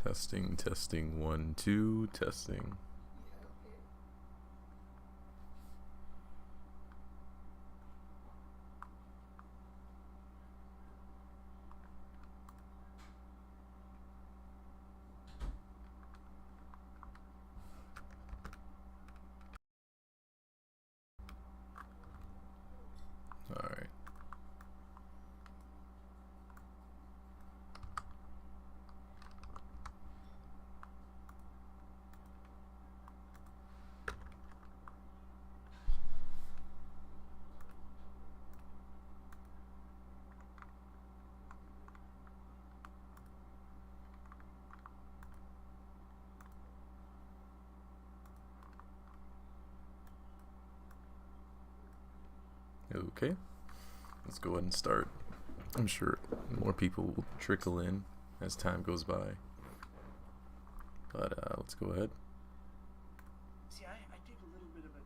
Testing, testing, 1, 2, testing. Alright. Okay, let's go ahead and start. I'm sure more people will trickle in as time goes by, but let's go ahead. See, I take a little bit of an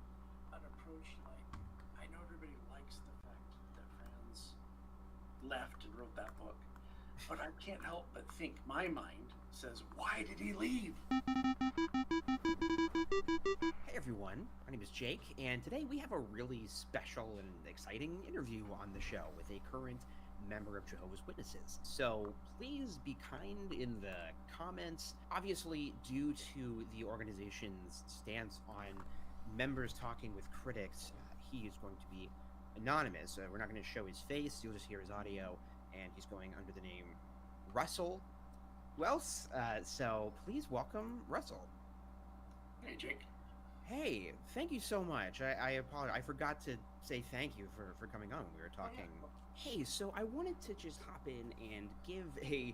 approach like, I know everybody likes the fact that Franz left and wrote that book, but I can't help but think my mind says, why did he leave? Hey everyone, my name is Jake, and today we have a really special and exciting interview on the show with a current member of Jehovah's Witnesses. So please be kind in the comments. Obviously, due to the organization's stance on members talking with critics, he is going to be anonymous. We're not going to show his face, you'll just hear his audio, and he's going under the name Russell. Who else? So please welcome Russell. Hey, Jake. Hey, thank you so much. I apologize. I forgot to say thank you for coming on when we were talking. Oh, yeah. Hey, so I wanted to just hop in and give a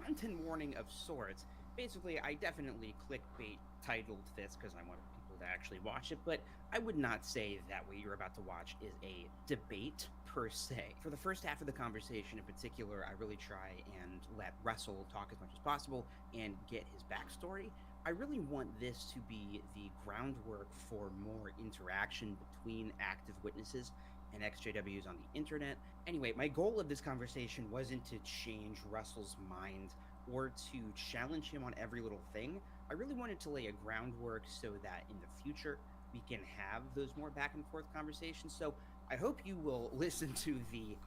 content warning of sorts. Basically, I definitely clickbait titled this because I want people to actually watch it, but I would not say that what you're about to watch is a debate per se. For the first half of the conversation in particular, I really try and let Russell talk as much as possible and get his backstory. I really want this to be the groundwork for more interaction between active witnesses and ExJWs on the internet. Anyway, my goal of this conversation wasn't to change Russell's mind or to challenge him on every little thing. I really wanted to lay a groundwork so that in the future we can have those more back and forth conversations. So I hope you will listen to the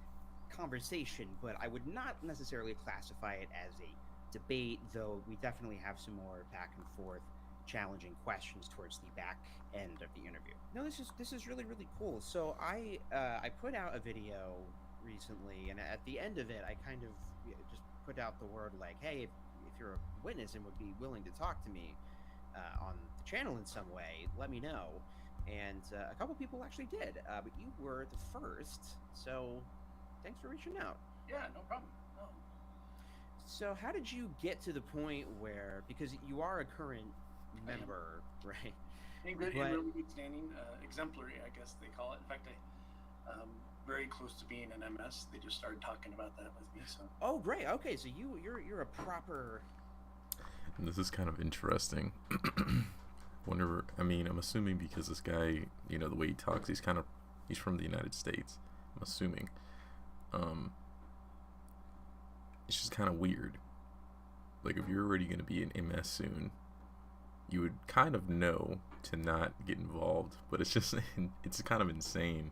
conversation, but I would not necessarily classify it as a debate, though we definitely have some more back and forth challenging questions towards the back end of the interview. No, this is really cool. So I put out a video recently, and at the end of it I kind of just put out the word like, hey, if you're a witness and would be willing to talk to me on the channel in some way, let me know. And a couple people actually did, but you were the first, so thanks for reaching out. Yeah, no problem. No. So how did you get to the point where, because you are a current member, right? In really good standing, exemplary, I guess they call it. In fact, I'm very close to being an MS. They just started talking about that with me. So. Oh, great. Okay, so you're a proper. And this is kind of interesting. I'm assuming because this guy, the way he talks, he's from the United States. I'm assuming. It's just kind of weird. Like, if you're already going to be an MS soon, you would kind of know to not get involved, but it's just, it's kind of insane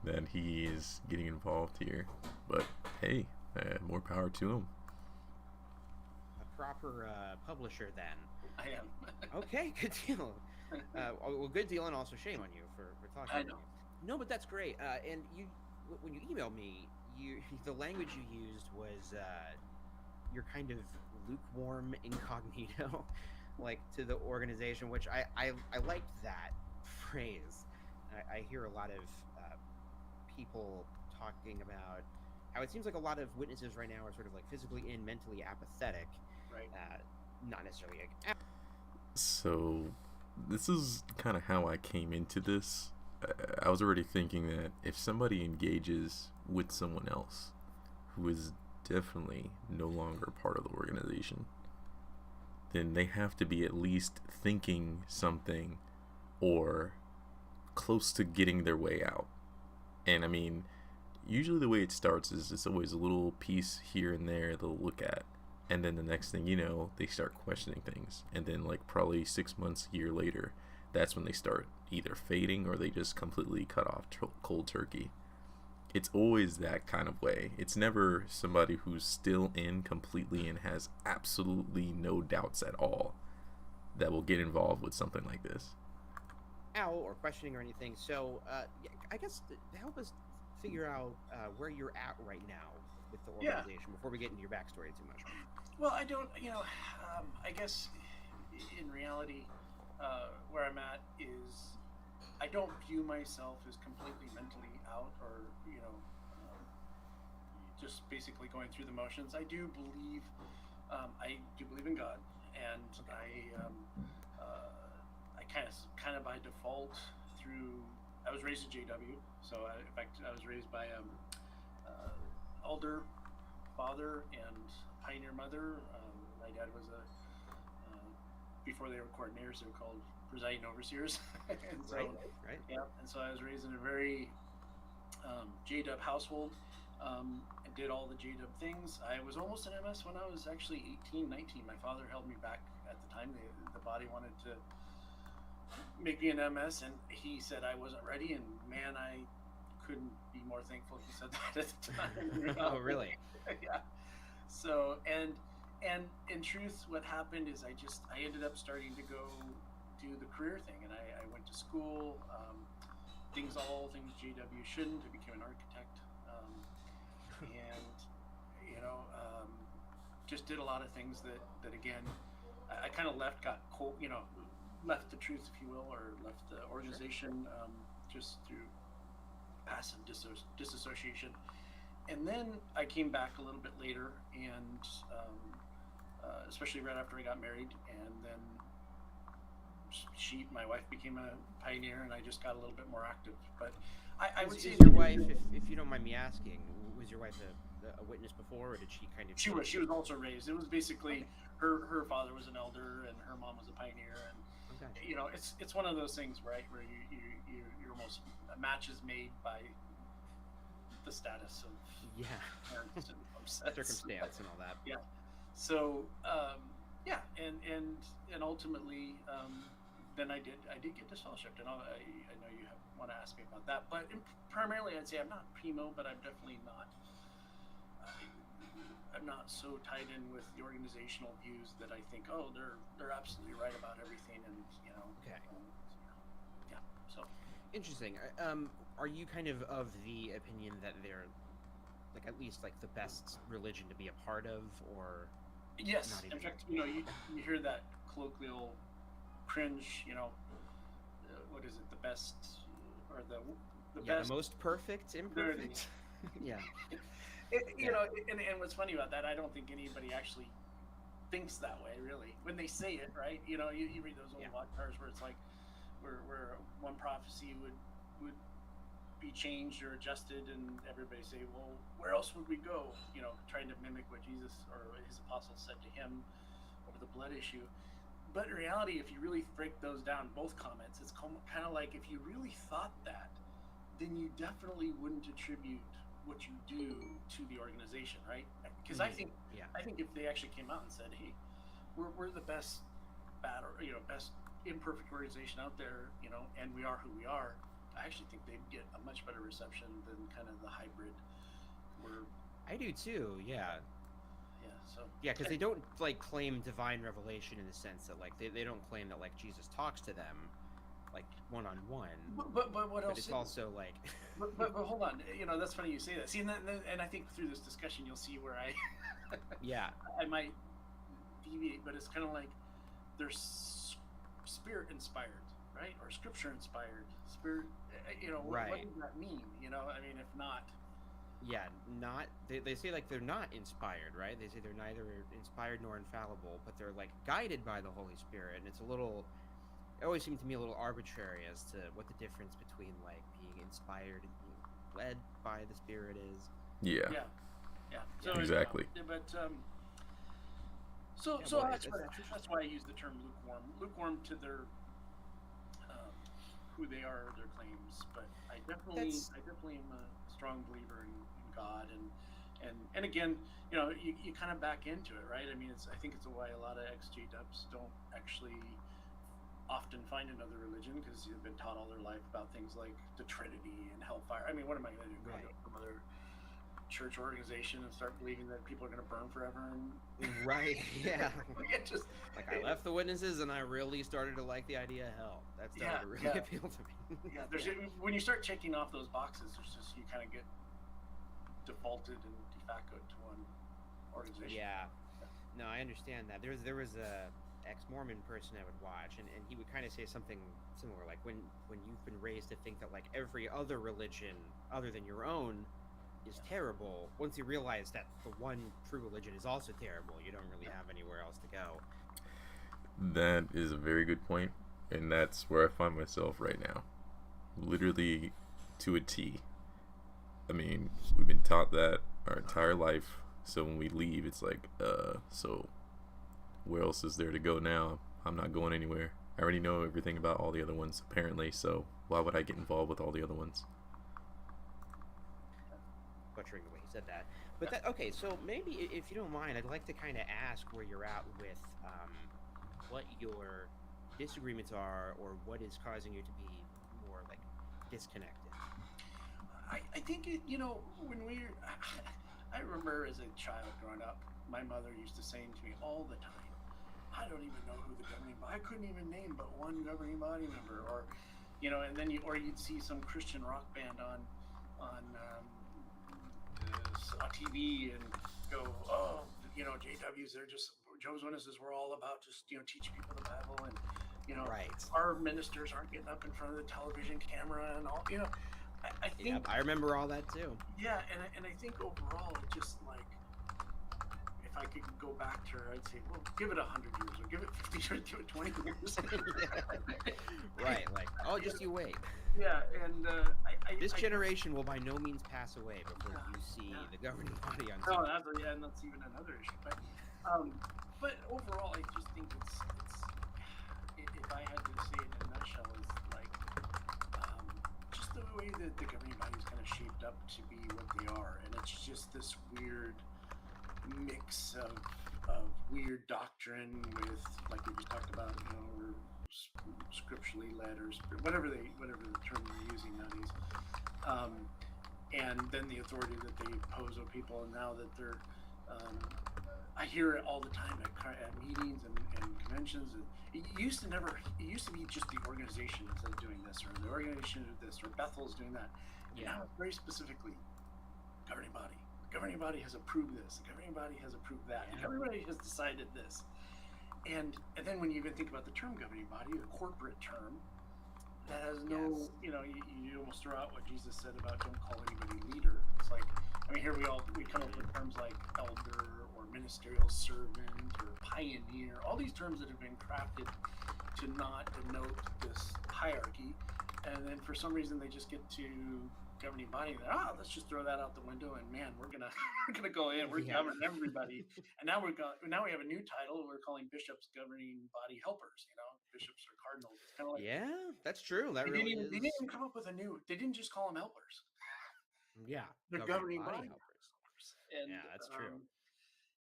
that he is getting involved here. But hey, more power to him. A proper publisher then. I am. Okay, good deal. Well, good deal, and also shame on you for talking. I know. No, but that's great. And when you emailed me, the language you used was your kind of lukewarm incognito, like, to the organization, which I liked that phrase. I hear a lot of people talking about how it seems like a lot of witnesses right now are sort of like physically and mentally apathetic. Right. Not necessarily. So this is kind of how I came into this. I was already thinking that if somebody engages with someone else who is definitely no longer part of the organization, then they have to be at least thinking something or close to getting their way out. And I mean, usually the way it starts is it's always a little piece here and there they'll look at, and then the next thing you know, they start questioning things, and then like probably 6 months, a year later, that's when they start either fading or they just completely cut off cold turkey. It's always that kind of way. It's never somebody who's still in completely and has absolutely no doubts at all that will get involved with something like this. Or questioning or anything. So, I guess to help us figure out where you're at right now with the organization before we get into your backstory too much. Well, I don't, I guess in reality, where I'm at is I don't view myself as completely mentally out or, just basically going through the motions. I do believe in God, and I kind of by default I was raised in JW, so in fact I was raised by elder father and pioneer mother. My dad was before they were coordinators, they were called presiding overseers. And so, right. Yeah, and so I was raised in a very JW household, and did all the JW things. I was almost an MS when I was actually 18, 19. My father held me back at the time. The body wanted to make me an MS, and he said I wasn't ready, and man, I couldn't be more thankful he said that at the time. Oh, really? Yeah. So, and in truth, what happened is I ended up starting to go do the career thing, and I went to school, all things JW shouldn't. I became an architect, and just did a lot of things that again, I kind of left the truth, if you will, or left the organization, just through passive disassociation. And then I came back a little bit later, and especially right after I got married, and then my wife became a pioneer, and I just got a little bit more active. But I would say your wife, if you don't mind me asking, was your wife a witness before, or did she kind of? She was also raised. It was basically her father was an elder, and her mom was a pioneer, and it's one of those things, right, where you're almost a match is made by the status of parents and circumstance and all that. Yeah. So and ultimately, then I did get disfellowshipped, and I know you want to ask me about that, but primarily I'd say I'm not PIMO, but I'm definitely not. I'm not so tied in with the organizational views that I think, they're absolutely right about everything, and Okay. Yeah. So interesting. Are you kind of the opinion that they're like at least like the best religion to be a part of, or? Yes. In fact, you hear that colloquial cringe. What is it? The best, or the best? The most perfect, imperfect. Yeah. And what's funny about that, I don't think anybody actually thinks that way, really, when they say it, right? You read those old watch cars where it's like, where one prophecy would be changed or adjusted, and everybody say, well, where else would we go? Trying to mimic what Jesus or his apostles said to him over the blood issue. But in reality, if you really break those down, both comments, it's kind of like, if you really thought that, then you definitely wouldn't attribute what you do to the organization, right? Because I think if they actually came out and said, hey, we're the best best imperfect organization out there, and we are who we are, I actually think they'd get a much better reception than kind of the hybrid. I do too, yeah. So because they don't like claim divine revelation in the sense that like they don't claim that like Jesus talks to them like one-on-one. But what else? It's also like. but hold on, that's funny you say that. See, and I think through this discussion you'll see where I. I might deviate, but it's kind of like they're spirit inspired, right, or scripture inspired. Spirit, right. What does that mean? I mean, if not. Yeah, not they say like they're not inspired, right? They say they're neither inspired nor infallible, but they're like guided by the Holy Spirit, and it always seemed to me a little arbitrary as to what the difference between like being inspired and being led by the Spirit is. Yeah. So exactly. That's why I use the term lukewarm to their who they are, their claims. But I definitely am a strong believer in God, and And again, you kind of back into it, right? I mean, I think it's why a lot of ex-JWs don't actually often find another religion, because they've been taught all their life about things like the Trinity and hellfire. I mean, what am I going to do? Go Right. to some other church organization and start believing that people are going to burn forever? And Right. Yeah. it just Like I left the witnesses and I really started to like the idea of hell. That started to really appeal to me. yeah. There's when you start checking off those boxes, there's just, you kind of get defaulted and de facto to one organization. Yeah. No, I understand that. There was a ex-Mormon person I would watch, and he would kind of say something similar, like when you've been raised to think that like every other religion other than your own is terrible. Once you realize that the one true religion is also terrible, you don't really have anywhere else to go. That is a very good point, and that's where I find myself right now. Literally to a T. I mean, we've been taught that our entire life, so when we leave, it's like, so where else is there to go now? I'm not going anywhere. I already know everything about all the other ones, apparently, so why would I get involved with all the other ones? Butchering the way he said that. But that, okay, so maybe if you don't mind, I'd like to kind of ask where you're at with what your disagreements are, or what is causing you to be more like disconnected. I think when I remember as a child growing up, my mother used to saying to me all the time, I don't even know who the governing body. I couldn't even name but one governing body member, or and then you'd see some Christian rock band on TV and go, oh, JWs, they're just Jehovah's Witnesses. We're all about just teach people the Bible, and Right. our ministers aren't getting up in front of the television camera and all. I think. Yeah, I remember all that too. Yeah, and I think overall, it just like, if I could go back to her, I'd say, well, give it 100 years, or give it 50 years, give it 20 years. Right, like, oh, just you wait. Yeah, and this generation will by no means pass away before you see the governing body on TV. No, and that's even another issue. But overall, I just think it's if I had to say it in a nutshell, is like just the way that the governing body is kind of shaped up to be what they are, and it's just this weird mix of weird doctrine with, like we just talked about, or scripturally led, or whatever the term they're using nowadays, and then the authority that they impose on people, and now that they're I hear it all the time at meetings and conventions. It used to be just the organization that's doing this, or the organization did this, or Bethel's doing that. Yeah. Now, very specifically, governing body. The governing body has approved this. The governing body has approved that. Yeah. The governing body has decided this. And then when you even think about the term governing body, the corporate term, that has no, you almost throw out what Jesus said about don't call anybody leader. It's like, I mean, here we come up with terms like elder, or ministerial servant, or pioneer, all these terms that have been crafted to not denote this hierarchy. And then for some reason they just get to governing body, and let's just throw that out the window, and man, we're gonna go in, we're governing everybody. And now we have a new title, we're calling bishops governing body helpers, bishops or cardinals. It's kind of like, that's true. That they really didn't even come up with they didn't just call them helpers. Yeah, They're governing body helpers. And yeah, that's true.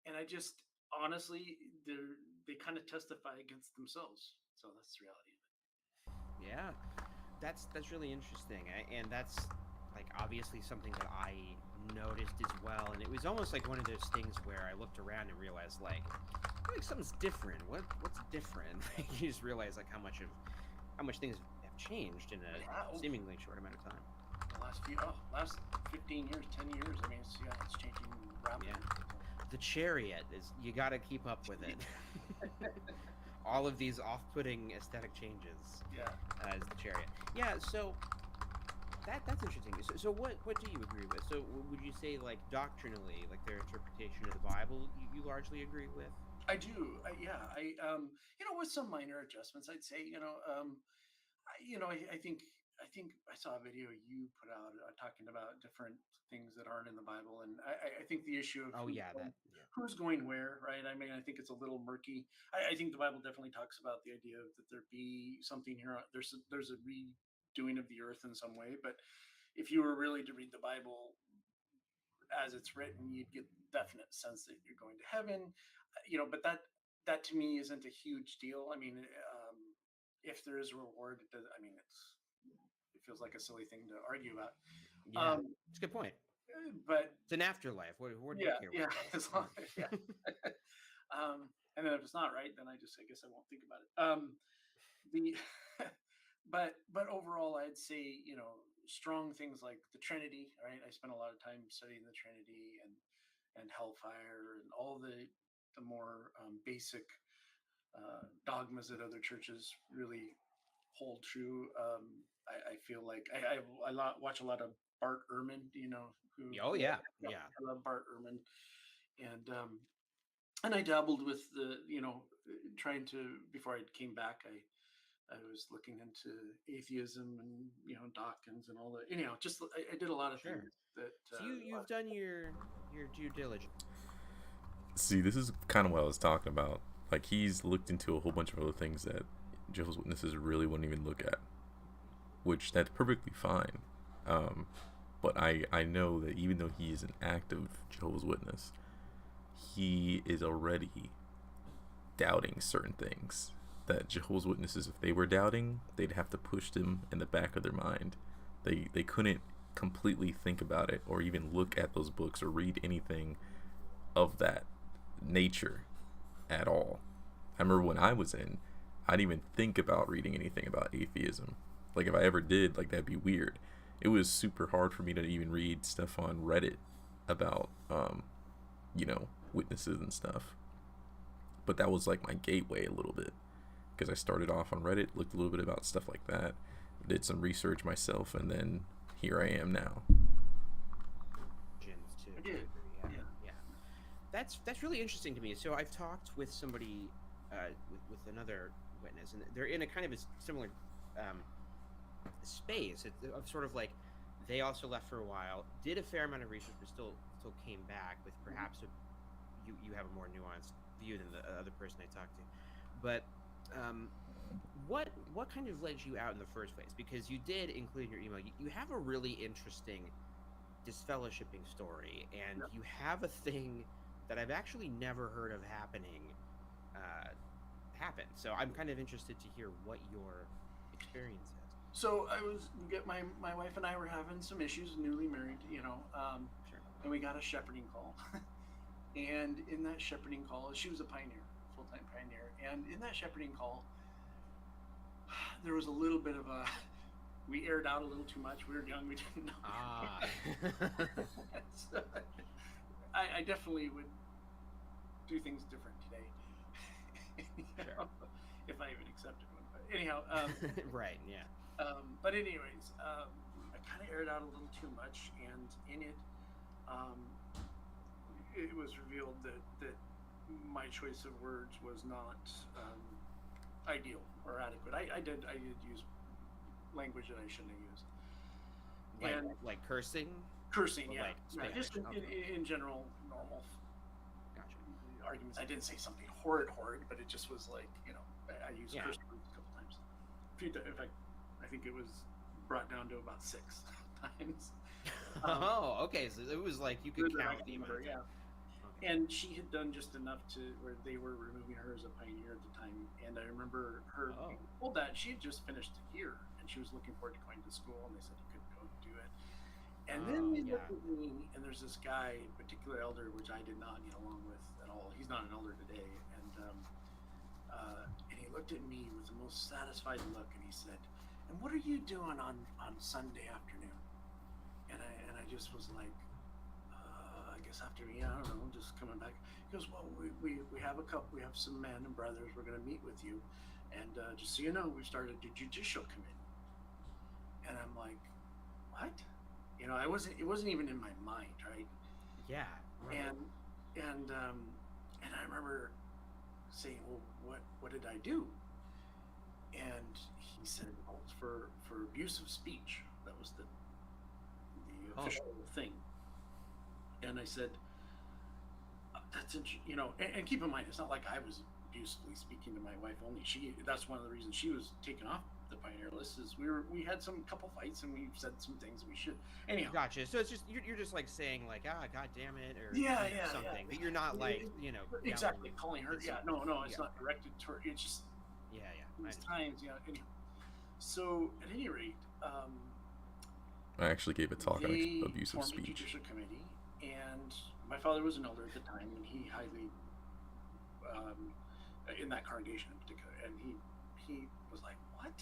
And I just honestly, they kind of testify against themselves. So that's the reality of it. Yeah, that's really interesting, and that's like obviously something that I noticed as well. And it was almost like one of those things where I looked around and realized like something's different. What's different? You just realize like how much things have changed in a seemingly short amount of time. The last 15 years, 10 years. I mean, it's changing rapidly. Yeah. The chariot is, you got to keep up with it. All of these off-putting aesthetic changes. Yeah. As the chariot. Yeah. So that's interesting. So what do you agree with? So would you say like doctrinally, like their interpretation of the Bible, you largely agree with? I do. With some minor adjustments, I'd say. I think I saw a video you put out talking about different things that aren't in the Bible, and I think the issue of who's going where, right? I mean, I think it's a little murky. I think the Bible definitely talks about the idea that there be something here. There's a redoing of the earth in some way, but if you were really to read the Bible as it's written, you'd get definite sense that you're going to heaven, but that to me isn't a huge deal. I mean, if there is a reward, it does, I mean, it feels like a silly thing to argue about. Yeah, it's a good point. But it's an afterlife. What do you care? Yeah, as long, yeah. And then if it's not right, then I guess I won't think about it. The but overall, I'd say strong things like the Trinity. Right, I spent a lot of time studying the Trinity and hellfire and all the more basic dogmas that other churches really hold true. I feel like I watch a lot of Bart Ehrman. Oh yeah, I love Bart Ehrman, and I dabbled with the trying to, before I came back, I was looking into atheism and Dawkins and all the just I did a lot of things that. So you've done your due diligence. See, this is kind of what I was talking about. Like, he's looked into a whole bunch of other things that Jehovah's Witnesses really wouldn't even look at, which that's perfectly fine. But I know that even though he is an active Jehovah's Witness, he is already doubting certain things that Jehovah's Witnesses, if they were doubting, they'd have to push them in the back of their mind. They couldn't completely think about it or even look at those books or read anything of that nature at all. I remember when I was in, I didn't even think about reading anything about atheism. Like, if I ever did, like, that'd be weird. It was super hard for me to even read stuff on Reddit about witnesses and stuff. But that was like my gateway a little bit, because I started off on Reddit, looked a little bit about stuff like that, did some research myself, and then here I am now. Yeah. That's really interesting to me. So I've talked with somebody, with another witness, and they're in a kind of a similar space. It's sort of like they also left for a while, did a fair amount of research, but still came back with perhaps you have a more nuanced view than the other person I talked to. But what kind of led you out in the first place? Because you did include in your email, you have a really interesting disfellowshipping story, and you have a thing that I've actually never heard of happening. So I'm kind of interested to hear what your experience is. So my wife and I were having some issues, newly married, Sure. And we got a shepherding call. And in that shepherding call, she was a pioneer, full-time pioneer. And in that shepherding call, there was a little bit of we aired out a little too much. We were young, we didn't know. So, I definitely would do things different today. Sure. If I even accepted one. But anyhow. Right, yeah. But anyways, I kind of aired out a little too much, and in it, it was revealed that my choice of words was not ideal or adequate. I did use language that I shouldn't have used. Like cursing? Cursing, yeah. Like just in general, normal. Gotcha. Arguments. I didn't say something horrid, but it just was like, I used curse words a couple times. In fact, I think it was brought down to about 6 times. Okay. So it was like you could count the number, yeah. Okay. And she had done just enough to where they were removing her as a pioneer at the time. And I remember her being told that she had just finished a year and she was looking forward to going to school, and they said you couldn't go do it. And then they looked at me, and there's this guy, particular elder, which I did not get along with at all. He's not an elder today, and he looked at me with the most satisfied look, and he said, "And what are you doing on Sunday afternoon?" And I just was like, I guess after I don't know, just coming back. He goes, "Well, we have we have some men and brothers. We're going to meet with you, and just so you know, we started a judicial committee." And I'm like, "What?" It wasn't even in my mind, right? Yeah. Right. And I remember saying, "Well, what did I do?" And he said, "Well, it's for abusive speech." That was the official thing. And I said, "That's and keep in mind, it's not like I was abusively speaking to my wife only. That's one of the reasons she was taken off the pioneer list is we had some couple fights and we said some things we should. Anyhow. Gotcha. So it's just you're just like saying like god damn it or Yeah, something. yeah. But you're not like exactly calling her. Yeah, no, it's yeah. not directed toward. It's just yeah. These times, Anyhow, so at any rate, I actually gave a talk on abusive formed speech. a judicial committee, and my father was an elder at the time, and he highly in that congregation in particular, and he was like, what?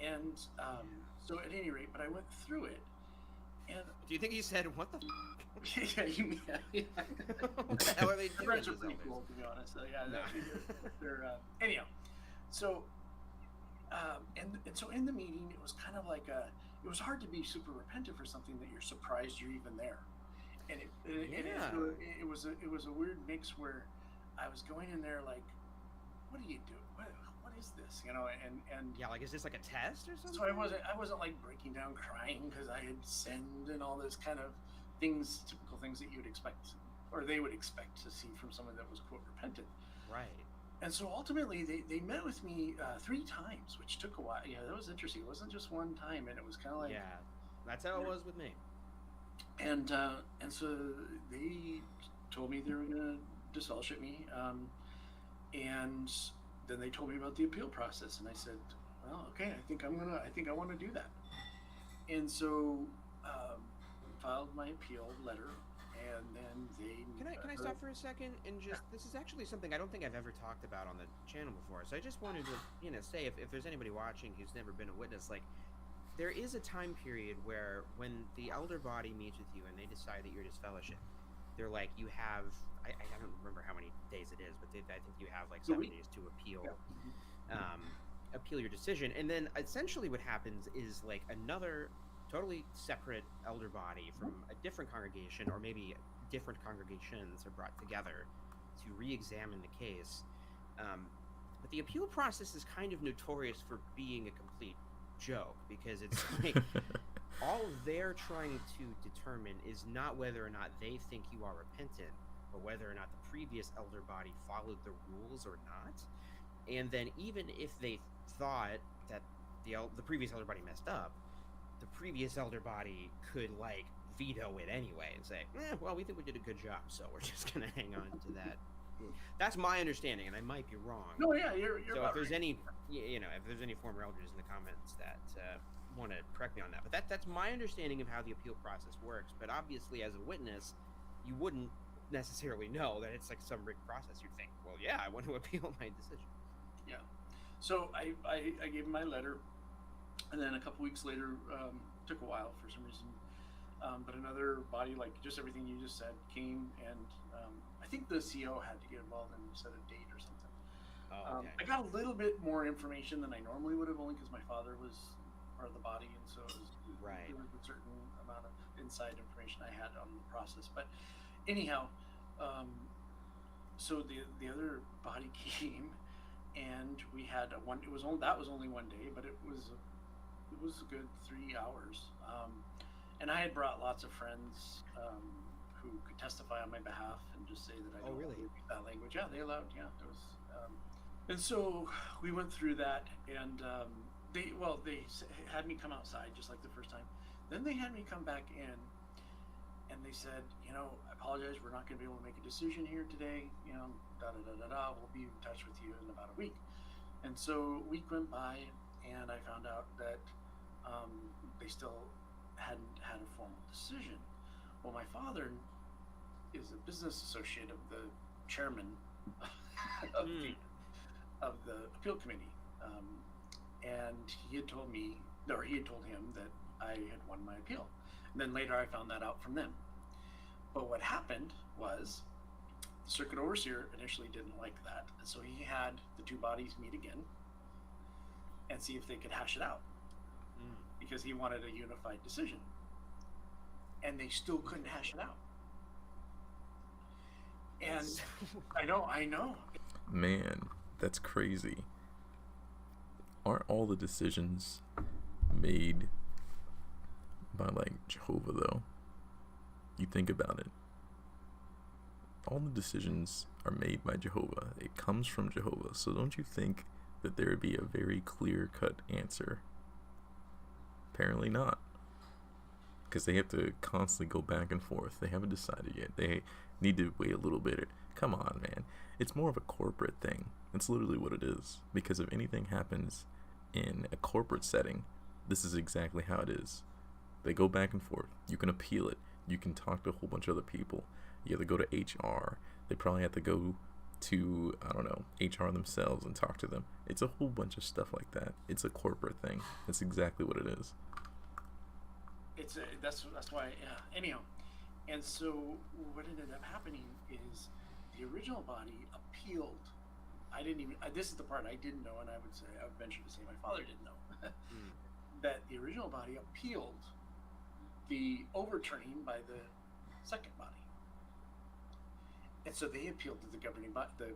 And so at any rate, but I went through it, and do you think he said what the yeah. What the hell are they doing? Friends are pretty cool, to be honest. So, yeah, no. they're anyhow. So and so in the meeting, it was kind of like it was hard to be super repentant for something that you're surprised you're even there, and it was a weird mix where I was going in there like, what do you do? What is this? And yeah, like, is this like a test or something? So I wasn't like breaking down crying because I had sinned and all this kind of things, typical things that you would expect, or they would expect to see from someone that was quote repentant. Right. And so ultimately they met with me 3 times, which took a while. Yeah, that was interesting. It wasn't just one time, and it was kind of like, yeah, that's how it was with me. And so they told me they were gonna disfellowship me, and then they told me about the appeal process, and I said, well, okay, I think I want to do that. And so filed my appeal letter, and then they can I stop for a second and just this is actually something I don't think I've ever talked about on the channel before, so I just wanted to say if there's anybody watching who's never been a witness, like, there is a time period where when the elder body meets with you and they decide that you're disfellowship, they're like, you have I don't remember how many days it is, but I think you have like 7 days to appeal. Appeal your decision, and then essentially what happens is like another totally separate elder body from a different congregation, or maybe different congregations, are brought together to re-examine the case. But the appeal process is kind of notorious for being a complete joke, because it's like all they're trying to determine is not whether or not they think you are repentant, or whether or not the previous elder body followed the rules or not. And then even if they thought that the previous elder body messed up, the previous elder body could like veto it anyway and say, well, we think we did a good job, so we're just gonna hang on to that. That's my understanding, and I might be wrong. No, yeah, you're so about if there's right. any if there's any former elders in the comments that want to correct me on that, but that's my understanding of how the appeal process works. But obviously, as a witness, you wouldn't necessarily know that it's like some rigged process. You'd think, well, yeah, I want to appeal my decision. Yeah. So I gave him my letter, and then a couple weeks later, took a while for some reason, but another body, like just everything you just said, came, and I think the CO had to get involved and set a date or something. Oh, okay. I got a little bit more information than I normally would have, only because my father was part of the body, and so it was, right. There was a certain amount of inside information I had on the process. But anyhow, so the other body came, and we had that was only one day, but it was a good 3 hours, and I had brought lots of friends who could testify on my behalf and just say that I don't really? use that language. Yeah, they allowed. Yeah, it was, and so we went through that, and they had me come outside just like the first time. Then they had me come back in, and they said, I apologize, we're not going to be able to make a decision here today. We'll be in touch with you in about a week. And so a week went by, and I found out that they still hadn't had a formal decision. Well, my father is a business associate of the chairman of the appeal committee, and he had told him that I had won my appeal. And then later I found that out from them. But what happened was the circuit overseer initially didn't like that, and so he had the 2 bodies meet again and see if they could hash it out, because he wanted a unified decision, and they still couldn't hash it out. And I know. Man, that's crazy. Aren't all the decisions made by like Jehovah though? You think about it. All the decisions are made by Jehovah. It comes from Jehovah. So don't you think that there would be a very clear-cut answer. Apparently not. Because they have to constantly go back and forth. They haven't decided yet. They need to wait a little bit. Come on, man. It's more of a corporate thing. It's literally what it is. Because if anything happens in a corporate setting, this is exactly how it is. They go back and forth. You can appeal it. You can talk to a whole bunch of other people. You have to go to HR. They probably have to go to, I don't know, HR themselves and talk to them. It's a whole bunch of stuff like that. It's a corporate thing. That's exactly what it is. That's why, anyhow. And so what ended up happening is the original body appealed. This is the part I didn't know, and I would venture to say my father didn't know, that the original body appealed the overturning by the second body. And so they appealed to the governing body, Bethel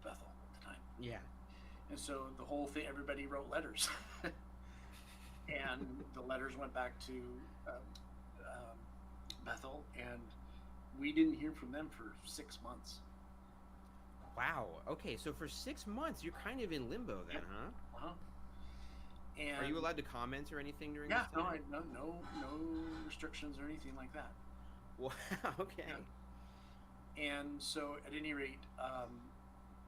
at the time. Yeah. And so the whole thing, everybody wrote letters. And the letters went back to Bethel, and we didn't hear from them for 6 months. Wow. Okay, so for 6 months, you're kind of in limbo then, huh? Uh-huh. And are you allowed to comment or anything during yeah, this time? no restrictions or anything like that. Wow, okay. Yeah. And so, at any rate,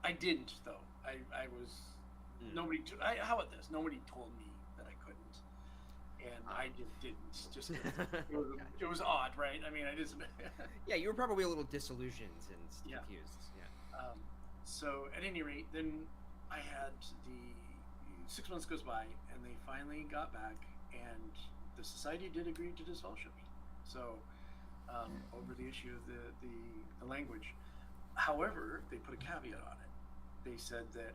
I didn't, though. I was... how about this? Nobody told me that I couldn't. And I just didn't. Just it was odd, right? I mean, I just... Yeah, you were probably a little disillusioned and confused. Yeah. So, at any rate, then I had 6 months goes by, and they finally got back, and the society did agree to disfellowshipping. So, over the issue of the language. However, they put a caveat on it. They said that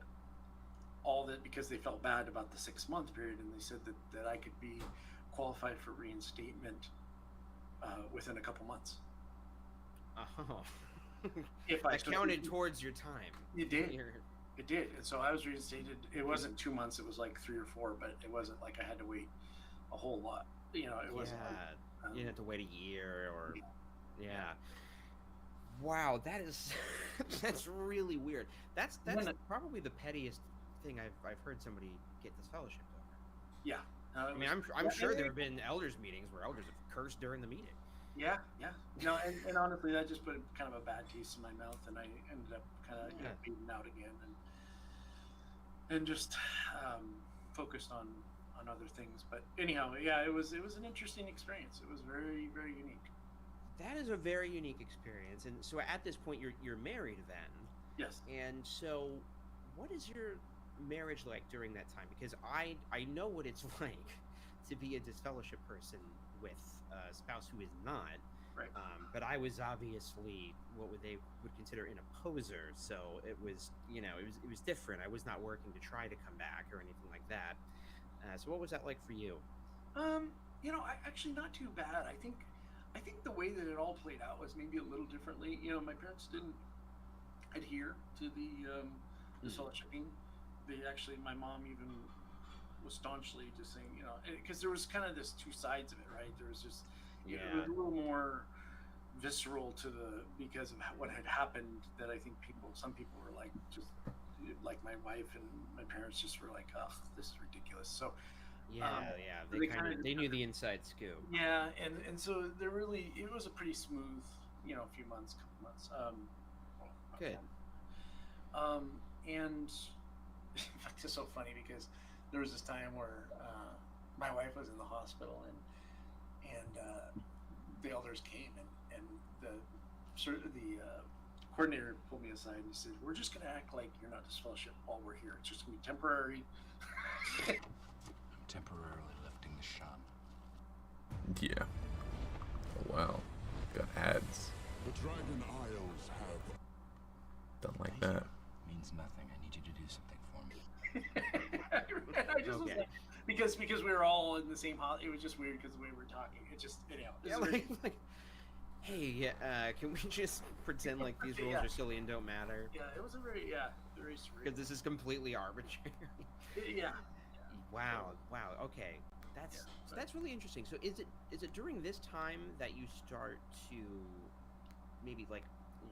because they felt bad about the 6 month period, and they said that I could be qualified for reinstatement within a couple months. Oh. If that counted towards your time. It did. It did. And so I was reinstated. It wasn't 2 months. It was like 3 or 4, but it wasn't like I had to wait a whole lot. It wasn't. You didn't have to wait a year or. Yeah. Wow, that is that's really weird. That's probably the pettiest thing I've heard somebody get disfellowshipped over. Yeah. I mean, I'm sure there have been elders meetings where elders have cursed during the meeting. Yeah. No, and honestly, that just put kind of a bad taste in my mouth, and I ended up kind of beaten out again, and just focused on other things. But anyhow, yeah, it was an interesting experience. It was very, very unique. That is a very unique experience. And so at this point, you're married then. Yes. And so, what is your marriage like during that time? Because I know what it's like to be a disfellowship person with a spouse who is not. Right. But I was obviously what they would consider an opposer. So it was, it was different. I was not working to try to come back or anything like that. So what was that like for you? Actually not too bad. I think the way that it all played out was maybe a little differently. My parents didn't adhere to the disfellowshipping. My mom even was staunchly just saying, because there was kind of this two sides of it, right? There was just, it was a little more visceral because of what had happened, that I think some people were like, just like my wife and my parents just were like, oh, this is ridiculous. So they knew the inside scoop. Yeah, and so it was a pretty smooth, couple months. Good. And it's just so funny because there was this time where my wife was in the hospital, and the elders came, and the coordinator pulled me aside and he said, "We're just going to act like you're not disfellowship while we're here. It's just going to be temporary." Temporarily lifting the shun. Yeah. Oh, wow. Got ads. The Dragon Isles have... Don't like that. Means nothing. I need you to do something for me. I just was like, because we were all in the same house. It was just weird because the way we were talking. It just, hey, can we just pretend like these rules are silly and don't matter? Yeah, it was very surreal. Because this is completely arbitrary. Yeah. Wow. Okay. That's really interesting. So is it during this time that you start to maybe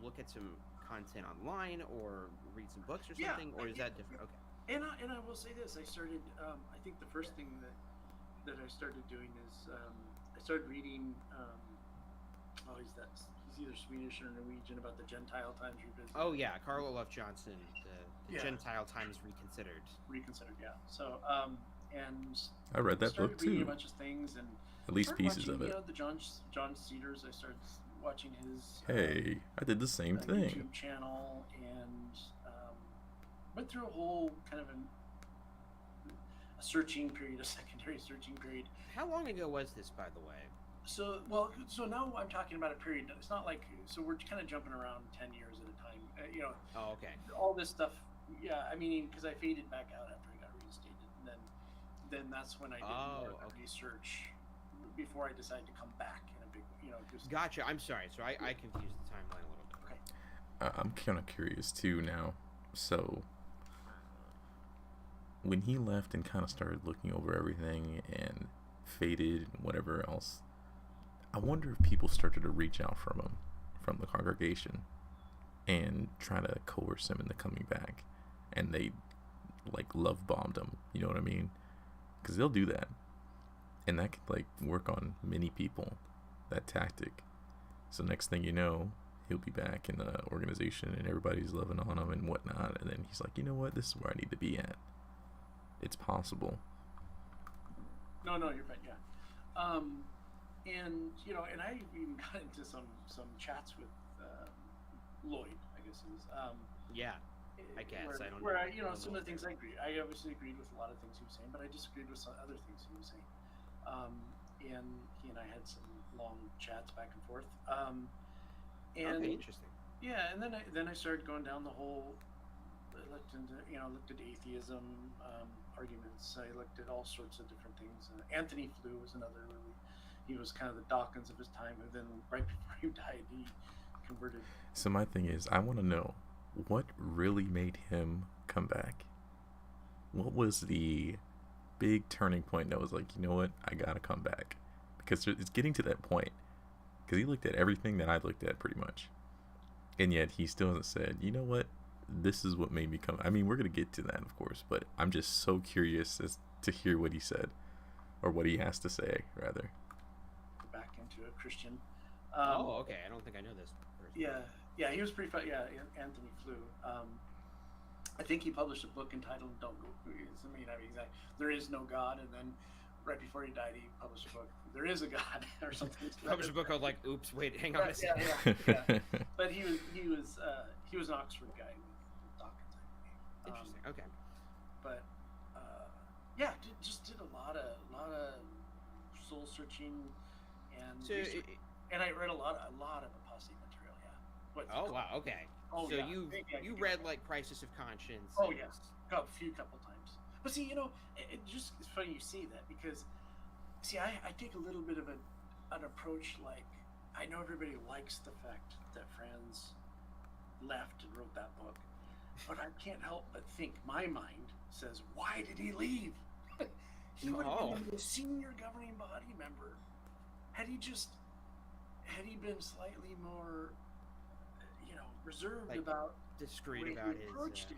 look at some content online or read some books or something, or is that different? Okay. And I will say this: I started. I think the first thing that I started doing is I started reading. He's either Swedish or Norwegian about the Gentile times revisited. Oh yeah, Carl Olaf Johnson, the Yeah. Gentile Times Reconsidered. Reconsidered, yeah. So and I read that started book reading a too. bunch of things and At least started pieces watching, of it. You know, the John Cedars. I started watching his Hey, I did the same thing. YouTube channel and went through a whole kind of a searching period, a secondary searching period. How long ago was this, by the way? So now I'm talking about a period. It's not like, so we're kind of jumping around 10 years at a time. You know, Oh, okay. all this stuff. Yeah, I mean, because I faded back out after I got reinstated, and then that's when I did more research before I decided to come back in a big, you know. Just, Gotcha. I'm sorry. So I confused the timeline a little bit. Okay. I'm kind of curious too now. So, when he left and kind of started looking over everything and faded and whatever else, I wonder if people started to reach out from him, from the congregation, and try to coerce him into coming back, and they like love bombed him. You know what I mean? Because they'll do that, and that could like work on many people. That tactic. So next thing you know, he'll be back in the organization, and everybody's loving on him and whatnot. And then he's like, you know what? This is where I need to be at. It's possible. No, you're right. Yeah. And you know, and I even got into some chats with Lloyd, I guess it was. Yeah, I guess. I don't where know. you know, some of the things I agreed. I obviously agreed with a lot of things he was saying, but I disagreed with some other things he was saying. And he and I had some long chats back and forth. And okay, interesting. yeah, and then I started going down the whole. I looked at atheism arguments. I looked at all sorts of different things. Anthony Flew was another really. He was kind of the Dawkins of his time, and then right before he died, he converted. So my thing is, I want to know what really made him come back. What was the big turning point that was like, you know what, I gotta come back? Because it's getting to that point. Because he looked at everything that I looked at pretty much, and yet he still hasn't said, you know what, this is what made me come. I mean, we're gonna get to that, of course, but I'm just so curious as to hear what he said, or what he has to say, rather. Back into a Christian. Oh, okay. I don't think I know this person. Yeah, he was pretty fun. Yeah, Anthony Flew. I think he published a book entitled "Don't Go." Exactly. There is no God, and then right before he died, he published a book. There is a God, or something. Published a book called like, "Oops, wait, hang on a second." Yeah. But he was an Oxford guy with Dawkins, I believe. Interesting. Okay. But yeah, just did a lot of soul searching and So, and I read a lot of apostate material. Yeah. oh wow. Okay. Oh, so yeah. you read like Crisis of Conscience. Oh and- yes, a couple times. But see, you know, it's funny you say that because, see, I take a little bit of an approach like I know everybody likes the fact that Franz left and wrote that book, but I can't help but think my mind says, why did he leave? He would have been a senior governing body member had he been slightly more, reserved Like, about discreet the way about he his. approached it.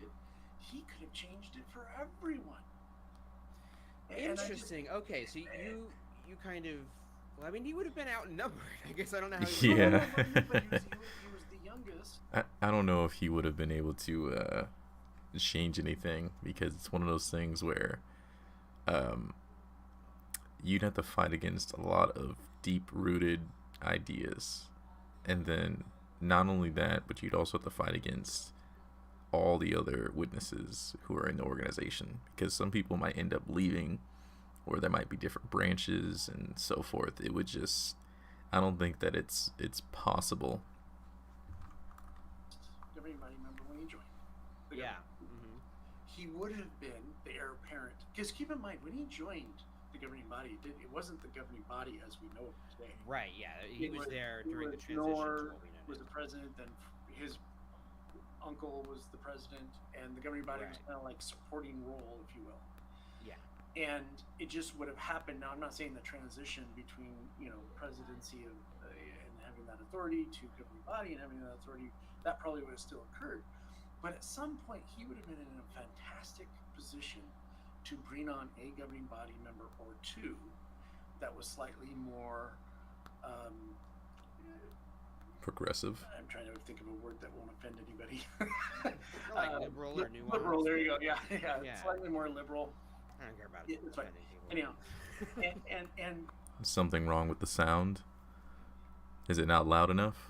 He could have changed it for everyone. Interesting. Okay, so you kind of. Well, I mean, he would have been outnumbered. I guess I don't know how. Yeah. But he was the youngest. I don't know if he would have been able to change anything, because it's one of those things where you'd have to fight against a lot of deep-rooted ideas, and then not only that, but you'd also have to fight against all the other witnesses who are in the organization, because some people might end up leaving, or there might be different branches and so forth. It would just, I don't think that it's possible. Everybody remember when he joined? Yeah. Mm-hmm. He would have been the heir apparent. Because keep in mind, when he joined the governing body, it wasn't the governing body as we know it today. Right. Yeah. He was there during the transition. Nor was the president, then his uncle was the president, and the governing body was kind of like supporting role, if you will. Yeah. And it just would have happened. Now, I'm not saying the transition between, presidency and having that authority to governing body and having that authority, that probably would have still occurred. But at some point, he would have been in a fantastic position to bring on a governing body member or two that was slightly more Progressive. I'm trying to think of a word that won't offend anybody. Like liberal or nuanced. Liberal, there you go. Yeah, Yeah. slightly more liberal. I don't care about Yeah, that's fine. offending people. Anyhow, and Something wrong with the sound? Is it not loud enough?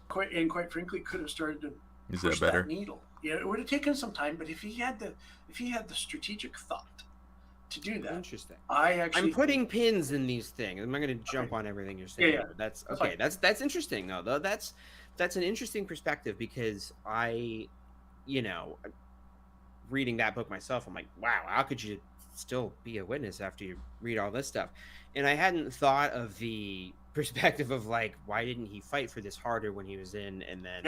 quite frankly, could have started to Is push that better? that needle. Yeah, it would have taken some time, but if he had the strategic thought to do that, Interesting. I'm putting pins in these things. I'm not going to jump on everything you're saying. Yeah. But that's That's okay. That's interesting though. That's an interesting perspective, because I, reading that book myself, I'm like, wow, how could you still be a witness after you read all this stuff? And I hadn't thought of the perspective of like, why didn't he fight for this harder when he was in, and then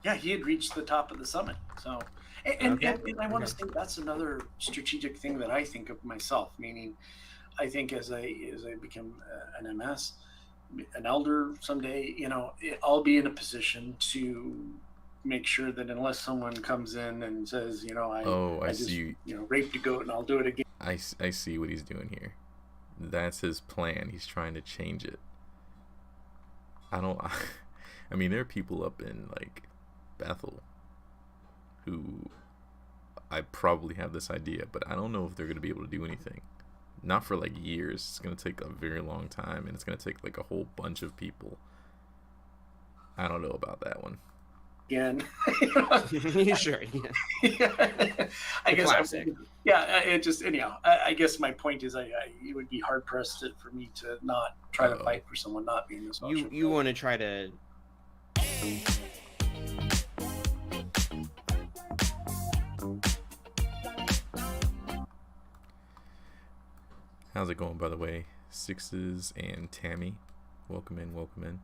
yeah, he had reached the top of the summit. So, and I want to say that's another strategic thing that I think of myself. Meaning, I think as I become an MS, an elder someday, I'll be in a position to make sure that unless someone comes in and says, I just, see. Raped a goat and I'll do it again. I see what he's doing here. That's his plan. He's trying to change it. I mean, there are people up in like Bethel who I probably have this idea, but I don't know if they're going to be able to do anything. Not for like years. It's going to take a very long time, and it's going to take like a whole bunch of people. I don't know about that one. Again. Sure. Yeah. I guess. Classic. It just anyhow. I guess my point is, it would be hard pressed for me to not try to fight for someone not being this. You want to try to. How's it going, by the way? Sixes and Tammy, welcome in.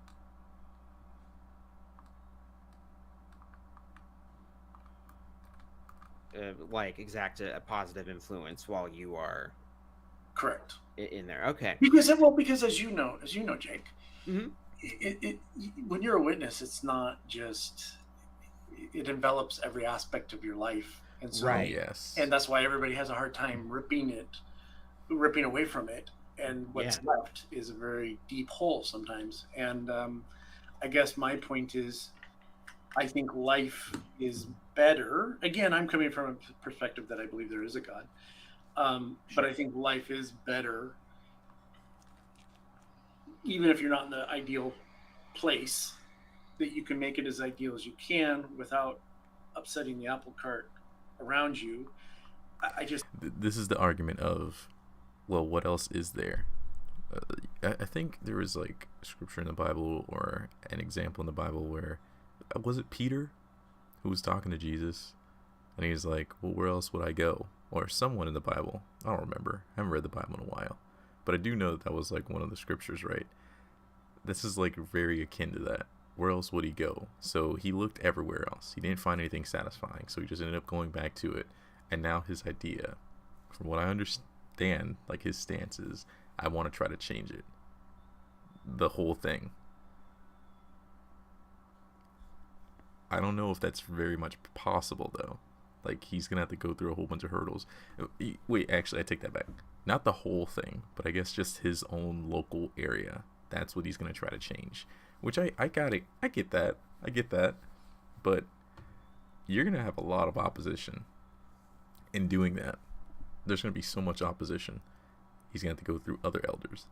Exact a positive influence while you are correct in there. Okay. Because as you know, Jake, mm-hmm. When you're a witness, it's not just, it envelops every aspect of your life, and so right. Yes. And that's why everybody has a hard time ripping away from it, and what's left is a very deep hole sometimes. And I guess my point is, I think life is better. Again, I'm coming from a perspective that I believe there is a God, but I think life is better, even if you're not in the ideal place, that you can make it as ideal as you can without upsetting the apple cart around you. This is the argument of, well, what else is there? I think there was like scripture in the Bible or an example in the Bible where, was it Peter who was talking to Jesus, and he's like, well, where else would I go? Or someone in the Bible. I don't remember. I haven't read the Bible in a while. But I do know that was like one of the scriptures, right? This is like very akin to that. Where else would he go? So he looked everywhere else. He didn't find anything satisfying. So he just ended up going back to it. And now his idea, from what I understand, like his stance is, I want to try to change it. The whole thing. I don't know if that's very much possible, though. Like, he's going to have to go through a whole bunch of hurdles. Wait, actually, I take that back. Not the whole thing, but I guess just his own local area. That's what he's going to try to change. Which I got it. I get that. But you're going to have a lot of opposition in doing that. There's going to be so much opposition. He's going to have to go through other elders.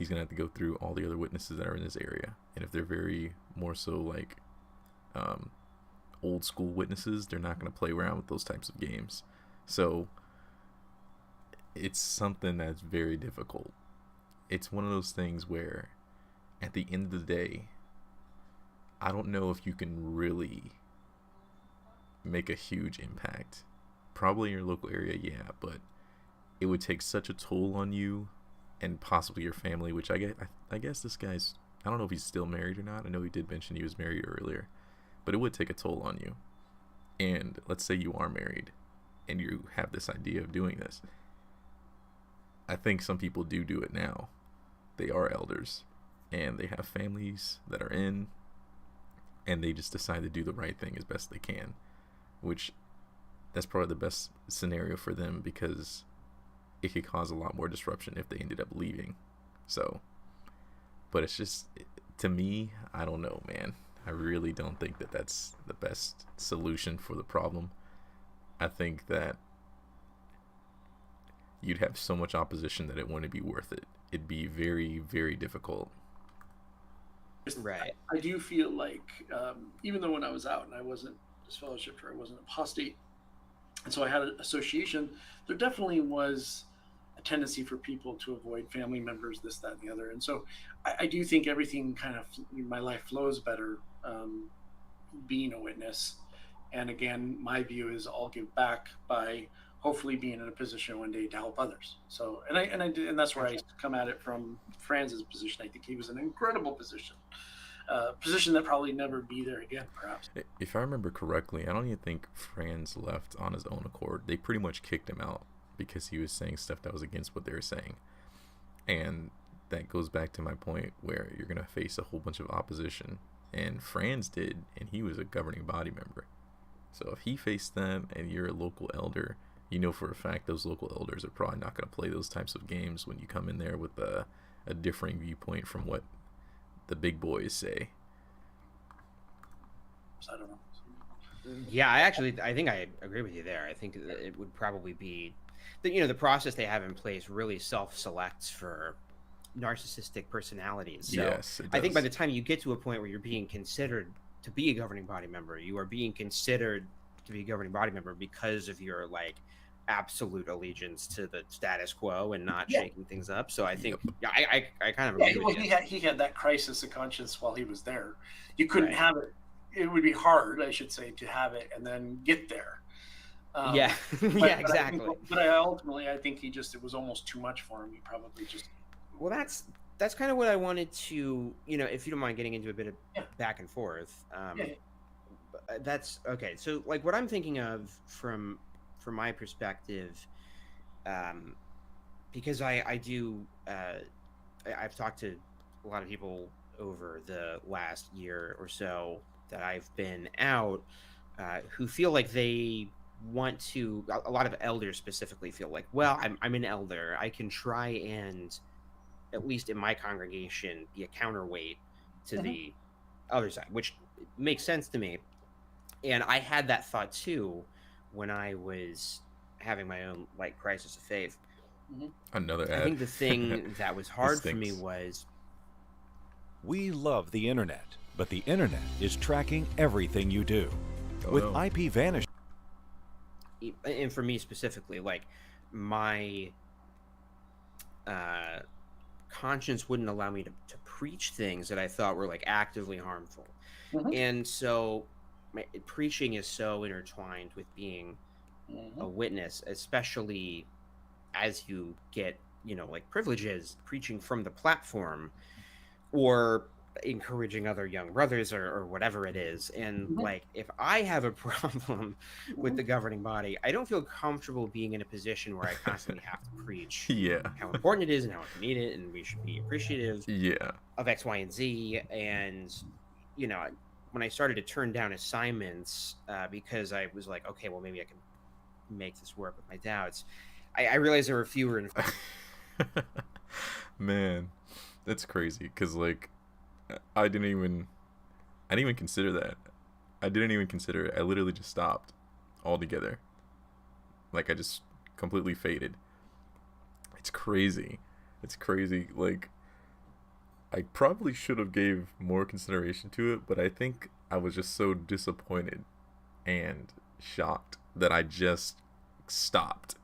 He's going to have to go through all the other witnesses that are in this area. And if they're very more so like old school witnesses, they're not going to play around with those types of games. So it's something that's very difficult. It's one of those things where at the end of the day, I don't know if you can really make a huge impact. Probably in your local area, yeah, but it would take such a toll on you and possibly your family, which I guess this guy's, I don't know if he's still married or not. I know he did mention he was married earlier, but it would take a toll on you. And let's say you are married and you have this idea of doing this. I think some people do it now. They are elders and they have families that are in, and they just decide to do the right thing as best they can, which that's probably the best scenario for them, because it could cause a lot more disruption if they ended up leaving. So, but it's just, to me, I don't know, man. I really don't think that that's the best solution for the problem. I think that you'd have so much opposition that it wouldn't be worth it. It'd be very, very difficult. Right. I do feel like, even though when I was out and I wasn't disfellowshipped or I wasn't apostate, and so I had an association, there definitely was a tendency for people to avoid family members, this, that, and the other. And so I do think everything kind of, my life flows better being a witness. And again, my view is I'll give back by hopefully being in a position one day to help others. So, and that's where I come at it from Franz's position. I think he was an incredible position that probably never be there again, perhaps. If I remember correctly, I don't even think Franz left on his own accord. They pretty much kicked him out because he was saying stuff that was against what they were saying. And that goes back to my point where you're going to face a whole bunch of opposition. And Franz did, and he was a governing body member. So if he faced them and you're a local elder, you know for a fact those local elders are probably not going to play those types of games when you come in there with a differing viewpoint from what the big boys say. I don't know. Yeah, I think I agree with you there. I think that it would probably be the process they have in place really self-selects for narcissistic personalities. So yes, it does. I think by the time you get to a point where you're being considered to be a governing body member, you are being considered to be a governing body member because of your absolute allegiance to the status quo and not shaking things up. So I think I kind of agree with you. He had that crisis of conscience while he was there. You couldn't have it. It would be hard, I should say, to have it and then get there. Exactly. But I think it was almost too much for him. He probably just. Well, that's kind of what I wanted to, if you don't mind getting into a bit of back and forth. That's okay. So what I'm thinking of from my perspective, because I do, I've talked to a lot of people over the last year or so that I've been out, who feel like they want to, a lot of elders specifically feel like, well, I'm an elder. I can try and, at least in my congregation, be a counterweight to the other side, which makes sense to me. And I had that thought too when I was having my own crisis of faith. Another ad. I think the thing that was hard for me was, we love the internet, but the internet is tracking everything you do. With IP vanish. And for me specifically, my conscience wouldn't allow me to preach things that I thought were actively harmful. And so preaching is so intertwined with being a witness, especially as you get privileges, preaching from the platform or encouraging other young brothers or whatever it is. And if I have a problem with the governing body, I don't feel comfortable being in a position where I constantly have to preach how important it is and how we need it and we should be appreciative of X, Y, and Z. And when I started to turn down assignments because I was like, okay, well, maybe I can make this work with my doubts, I realized there were fewer and Man, that's crazy, because I didn't even consider that. I didn't even consider it. I literally just stopped altogether. I just completely faded. It's crazy. I probably should have gave more consideration to it, but I think I was just so disappointed and shocked that I just stopped.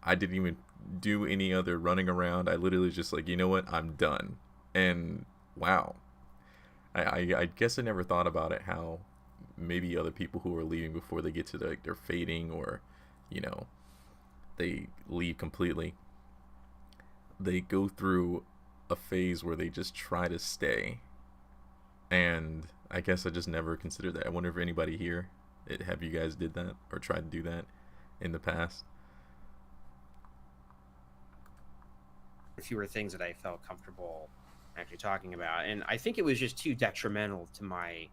I didn't even do any other running around. I literally just you know what? I'm done. And wow. I guess I never thought about it, how maybe other people who are leaving before they get to they're fading or, they leave completely. They go through a phase where they just try to stay. And I guess I just never considered that. I wonder if anybody here, have you guys did that or tried to do that in the past? Fewer things that I felt comfortable actually talking about, and I think it was just too detrimental to my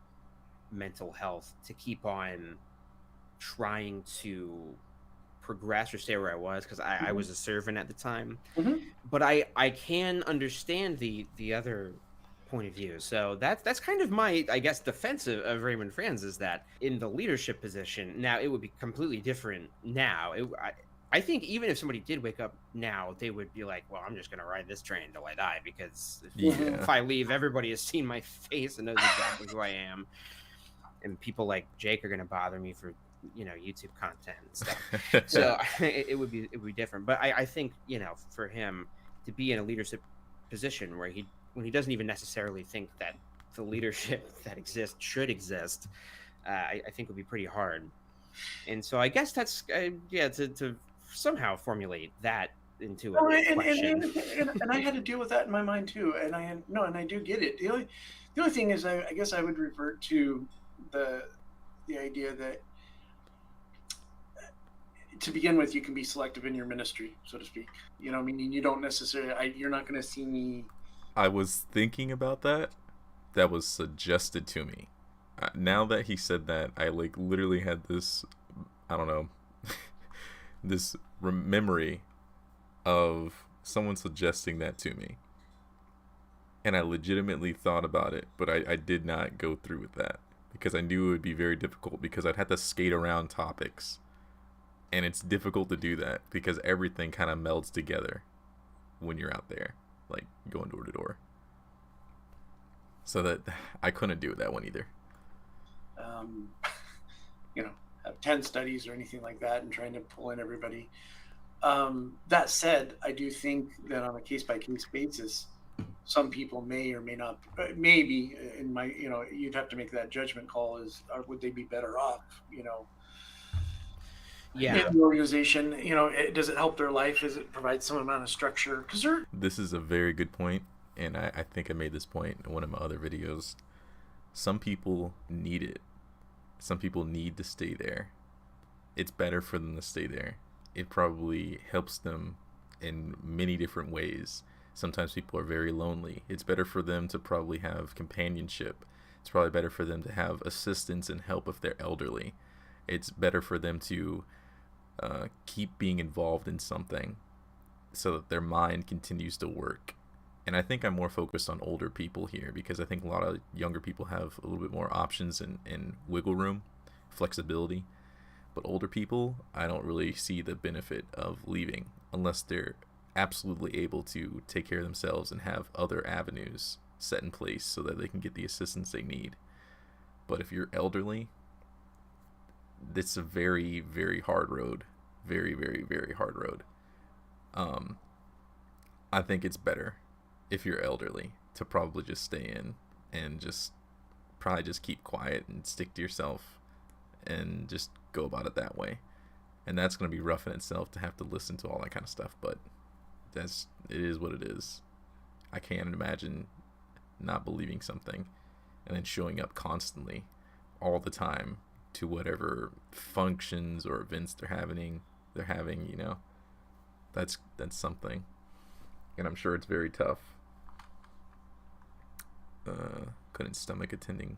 mental health to keep on trying to progress or stay where I was, because I was a servant at the time. But I can understand the other point of view. So that's kind of my, I guess, defense of Raymond Franz, is that in the leadership position now, it would be completely different now. I think even if somebody did wake up now, they would be like, well, I'm just going to ride this train until I die, because if I leave, everybody has seen my face and knows exactly who I am. And people like Jake are going to bother me for, YouTube content and stuff. So it would be different. But I think, for him to be in a leadership position when he doesn't even necessarily think that the leadership that exists should exist, I think would be pretty hard. And so I guess that's, to somehow formulate that into a question. And I had to deal with that in my mind too. And I do get it. The only thing is, I guess I would revert to the idea that, to begin with, you can be selective in your ministry, so to speak. Meaning you don't necessarily, you're not going to see me. I was thinking about that. That was suggested to me. Now that he said that, I literally had this, I don't know, this memory of someone suggesting that to me. And I legitimately thought about it, but I did not go through with that, because I knew it would be very difficult, because I'd have to skate around topics. And it's difficult to do that because everything kind of melds together when you're out there, going door to door. So that I couldn't do that one either. Have 10 studies or anything like that and trying to pull in everybody. That said, I do think that on a case-by-case basis, some people may or may not, maybe in my, you'd have to make that judgment call, would they be better off, in the organization? Does it help their life? Does it provide some amount of structure? This is a very good point, and I think I made this point in one of my other videos. Some people need it. Some people need to stay there. It's better for them to stay there. It probably helps them in many different ways. Sometimes people are very lonely. It's better for them to probably have companionship. It's probably better for them to have assistance and help if they're elderly. It's better for them to keep being involved in something so that their mind continues to work. And I think I'm more focused on older people here, because I think a lot of younger people have a little bit more options and wiggle room, flexibility. But older people, I don't really see the benefit of leaving unless they're absolutely able to take care of themselves and have other avenues set in place so that they can get the assistance they need. But if you're elderly, it's a very, very hard road. Very, very, very hard road. I think it's better, if you're elderly, to probably just stay in and probably just keep quiet and stick to yourself and just go about it that way. And that's going to be rough in itself to have to listen to all that kind of stuff, but it is what it is. I can't imagine not believing something and then showing up constantly all the time to whatever functions or events they're having, that's something. And I'm sure it's very tough. Couldn't stomach attending.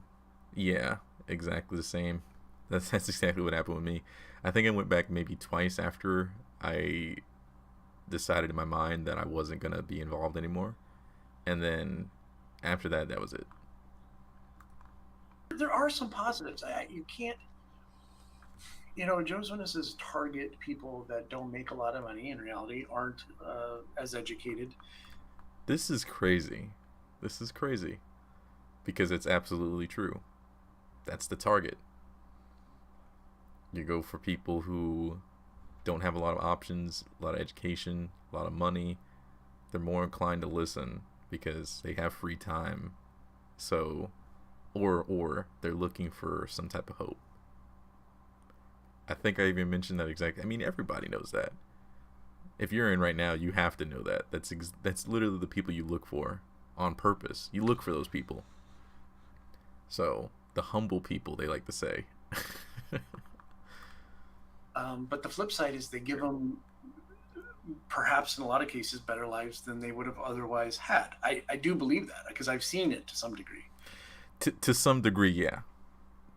Yeah, exactly the same. That's exactly what happened with me. I think I went back maybe twice after I decided in my mind that I wasn't going to be involved anymore. And then after that, that was it. There are some positives. You can't, Joe's Witnesses target people that don't make a lot of money, in reality, aren't as educated. This is crazy. Because it's absolutely true. That's the target. You go for people who don't have a lot of options, a lot of education, a lot of money. They're more inclined to listen because they have free time. So, or they're looking for some type of hope. I think I even mentioned that exactly. I mean, everybody knows that. If you're in right now, you have to know that. That's literally the people you look for on purpose. You look for those people. So, the humble people, they like to say. But the flip side is they give them, perhaps in a lot of cases, better lives than they would have otherwise had. I do believe that because I've seen it to some degree. To some degree, yeah.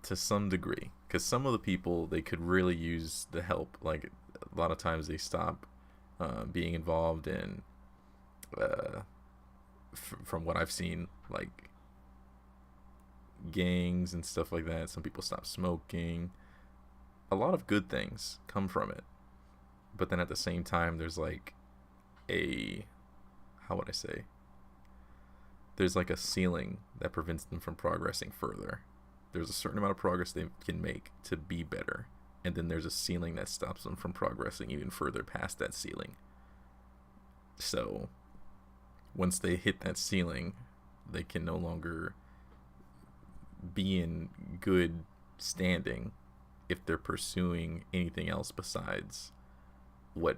To some degree. because some of the people, they could really use the help. Like a lot of times they stop being involved in from what I've seen, like gangs and stuff like that. Some people stop smoking. A lot of good things come from it, but then at the same time there's like how would I say, there's like a ceiling that prevents them from progressing further. There's a certain amount of progress they can make to be better, and then there's a ceiling that stops them from progressing even further past that ceiling. So once they hit that ceiling, they can no longer be in good standing if they're pursuing anything else besides what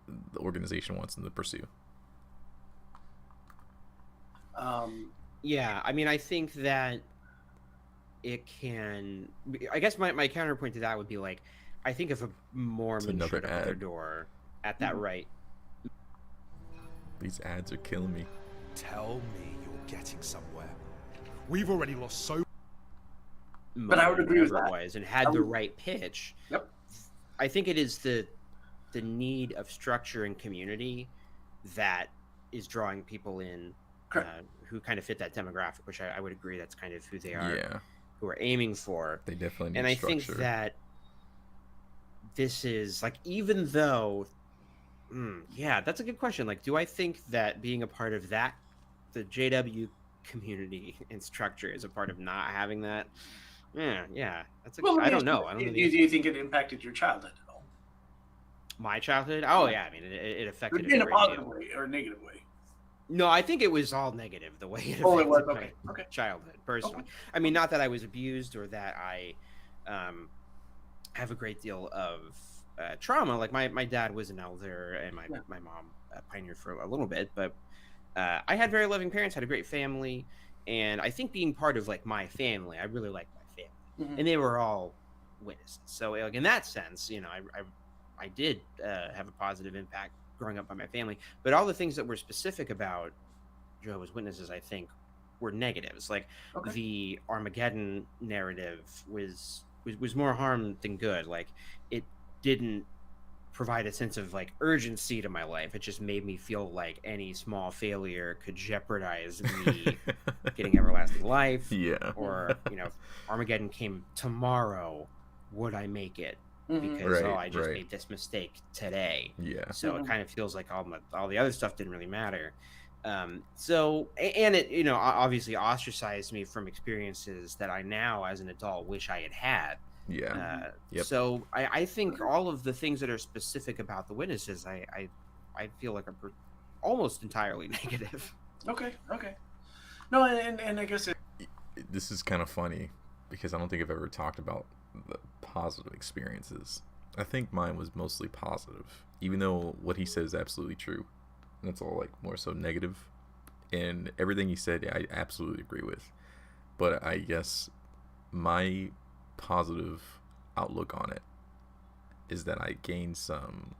the organization wants them to pursue. Yeah, I mean, I think that it can... I guess my counterpoint to that would be, like, I think if a Mormon showed up at their door at that right... These ads are killing me. Tell me you're getting somewhere. We've already lost so... But I would agree with that. It was, and had the right pitch. Yep. I think it is the need of structure and community that is drawing people in who kind of fit that demographic, which I would agree that's kind of who they are, who are aiming for. They definitely need and I structure. think that this is, like, even though, yeah, that's a good question. Like, do I think that being a part of that, the JW community and structure, is a part of not having that? Yeah, that's I don't know. Do you think it impacted your childhood at all? My childhood? Oh, yeah. I mean, it affected it in a positive way or a negative way. No, I think it was all negative, the way it affected my childhood, personally. Okay. I mean, not that I was abused or that I have a great deal of trauma. Like, my dad was an elder, and my mom pioneered for a little bit, but I had very loving parents, had a great family, and I think being part of, like, my family, I really liked my family, and they were all witnesses. So, like, in that sense, you know, I did have a positive impact growing up by my family, but all the things that were specific about Jehovah's Witnesses, I think, were negatives. Like, the Armageddon narrative was more harm than good. Like, it didn't provide a sense of, like, urgency to my life. It just made me feel like any small failure could jeopardize me getting everlasting life. Yeah. Or, you know, if Armageddon came tomorrow, would I make it? Because I just made this mistake today. Yeah. So it kind of feels like all the other stuff didn't really matter. So, and it, you know, obviously ostracized me from experiences that I now, as an adult, wish I had had. Yeah. So I think all of the things that are specific about the witnesses, I feel like are almost entirely negative. Okay. No, and I guess this is kind of funny because I don't think I've ever talked about the positive experiences. I think mine was mostly positive, even though what he said is absolutely true. And it's all, like, more so negative. And everything he said, I absolutely agree with. But I guess my positive outlook on it is that I gained some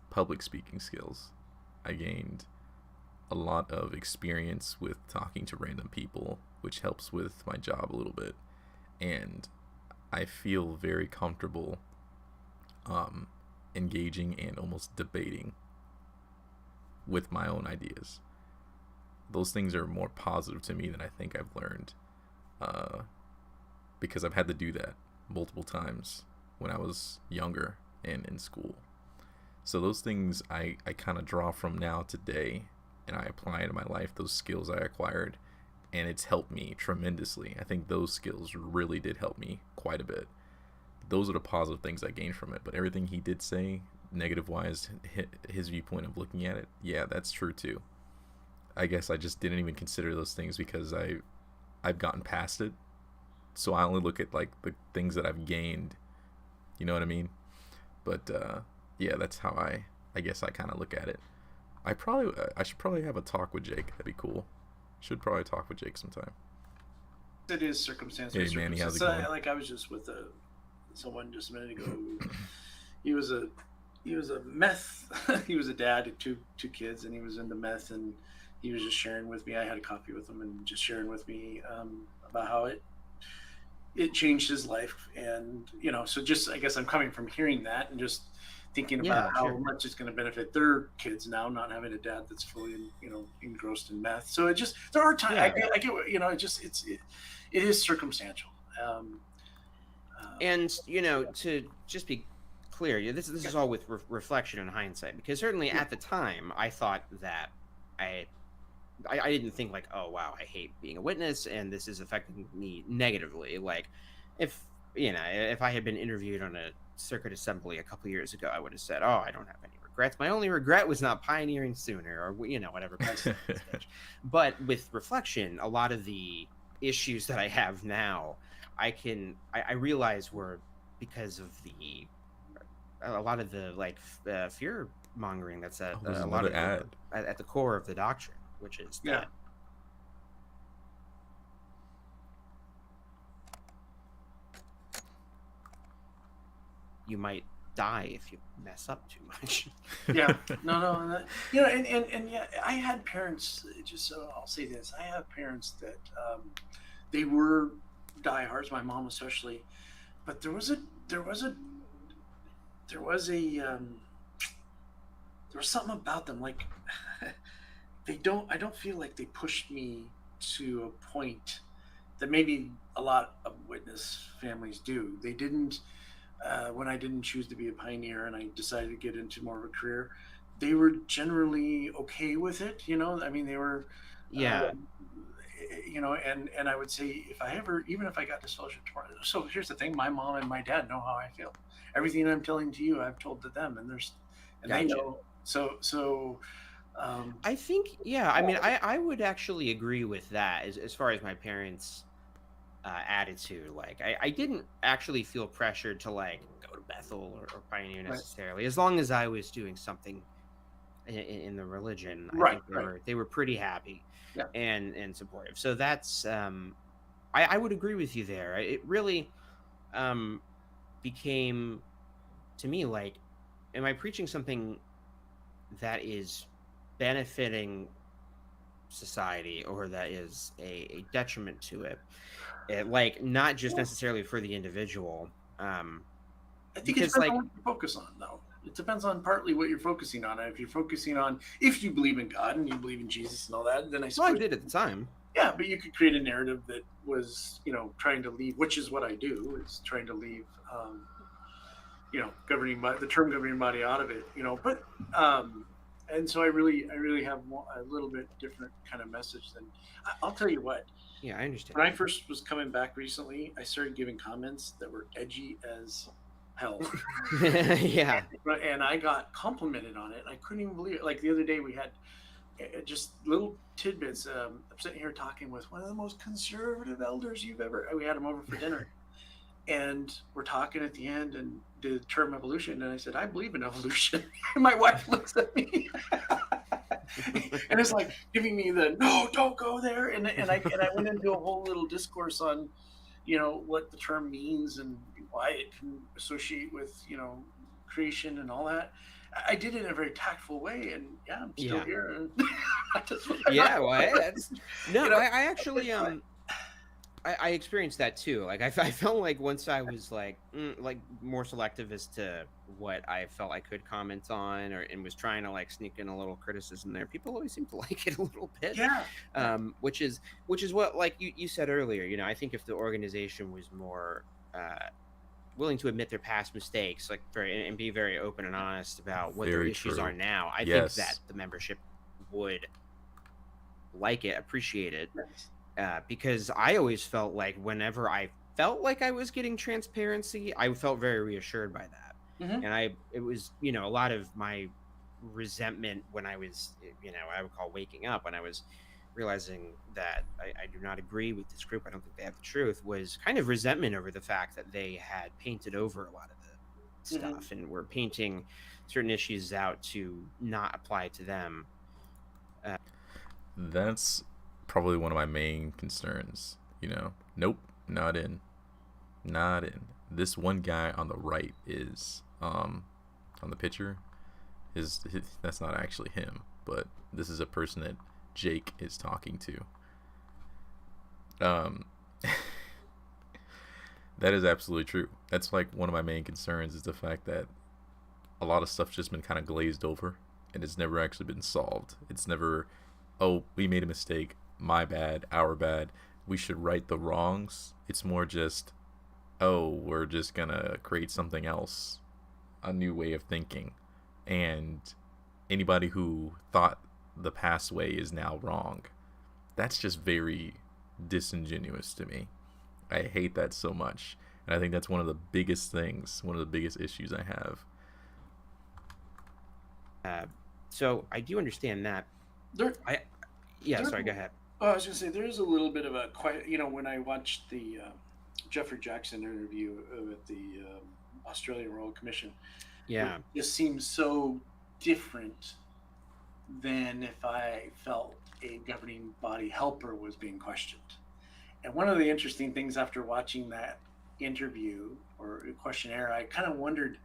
public speaking skills. I gained a lot of experience with talking to random people, which helps with my job a little bit. And I feel very comfortable engaging and almost debating with my own ideas. Those things are more positive to me than I think I've learned, because I've had to do that multiple times when I was younger and in school. So those things I kind of draw from now today, and I apply into my life, those skills I acquired, and it's helped me tremendously. I think those skills really did help me quite a bit. Those are the positive things I gained from it. But everything he did say, negative-wise, his viewpoint of looking at it, yeah, that's true too. I guess I just didn't even consider those things because I've gotten past it. So I only look at, like, the things that I've gained. You know what I mean? But yeah, that's how I guess I kind of look at it. I should probably have a talk with Jake. That'd be cool. Should probably talk with Jake sometime. It is circumstance. Hey, Manny, how's it going? Like, I was just with someone just a minute ago. He was a meth. He was a dad of two kids, and he was into meth, and he was just sharing with me. I had a coffee with him, and just sharing with me about how it changed his life. And, you know, so just, I guess I'm coming from hearing that and just thinking about how much it's going to benefit their kids now, not having a dad that's fully, you know, engrossed in meth. So it just, there are times, I get what, you know, it is circumstantial. And, you know, to just be clear, this is all with reflection and hindsight, because certainly at the time I thought that I didn't think like, oh wow, I hate being a witness and this is affecting me negatively. Like, if I had been interviewed on a circuit assembly a couple years ago, I would have said, oh, I don't have any regrets. My only regret was not pioneering sooner, or, you know, whatever. But with reflection, a lot of the issues that I have now, I realize were because of a lot of the like fear mongering that's at a lot of at the core of the doctrine, which is that you might die if you mess up too much. Yeah, no, you know, and yeah, I had parents. Just so I'll say this, I have parents that they were diehards, my mom especially, but there was something about them, like I don't feel like they pushed me to a point that maybe a lot of witness families do. They didn't, when I didn't choose to be a pioneer and I decided to get into more of a career, they were generally okay with it, you know. I mean, they were you know, and I would say even if I got disfellowship tomorrow. So here's the thing: my mom and my dad know how I feel. Everything I'm telling to you, I've told to them, and they know. So I think, I mean, I would actually agree with that as far as my parents' attitude. Like, I didn't actually feel pressured to like go to Bethel or Pioneer necessarily, as long as I was doing something in the religion. I think they were pretty happy and supportive. So that's I would agree with you there. It really became to me like, am I preaching something that is benefiting society or that is a detriment to it? Like, not just necessarily for the individual. I think it's like what you focus on, though. It depends on partly what you're focusing on. If you're focusing on, if you believe in God and you believe in Jesus and all that, then I suppose. Well, I did at the time. Yeah, but you could create a narrative that was, you know, trying to leave, which is what I do, is trying to leave, you know, the term governing body out of it, you know. But and so I really have a little bit different kind of message than. I'll tell you what. Yeah, I understand. When I first was coming back recently, I started giving comments that were edgy as hell. Yeah. And I got complimented on it. I couldn't even believe it. Like the other day, we had just little tidbits. I'm sitting here talking with one of the most conservative elders you've ever. We had him over for dinner, and we're talking at the end and the term evolution. And I said, I believe in evolution. And my wife looks at me. And it's like giving me the no, don't go there. And I went into a whole little discourse on, you know, what the term means and why it can associate with, you know, creation and all that. I did it in a very tactful way, and I'm still here. And that's no. You know, I actually I experienced that too. Like I felt like once I was like more selective as to what I felt I could comment on, and was trying to like sneak in a little criticism there. People always seem to like it a little bit. Yeah. Which is what, like you said earlier. You know, I think if the organization was more willing to admit their past mistakes, like and be very open and honest about what their issues are now, I think that the membership would like it, appreciate it. Because I always felt like whenever I felt like I was getting transparency, I felt very reassured by that. Mm-hmm. And it was, you know, a lot of my resentment when I was, you know, I would call waking up, when I was realizing that I do not agree with this group, I don't think they have the truth, was kind of resentment over the fact that they had painted over a lot of the stuff and were painting certain issues out to not apply to them. That's probably one of my main concerns, you know. Nope, not in. This one guy on the right is on the picture is that's not actually him, but this is a person that Jake is talking to. That is absolutely true. That's like one of my main concerns is the fact that a lot of stuff's just been kind of glazed over and it's never actually been solved. It's never, oh, we made a mistake, my bad, our bad, we should right the wrongs. It's more just, oh, we're just gonna create something else, a new way of thinking. And anybody who thought the past way is now wrong. That's just very disingenuous to me. I hate that so much. And I think that's one of the biggest things, one of the biggest issues I have. So I do understand that. Sorry, go ahead. Oh, I was going to say, there's a little bit of a, when I watched the Jeffrey Jackson interview with the Australian Royal Commission, yeah, it just seems so different than if I felt a governing body helper was being questioned. And one of the interesting things after watching that interview or questionnaire, I kind of wondered,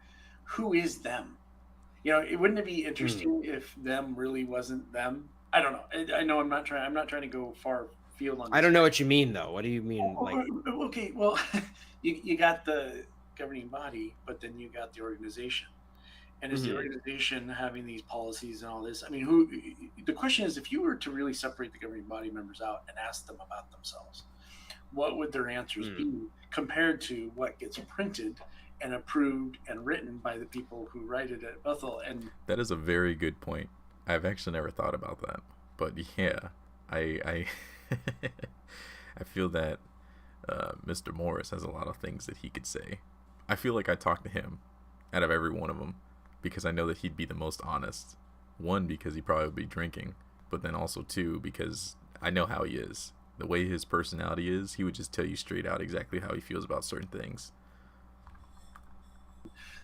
who is them? Wouldn't it be interesting if them really wasn't them? I don't know. I know I'm not trying to go far field on this. I don't know what you mean, though. What do you mean? Okay, well, you got the governing body, but then you got the organization. And is the organization having these policies and all this? I mean, the question is, if you were to really separate the governing body members out and ask them about themselves, what would their answers be compared to what gets printed and approved and written by the people who write it at Bethel? And that is a very good point. I've actually never thought about that, but yeah, I I feel that Mr. Morris has a lot of things that he could say. I feel like I talk to him out of every one of them because I know that he'd be the most honest. One, because he probably would be drinking, but then also two, because I know how he is. The way his personality is, he would just tell you straight out exactly how he feels about certain things.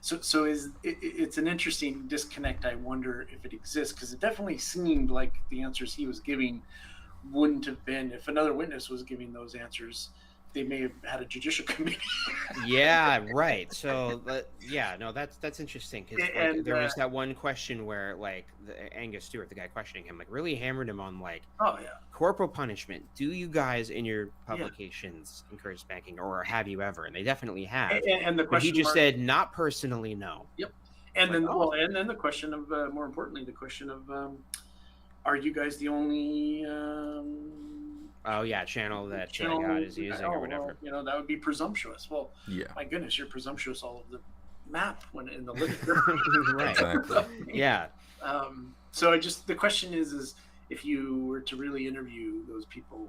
So it's an interesting disconnect. I wonder if it exists, because it definitely seemed like the answers he was giving wouldn't have been, if another witness was giving those answers, they may have had a judicial committee. Yeah, right. So, that's interesting, because there was that one question where, like, Angus Stewart, the guy questioning him, like, really hammered him on, like, corporal punishment. Do you guys in your publications encourage spanking, or have you ever? And they definitely have. And the question, but he just said, not personally, no. Yep. And then the question of, more importantly, the question of, are you guys the only channel that God is using or whatever? Well, that would be presumptuous. Well, yeah. My goodness, you're presumptuous all over the map when in the living room. Right. Exactly. Yeah. So the question is if you were to really interview those people,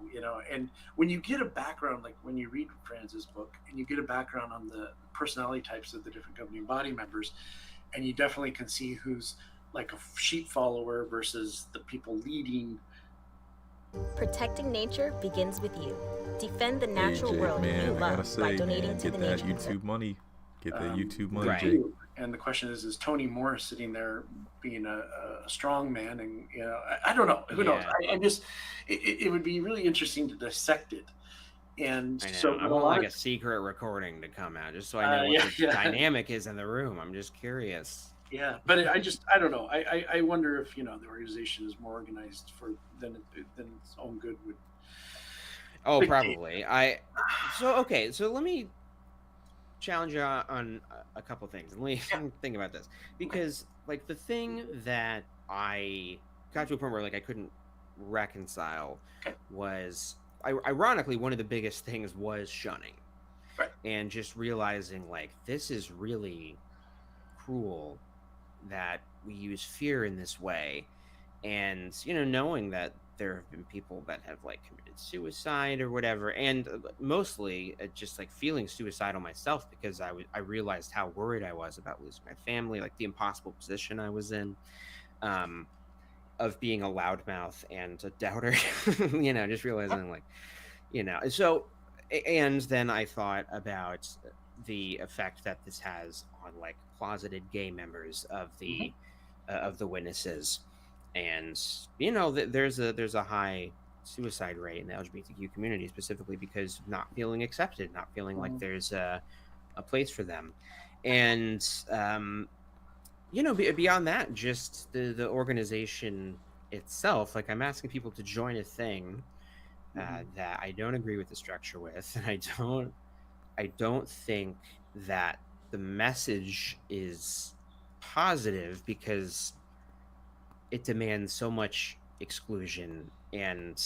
and when you get a background, like when you read Franz's book and you get a background on the personality types of the different governing body members, and you definitely can see who's like a sheep follower versus the people leading. Protecting nature begins with you. Defend the natural world you love by donating to the Nature YouTube money. Get that YouTube money, right. Jake. And the question is Tony Morris sitting there being a strong man? And I don't know. Who knows? I just it would be really interesting to dissect it. And so I want like a secret recording to come out just so I know what the dynamic is in the room. I'm just curious. Yeah, but I don't know. I wonder if the organization is more organized than its own good would. Oh, probably. So let me challenge you on a couple things. Let me think about this, because like the thing that I got to a point where like I couldn't reconcile was, ironically, one of the biggest things was shunning, right? And just realizing like this is really cruel that we use fear in this way, and knowing that there have been people that have like committed suicide or whatever, and mostly just like feeling suicidal myself because I realized how worried I was about losing my family, like the impossible position I was in, of being a loudmouth and a doubter, just realizing like, so, and then I thought about the effect that this has on like closeted gay members of the witnesses, and there's a high suicide rate in the LGBTQ community, specifically because of not feeling accepted, not feeling like there's a place for them, and beyond that, just the organization itself. Like I'm asking people to join a thing that I don't agree with the structure with, and I don't I don't think that the message is positive because it demands so much exclusion and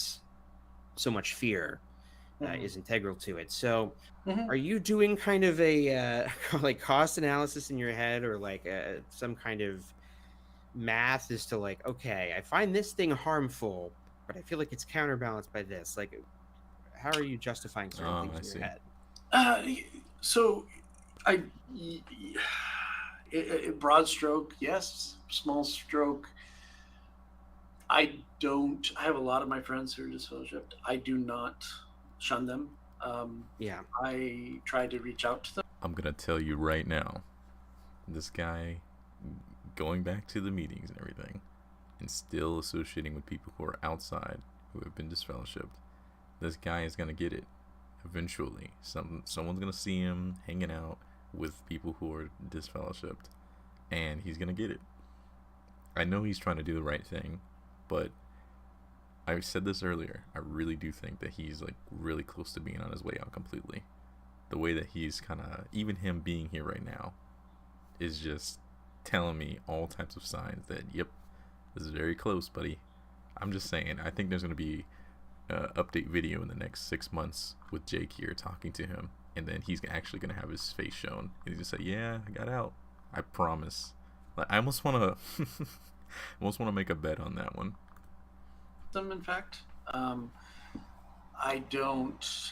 so much fear is integral to it. So are you doing kind of a like cost analysis in your head, or like some kind of math as to like, okay, I find this thing harmful, but I feel like it's counterbalanced by this? Like, how are you justifying certain things in your head? So broad stroke, yes. Small stroke, I have a lot of my friends who are disfellowshipped. I do not shun them. I try to reach out to them. I'm gonna tell you right now, this guy going back to the meetings and everything and still associating with people who are outside who have been disfellowshipped, this guy is gonna get it eventually. Someone's gonna see him hanging out with people who are disfellowshipped, and he's gonna get it. I know he's trying to do the right thing, but I said this earlier, I really do think that he's like really close to being on his way out completely. The way that he's kind of, even him being here right now is just telling me all types of signs that, yep, this is very close, buddy. I'm just saying, I think there's going to be an update video in the next 6 months with Jake here talking to him, and then he's actually going to have his face shown, and he's going to say, yeah, I got out. I promise. Like, I almost want to make a bet on that one. Them, in fact, I don't.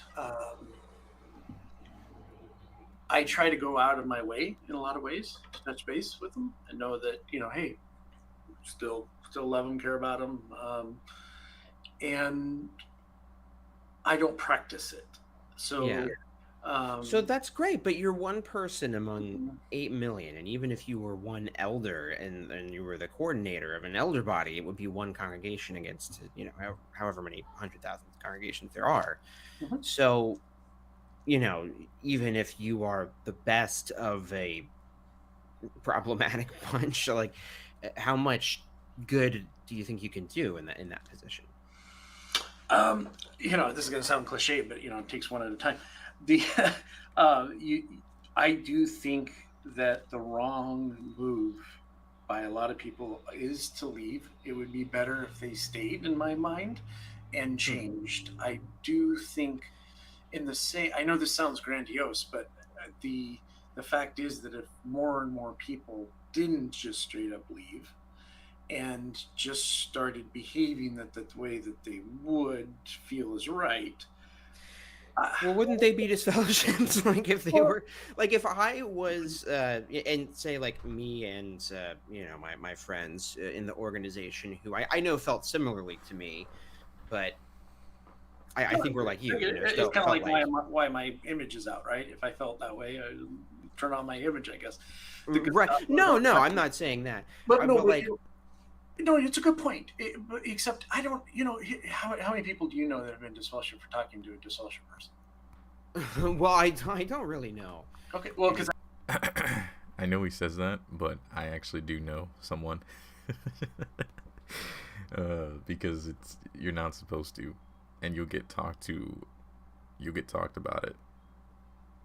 I try to go out of my way in a lot of ways to touch base with them and know that, hey, still love them, care about them, and I don't practice it. So yeah. So that's great, but you're one person among 8 million, and even if you were one elder and you were the coordinator of an elder body, it would be one congregation against, however many 100,000 congregations there are. So, even if you are the best of a problematic bunch, like, how much good do you think you can do in that position? This is going to sound cliche, but it takes one at a time. I do think that the wrong move by a lot of people is to leave. It would be better if they stayed, in my mind, and changed. I do think I know this sounds grandiose, but the fact is that if more and more people didn't just straight up leave and just started behaving that the way that they would feel is right, well, wouldn't they be disfellowshipped? Like, if they were, like, if I was, and say, like, me and, my friends in the organization who I know felt similarly to me, but I think we're like you. It's kind of like why my image is out, right? If I felt that way, I'd turn on my image, I guess. Right. No, I'm not saying that. But it's a good point. Except I don't, how many people do you know that have been disfellowshipped for talking to a disfellowshipped person? Well, I don't really know. Okay, well, because I know he says that, but I actually do know someone. Because you're not supposed to, and you'll get talked about it.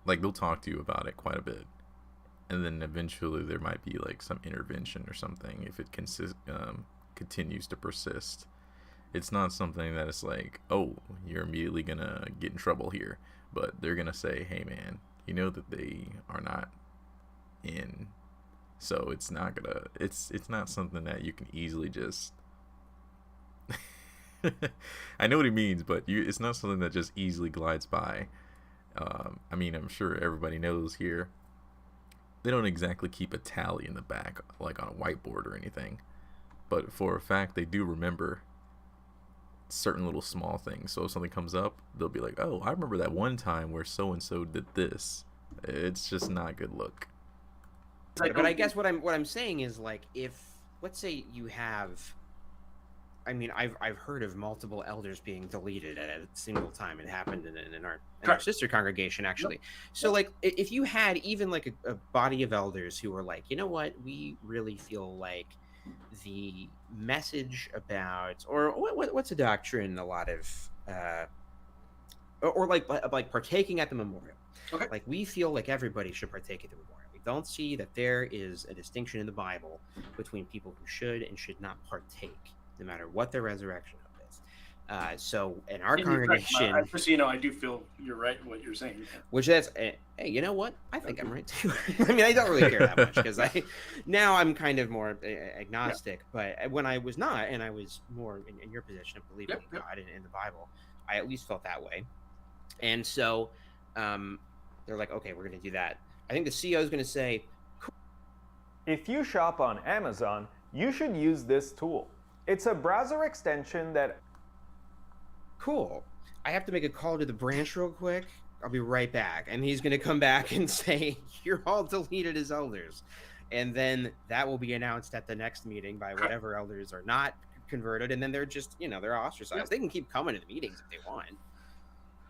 Like, they'll talk to you about it quite a bit, and then eventually there might be like some intervention or something if it continues to persist. It's not something that it's like, oh, you're immediately gonna get in trouble here, but they're gonna say, hey man, you know that they are not in, so it's not something that you can easily just I know what he means, but it's not something that just easily glides by. I mean, I'm sure everybody knows here, they don't exactly keep a tally in the back, like on a whiteboard or anything. But for a fact, they do remember certain little small things. So if something comes up, they'll be like, oh, I remember that one time where so-and-so did this. It's just not a good look. But I guess what I'm saying is, like, if, let's say you have, I mean, I've heard of multiple elders being deleted at a single time. It happened in our sister congregation, actually. So, like, if you had even like a body of elders who were like, you know what, we really feel like the message about, or what's a doctrine a lot of or like partaking at the memorial. Okay. Like, we feel like everybody should partake at the memorial. We don't see that there is a distinction in the Bible between people who should and should not partake, no matter what their resurrection hope is. So in our congregation, just so you know, I do feel you're right in what you're saying. Which that's, hey, you know what? I think I'm right too. I mean, I don't really care that much because now I'm kind of more agnostic. Yeah. But when I was not, and I was more in your position of believing in God and in the Bible, I at least felt that way. And so they're like, okay, we're going to do that. I think the CEO is going to say, cool. If you shop on Amazon, you should use this tool. It's a browser extension that... Cool. I have to make a call to the branch real quick. I'll be right back. And he's going to come back and say, you're all deleted as elders. And then that will be announced at the next meeting by whatever elders are not converted. And then they're just, they're ostracized. Yep. They can keep coming to the meetings if they want.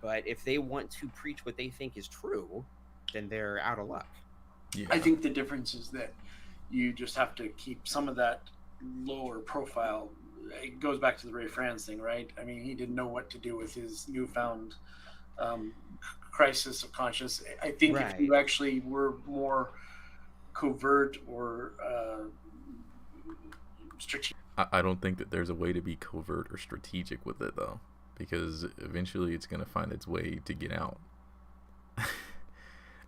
But if they want to preach what they think is true, then they're out of luck. Yeah. I think the difference is that you just have to keep some of that lower profile. It goes back to the Ray Franz thing, right? I mean, he didn't know what to do with his newfound crisis of conscience. I think if you actually were more covert or strategic. I don't think that there's a way to be covert or strategic with it, though, because eventually it's going to find its way to get out.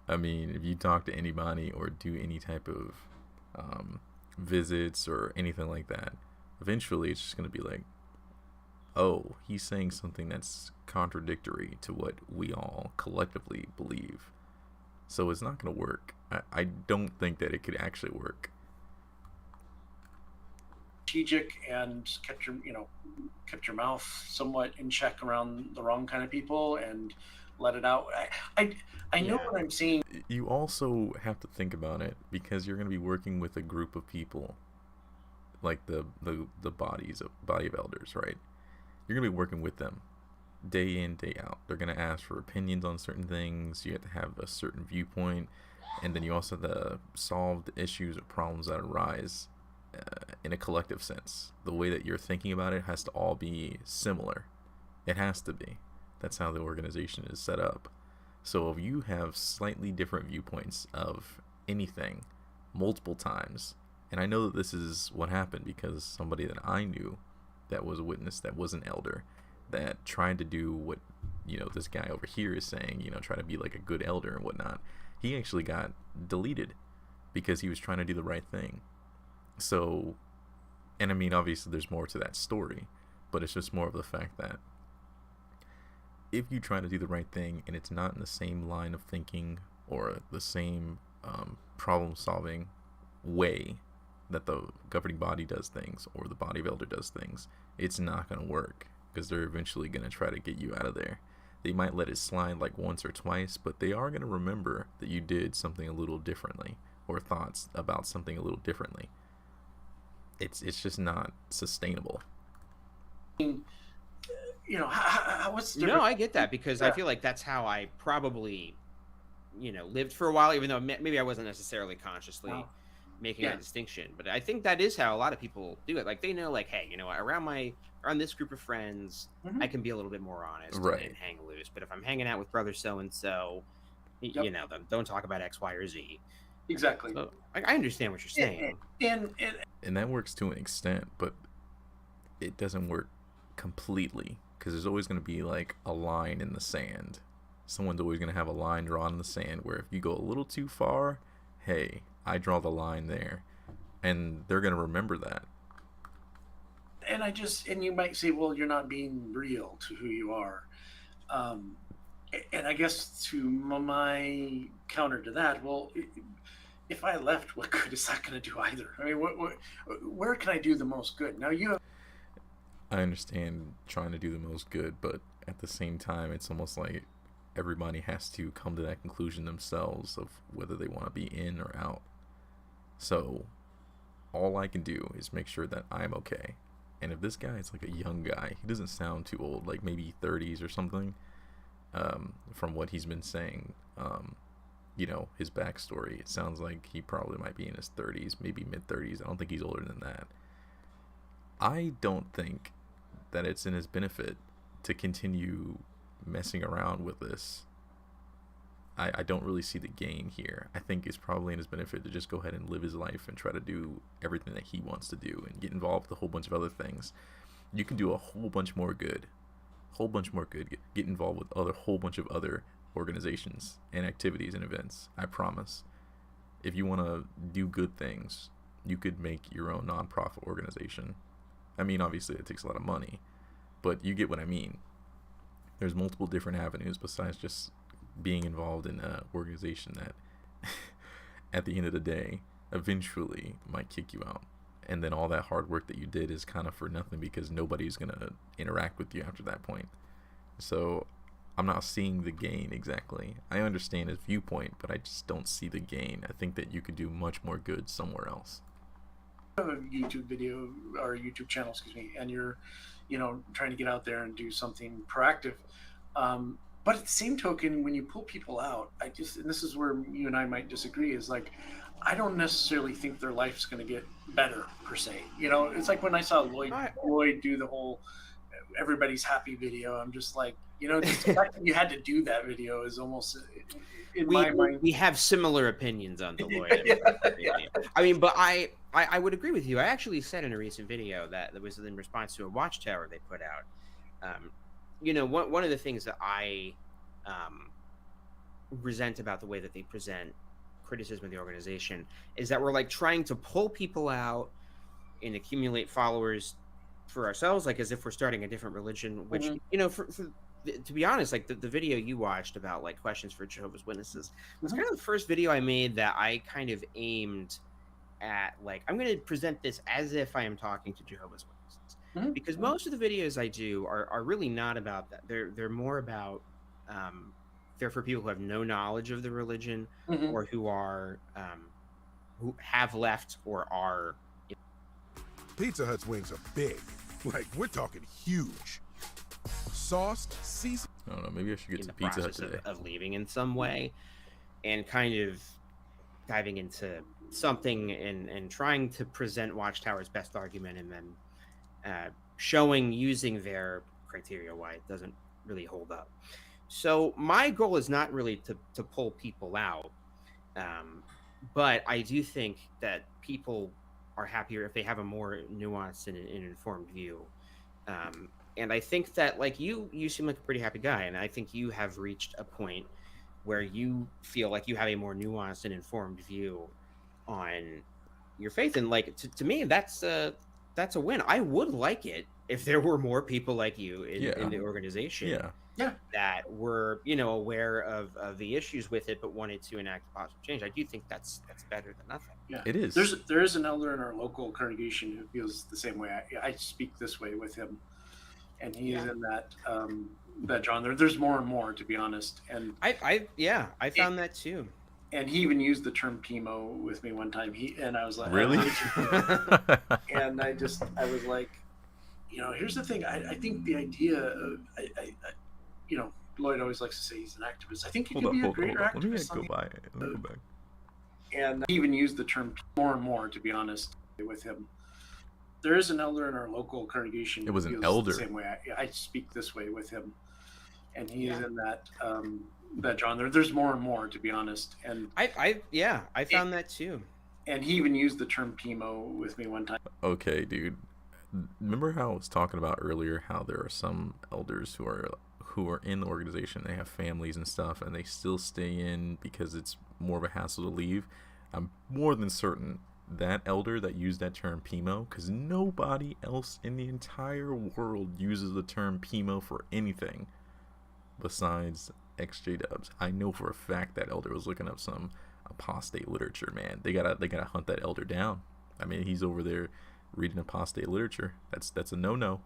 I mean, if you talk to anybody or do any type of visits or anything like that, eventually it's just going to be like, oh, he's saying something that's contradictory to what we all collectively believe. So it's not going to work. I don't think that it could actually work. Strategic and kept your mouth somewhat in check around the wrong kind of people and let it out. I know what I'm seeing. You also have to think about it because you're going to be working with a group of people, like the body of elders, right? You're going to be working with them day in, day out. They're going to ask for opinions on certain things. You have to have a certain viewpoint, and then you also have to solve the issues or problems that arise in a collective sense. The way that you're thinking about it has to all be similar. It has to be. That's how the organization is set up. So if you have slightly different viewpoints of anything multiple times, and I know that this is what happened because somebody that I knew that was a witness that was an elder that tried to do what this guy over here is saying, try to be like a good elder and whatnot. He actually got deleted because he was trying to do the right thing. So, and I mean, obviously there's more to that story, but it's just more of the fact that if you try to do the right thing and it's not in the same line of thinking or the same problem solving way that the governing body does things or the body of elder does things, it's not going to work because they're eventually going to try to get you out of there. They might let it slide like once or twice, but they are going to remember that you did something a little differently or thoughts about something a little differently. It's just not sustainable. What's the No, I get that because I feel like that's how I probably, lived for a while, even though maybe I wasn't necessarily consciously making a distinction. But I think that is how a lot of people do it. Like they know, like, hey, around this group of friends, I can be a little bit more honest and hang loose. But if I'm hanging out with brother so and so, don't talk about X, Y, or Z. Exactly. So, I understand what you're saying. And that works to an extent, but it doesn't work completely because there's always going to be like a line in the sand. Someone's always going to have a line drawn in the sand where if you go a little too far, hey, I draw the line there. And they're going to remember that. And you might say, well, you're not being real to who you are. And I guess to my counter to that, well, if I left, what good is that going to do either? I mean, where can I do the most good? Now I understand trying to do the most good, but at the same time, it's almost like everybody has to come to that conclusion themselves of whether they want to be in or out. So all I can do is make sure that I'm okay. And if this guy is like a young guy, he doesn't sound too old, like maybe 30s or something, from what he's been saying, his backstory, it sounds like he probably might be in his 30s, maybe mid 30s. I don't think he's older than that. I don't think that it's in his benefit to continue messing around with this, I don't really see the gain here. I think it's probably in his benefit to just go ahead and live his life and try to do everything that he wants to do and get involved with a whole bunch of other things. You can do a whole bunch more good. Get involved with a whole bunch of other organizations and activities and events. I promise. If you want to do good things, you could make your own nonprofit organization. I mean, obviously it takes a lot of money, but you get what I mean. There's multiple different avenues besides just being involved in an organization that at the end of the day eventually might kick you out, and then all that hard work that you did is kind of for nothing because nobody's gonna interact with you after that point. So I'm not seeing the gain exactly. I understand his viewpoint, but I just don't see the gain. I think that you could do much more good somewhere else. Have a YouTube video or YouTube channel, excuse me, and you're, trying to get out there and do something proactive. But at the same token, when you pull people out, and this is where you and I might disagree, is like, I don't necessarily think their life's going to get better per se. It's like when I saw Lloyd do the whole everybody's happy video. I'm just like, just the fact that you had to do that video is almost in my mind. We have similar opinions on the Lloyd. Video. I mean, but I would agree with you. I actually said in a recent video that was in response to a watchtower they put out. One of the things that I resent about the way that they present criticism of the organization is that we're like trying to pull people out and accumulate followers for ourselves, like as if we're starting a different religion, which, to be honest, like the video you watched about like questions for Jehovah's Witnesses was kind of the first video I made that I kind of aimed at, like, I'm going to present this as if I am talking to Jehovah's Witnesses. Because most of the videos I do are really not about that. They're more about they're for people who have no knowledge of the religion or who are who have left or are. Pizza Hut's wings are big, like we're talking huge. Sauced, seasoned. I don't know. Maybe I should get to Pizza Hut today. Of leaving in some way, and kind of diving into something and trying to present Watchtower's best argument, and then showing using their criteria why it doesn't really hold up. So my goal is not really to pull people out, but I do think that people are happier if they have a more nuanced and informed view. And I think that, like, you seem like a pretty happy guy, and I think you have reached a point where you feel like you have a more nuanced and informed view on your faith. And like to me, that's a win. I would like it if there were more people like you in the organization that were, aware of the issues with it, but wanted to enact positive change. I do think that's better than nothing. Yeah, it is. There is an elder in our local congregation who feels the same way. I speak this way with him, and he is in that genre. There's more and more, to be honest. And I found that too. And he even used the term PIMO with me one time. And I was like, really? And I was like, here's the thing. I think the idea of, Lloyd always likes to say he's an activist. I think he could be a greater activist. Let me go back. And he even used the term more and more, to be honest, with him. There is an elder in our local congregation. It was an feels elder. The same way. I speak this way with him, and he is in that genre. There's more and more, to be honest. And I found that too. And he even used the term PIMO with me one time. Okay, dude. Remember how I was talking about earlier how there are some elders who are in the organization, they have families and stuff, and they still stay in because it's more of a hassle to leave? I'm more than certain that elder that used that term PIMO, because nobody else in the entire world uses the term PIMO for anything besides ExJW. I know for a fact that elder was looking up some apostate literature, man. They gotta hunt that elder down. I mean, he's over there reading apostate literature. That's a no-no.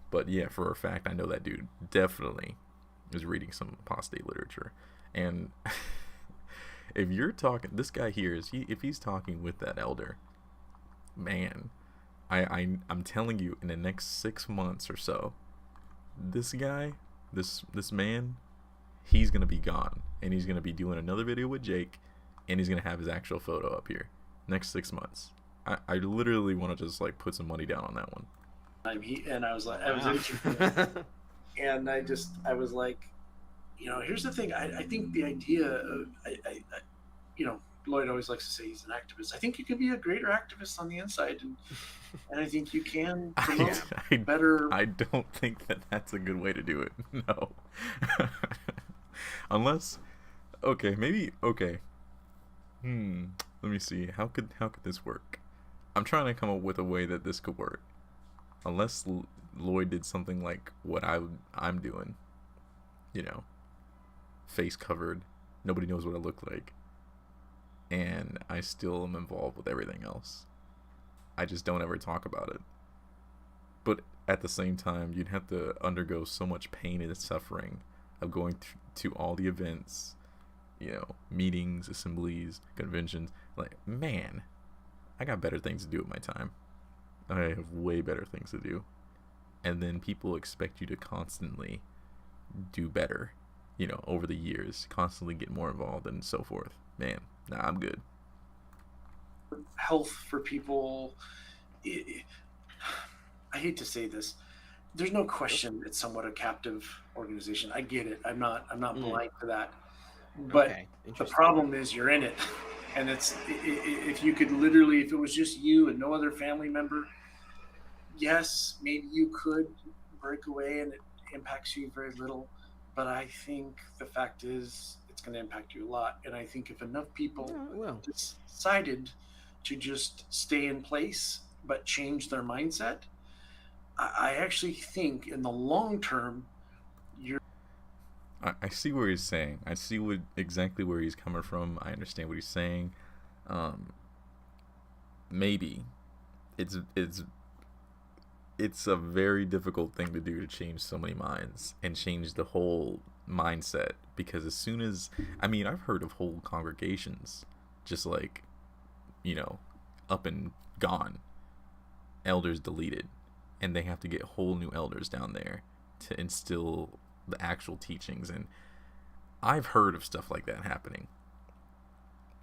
But yeah, for a fact, I know that dude definitely is reading some apostate literature. And if you're talking, this guy here if he's talking with that elder, man, I'm telling you, in the next 6 months or so, this guy, this man, he's gonna be gone, and he's gonna be doing another video with Jake, and he's gonna have his actual photo up here next 6 months. I literally want to just like put some money down on that one. And I was like, I was interested. And I was like, here's the thing. I think the idea of, Lloyd always likes to say he's an activist. I think you can be a greater activist on the inside, and I think you can promote better. I don't think that that's a good way to do it. No. Unless, okay. Let me see. How could this work? I'm trying to come up with a way that this could work. Unless Lloyd did something like what I'm doing, face covered, nobody knows what I look like, and I still am involved with everything else. I just don't ever talk about it. But at the same time, you'd have to undergo so much pain and suffering of going to all the events, meetings, assemblies, conventions. Like, man, I got better things to do with my time. I have way better things to do. And then people expect you to constantly do better, over the years, constantly get more involved and so forth. Man, nah, I'm good. Health for people. I hate to say this. There's no question it's somewhat a captive organization. I get it. I'm not blind to that. But the problem is you're in it. And if you could literally, if it was just you and no other family member, yes, maybe you could break away and it impacts you very little. But I think the fact is it's going to impact you a lot. And I think if enough people decided to just stay in place but change their mindset, I actually think in the long term, I see where he's saying. I see exactly where he's coming from. I understand what he's saying. Maybe it's a very difficult thing to do, to change so many minds and change the whole mindset, because as soon as, I've heard of whole congregations just like, up and gone, elders deleted, and they have to get whole new elders down there to instill the actual teachings. And I've heard of stuff like that happening.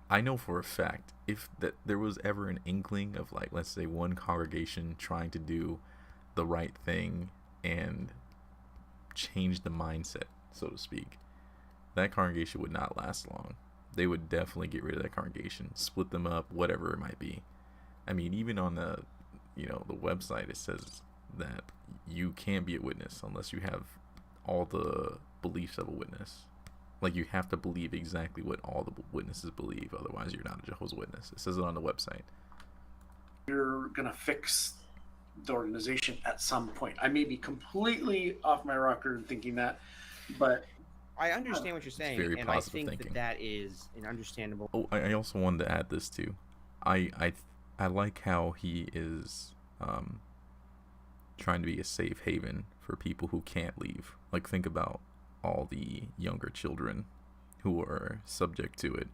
I know for a fact, if that there was ever an inkling of, like, let's say one congregation trying to do the right thing and change the mindset, so to speak, that congregation would not last long. They would definitely get rid of that congregation, split them up, whatever it might be. Even on the the website, it says that you can't be a witness unless you have all the beliefs of a witness. Like, you have to believe exactly what all the witnesses believe, otherwise you're not a Jehovah's Witness. It says it on the website. You're gonna fix the organization at some point. I may be completely off my rocker in thinking that, but I understand what you're saying, and I think that is an understandable. Oh, I also wanted to add this too. I like how he is trying to be a safe haven for people who can't leave. Like, think about all the younger children who are subject to it,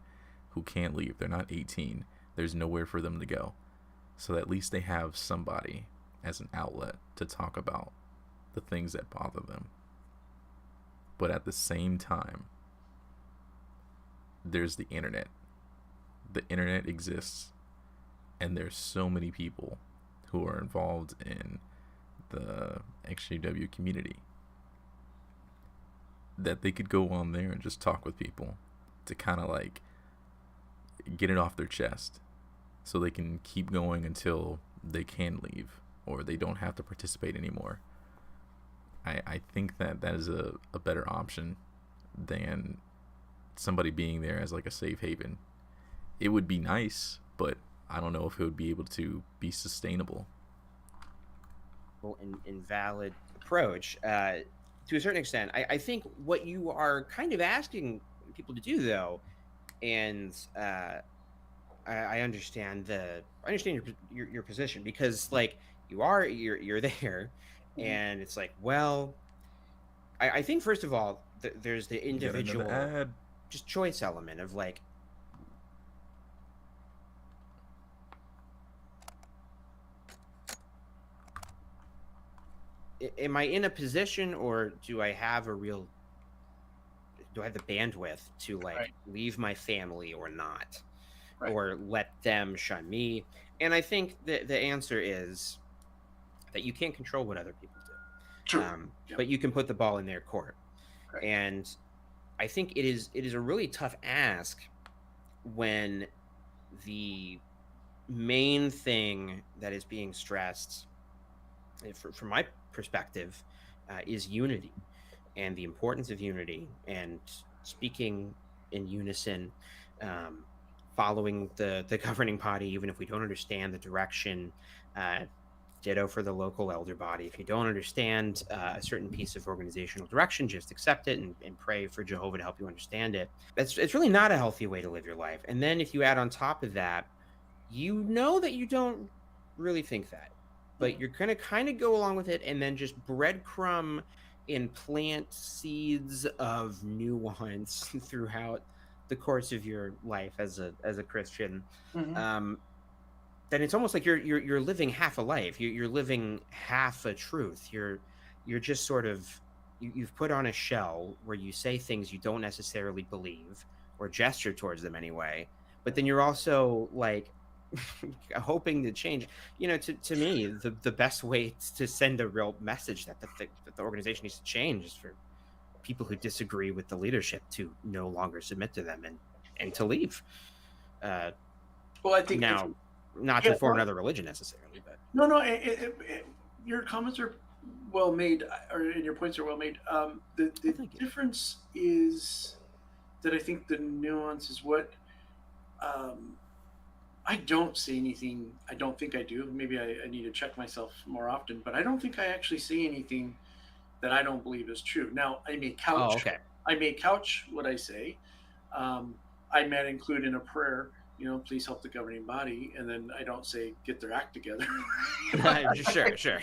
who can't leave. They're not 18. There's nowhere for them to go. So at least they have somebody as an outlet to talk about the things that bother them. But at the same time, there's the internet. The internet exists, and there's so many people who are involved in the ExJW community that they could go on there and just talk with people to kind of like get it off their chest, so they can keep going until they can leave or they don't have to participate anymore. I think that is a better option than somebody being there as like a safe haven. It would be nice, but I don't know if it would be able to be sustainable. Invalid approach to a certain extent. I think what you are kind of asking people to do, though, and I understand your position, because like you're there, and it's like, well, I think first of all there's the individual just choice element of like, am I in a position, or do I have the bandwidth to like leave my family or not, or let them shun me? And I think that the answer is that you can't control what other people do. True. But you can put the ball in their court. Right. And I think it is a really tough ask when the main thing that is being stressed, from my perspective, is unity and the importance of unity and speaking in unison, following the governing body, even if we don't understand the direction. Ditto for the local elder body. If you don't understand a certain piece of organizational direction, just accept it and pray for Jehovah to help you understand it. It's really not a healthy way to live your life. And then if you add on top of that, you know that you don't really think that, but you're going to kind of go along with it and then just breadcrumb and plant seeds of nuance throughout the course of your life as a Christian. Then it's almost like you're living half a life. You're living half a truth. You're just sort of you've put on a shell where you say things you don't necessarily believe or gesture towards them anyway. But then you're also like hoping to change. You know, to me, the best way to send a real message that the organization needs to change is for people who disagree with the leadership to no longer submit to them and to leave. Well, I think now. Not to form another religion necessarily, but no. Your comments are well made, and your points are well made. The difference is that I think the nuance is what I don't say anything. I don't think I do. Maybe I need to check myself more often, but I don't think I actually say anything that I don't believe is true. Now, I may couch. Oh, okay. I may couch what I say. I might include in a prayer, please help the governing body, and then I don't say get their act together. Sure.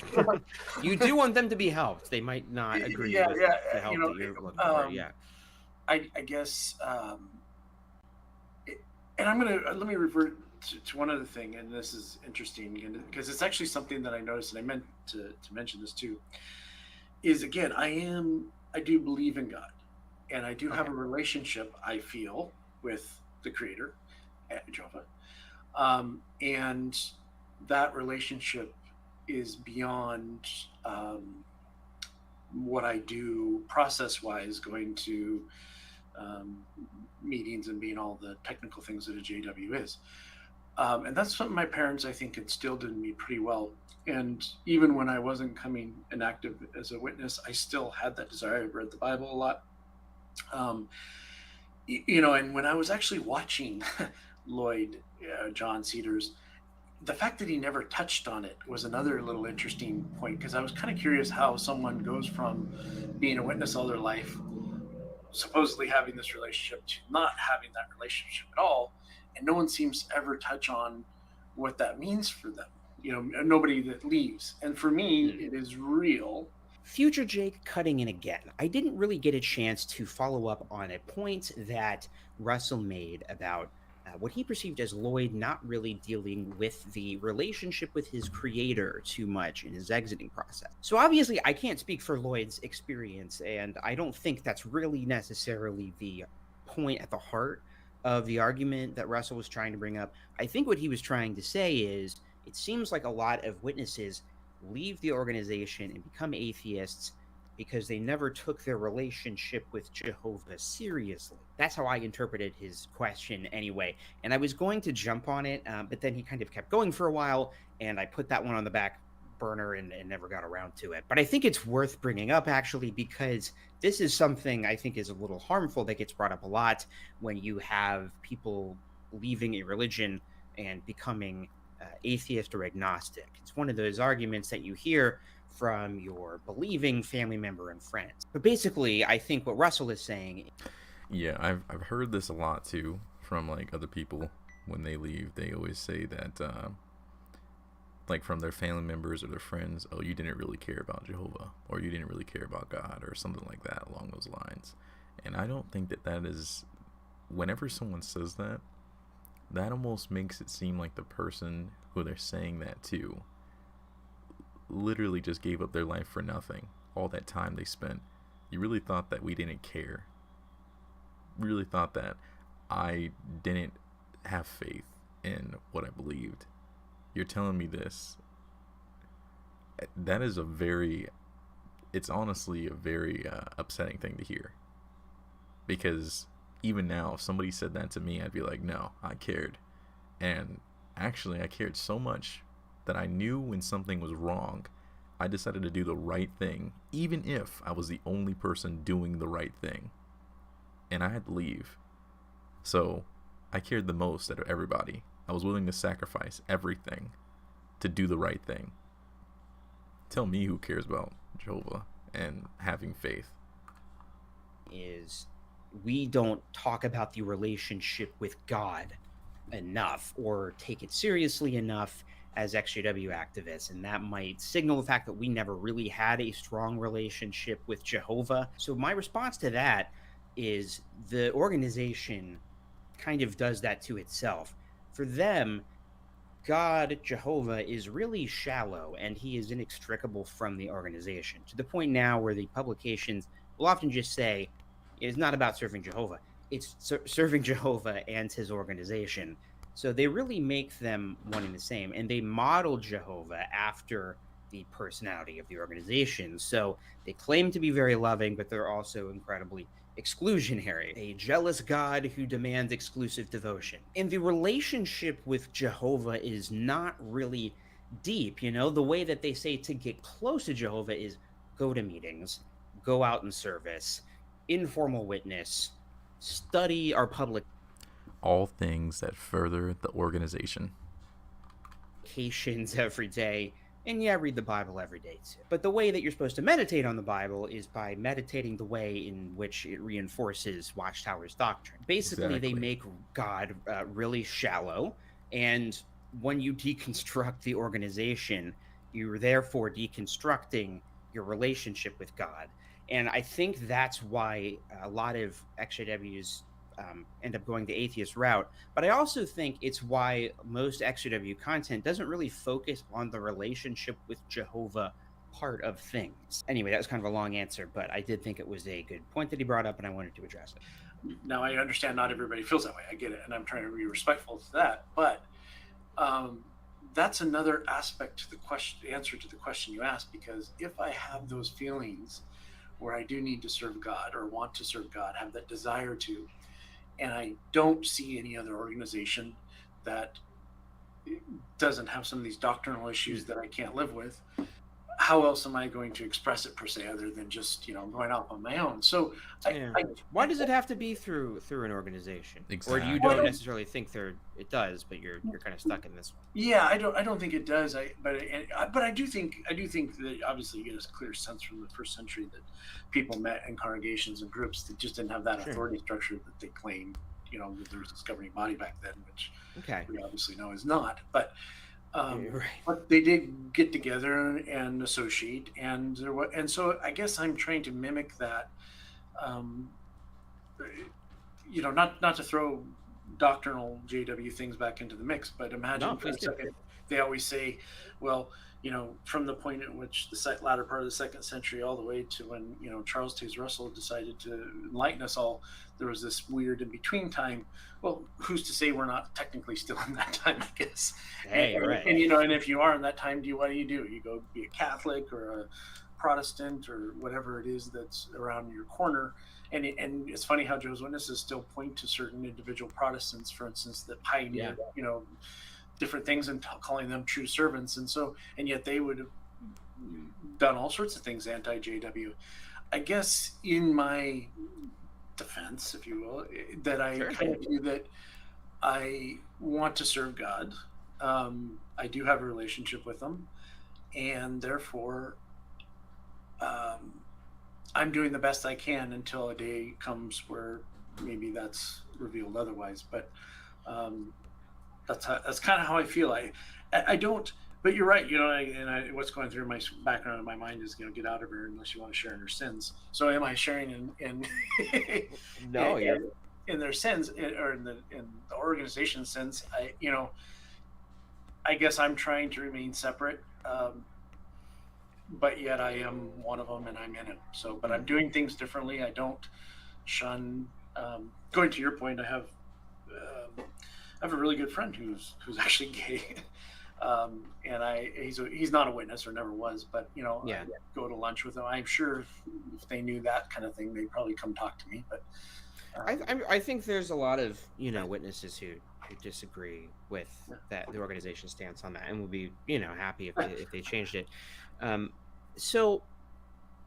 You do want them to be helped. They might not agree with the help that you're looking for. Yeah. I guess, and let me revert to one other thing, and this is interesting because it's actually something that I noticed, and I meant to mention this too. Is again, I do believe in God, and I do have a relationship, I feel, with the Creator, Jehovah, and that relationship is beyond what I do process-wise, going to meetings and being all the technical things that a JW is. And that's something my parents, I think, instilled in me pretty well. And even when I wasn't coming and active as a witness, I still had that desire. I read the Bible a lot. And when I was actually watching Lloyd, John Cedars, the fact that he never touched on it was another little interesting point, because I was kind of curious how someone goes from being a witness all their life, supposedly having this relationship, to not having that relationship at all. And no one seems to ever touch on what that means for them. Nobody that leaves. And for me, it is real. Future Jake cutting in again. I didn't really get a chance to follow up on a point that Russell made about what he perceived as Lloyd not really dealing with the relationship with his creator too much in his exiting process. So obviously I can't speak for Lloyd's experience, and I don't think that's really necessarily the point at the heart of the argument that Russell was trying to bring up. I think what he was trying to say is, it seems like a lot of witnesses leave the organization and become atheists because they never took their relationship with Jehovah seriously. That's how I interpreted his question anyway. And I was going to jump on it, but then he kind of kept going for a while, and I put that one on the back burner and never got around to it. But I think it's worth bringing up, actually, because this is something I think is a little harmful that gets brought up a lot when you have people leaving a religion and becoming atheist or agnostic. It's one of those arguments that you hear from your believing family member and friends. But basically, I think what Russell is saying... Yeah, I've heard this a lot, too, from, other people. When they leave, they always say that, from their family members or their friends, oh, you didn't really care about Jehovah, or you didn't really care about God, or something like that along those lines. And I don't think that is... Whenever someone says that, that almost makes it seem like the person who they're saying that to literally just gave up their life for nothing. All that time they spent. You really thought that we didn't care. Really thought that I didn't have faith in what I believed. You're telling me this. That is a very it's honestly a very upsetting thing to hear, because even now, if somebody said that to me, I'd be like, no, I cared. And actually, I cared so much that I knew when something was wrong, I decided to do the right thing, even if I was the only person doing the right thing. And I had to leave. So I cared the most out of everybody. I was willing to sacrifice everything to do the right thing. Tell me who cares about Jehovah and having faith. Is we don't talk about the relationship with God enough or take it seriously enough as ExJW activists, and that might signal the fact that we never really had a strong relationship with Jehovah. So my response to that is the organization kind of does that to itself. For them, God, Jehovah, is really shallow, and he is inextricable from the organization, to the point now where the publications will often just say, it's not about serving Jehovah, it's serving Jehovah and his organization. So they really make them one and the same, and they model Jehovah after the personality of the organization. So they claim to be very loving, but they're also incredibly exclusionary, a jealous God who demands exclusive devotion. And the relationship with Jehovah is not really deep. You know, the way that they say to get close to Jehovah is go to meetings, go out in service, informal witness, study our public, all things that further the organization, vacations every day, and yeah, read the Bible every day too. But the way that you're supposed to meditate on the Bible is by meditating the way in which it reinforces Watchtower's doctrine. Basically, They make God really shallow, and when you deconstruct the organization, you're therefore deconstructing your relationship with God. And I think that's why a lot of ExJWs end up going the atheist route. But I also think it's why most ExJW content doesn't really focus on the relationship with Jehovah part of things. Anyway, that was kind of a long answer, but I did think it was a good point that he brought up, and I wanted to address it. Now, I understand not everybody feels that way. I get it, and I'm trying to be respectful to that. But that's another aspect to the question, answer to the question you asked, because if I have those feelings where I do need to serve God or want to serve God, have that desire to, and I don't see any other organization that doesn't have some of these doctrinal issues that I can't live with, how else am I going to express it per se, other than just, going off on my own? So why does it have to be through an organization? Exactly. Or you don't necessarily think it does, but you're kind of stuck in this one? Yeah, I don't think it does. But I do think that obviously you get a clear sense from the first century that people met in congregations and groups that just didn't have that authority structure that they claim, that there was this governing body back then, which we obviously know is not. But but they did get together and associate, and so I guess I'm trying to mimic that. Not to throw doctrinal JW things back into the mix, but imagine for a second, they always say, well, from the point at which the latter part of the 2nd century all the way to when, Charles Taze Russell decided to enlighten us all, there was this weird in-between time. Well, who's to say we're not technically still in that time, I guess. Hey, right. And if you are in that time, what do? You go be a Catholic or a Protestant or whatever it is that's around your corner. And it's funny how Jehovah's Witnesses still point to certain individual Protestants, for instance, that pioneered, different things and calling them true servants. And yet they would have done all sorts of things anti-JW. I guess in my defense, if you will, that I kind of view that I want to serve God. I do have a relationship with him, and therefore I'm doing the best I can until a day comes where maybe that's revealed otherwise. But that's kind of how I feel. I don't, but you're right. What's going through my background in my mind is, get out of her unless you want to share in her sins. So am I sharing in no, in their sins, or in the organization's sins? I guess I'm trying to remain separate. But yet I am one of them, and I'm in it. So, but I'm doing things differently. I don't shun. Going to your point, I have a really good friend who's actually gay, And he's not a witness or never was, but Yeah. I go to lunch with him. I'm sure if they knew that kind of thing, they'd probably come talk to me. But I think there's a lot of witnesses who disagree with the organization's stance on that, and would be happy if they changed it. So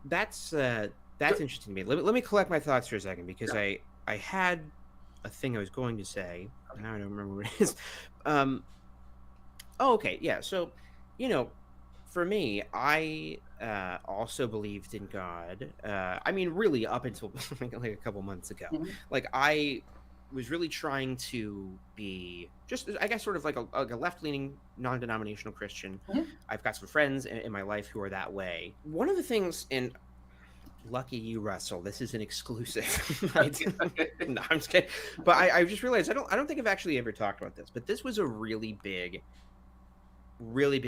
that's interesting to me. Let me collect my thoughts for a second, because I had a thing I was going to say. Now I don't remember what it is. Okay, yeah. So, for me, I also believed in God. I mean, really, up until like a couple months ago. Mhm. Like, I was really trying to be just, I guess, sort of like a left-leaning, non-denominational Christian. Mhm. I've got some friends in my life who are that way. One of the things, and lucky you, Russell, this is an exclusive. No, I'm just kidding. But I just realized I don't think I've actually ever talked about this, but this was a really big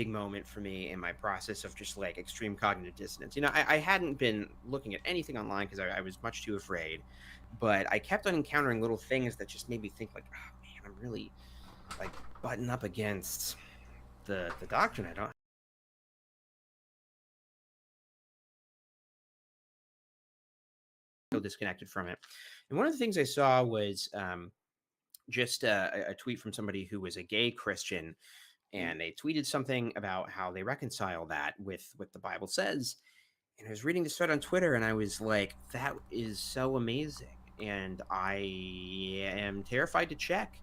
moment for me in my process of just like extreme cognitive dissonance. I hadn't been looking at anything online because I was much too afraid, but I kept on encountering little things that just made me think like, oh man, I'm really like butting up against the doctrine. I don't feel disconnected from it. And one of the things I saw was just a tweet from somebody who was a gay Christian, and they tweeted something about how they reconcile that with what the Bible says. And I was reading this thread on Twitter, and I was like, that is so amazing. And I am terrified to check,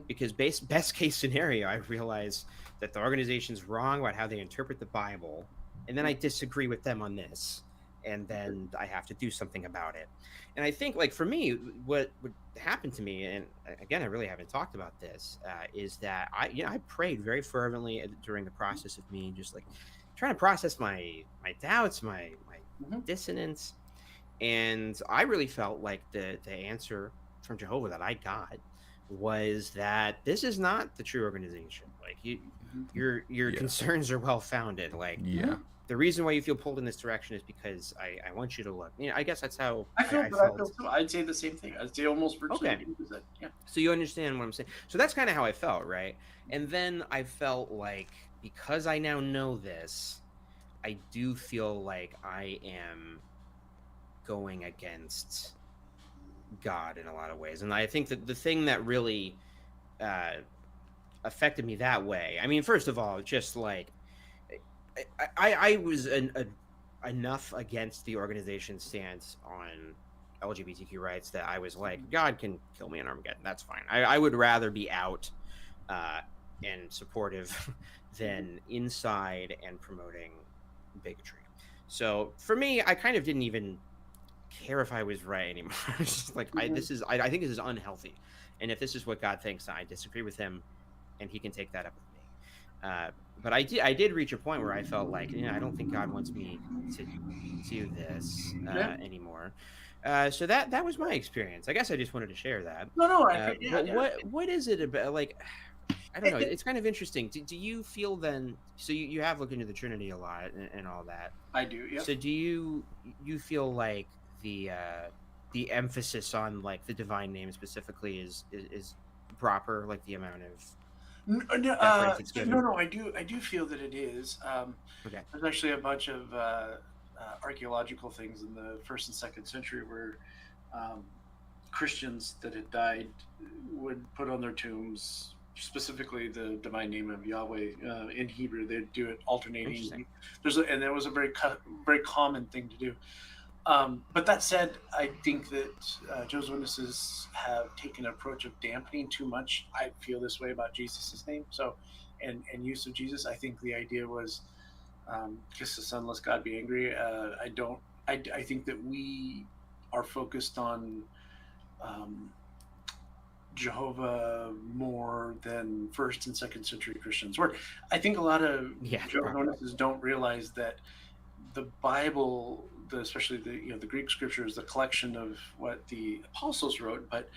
because best case scenario, I realize that the organization's wrong about how they interpret the Bible, and then I disagree with them on this, and then I have to do something about it. And I think, like, for me, what would happen to me, and again, I really haven't talked about this, is that I prayed very fervently during the process of me just like trying to process my doubts, my dissonance. And I really felt like the answer from Jehovah that I got was that this is not the true organization. Like, your concerns are well founded. Like, the reason why you feel pulled in this direction is because I want you to look. I guess that's how I felt too. I'd say the same thing. I'd say almost virtually. Okay. 100%. Yeah. So you understand what I'm saying. So that's kind of how I felt, right? And then I felt like, because I now know this, I do feel like I am going against God in a lot of ways. And I think that the thing that really affected me that way, I mean, first of all, just like I was enough against the organization's stance on LGBTQ rights that I was like, God can kill me in Armageddon. That's fine. I would rather be out and supportive than inside and promoting bigotry. So for me, I kind of didn't even care if I was right anymore. It's just like, I think this is unhealthy. And if this is what God thinks, I disagree with him, and he can take that up with me. But I did reach a point where I felt like, I don't think God wants me to do this anymore. So that was my experience. I guess I just wanted to share that. No. What is it about? Like, I don't know. It's kind of interesting. Do you feel then? So you have looked into the Trinity a lot and all that. I do. Yeah. So do you feel like the emphasis on like the divine name specifically is proper, like the amount of No, I do feel that it is. Okay. There's actually a bunch of archaeological things in the 1st and 2nd century where Christians that had died would put on their tombs specifically the divine name of Yahweh in Hebrew. They'd do it alternating. And that was a very common thing to do. But that said, I think that Jehovah's Witnesses have taken an approach of dampening too much. I feel this way about Jesus' name. So, and use of Jesus. I think the idea was kiss the Son, lest God be angry. I think that we are focused on Jehovah more than 1st and 2nd century Christians. Where I think a lot of Jehovah's Witnesses don't realize that the Bible, especially the Greek scripture, is the collection of what the apostles wrote, but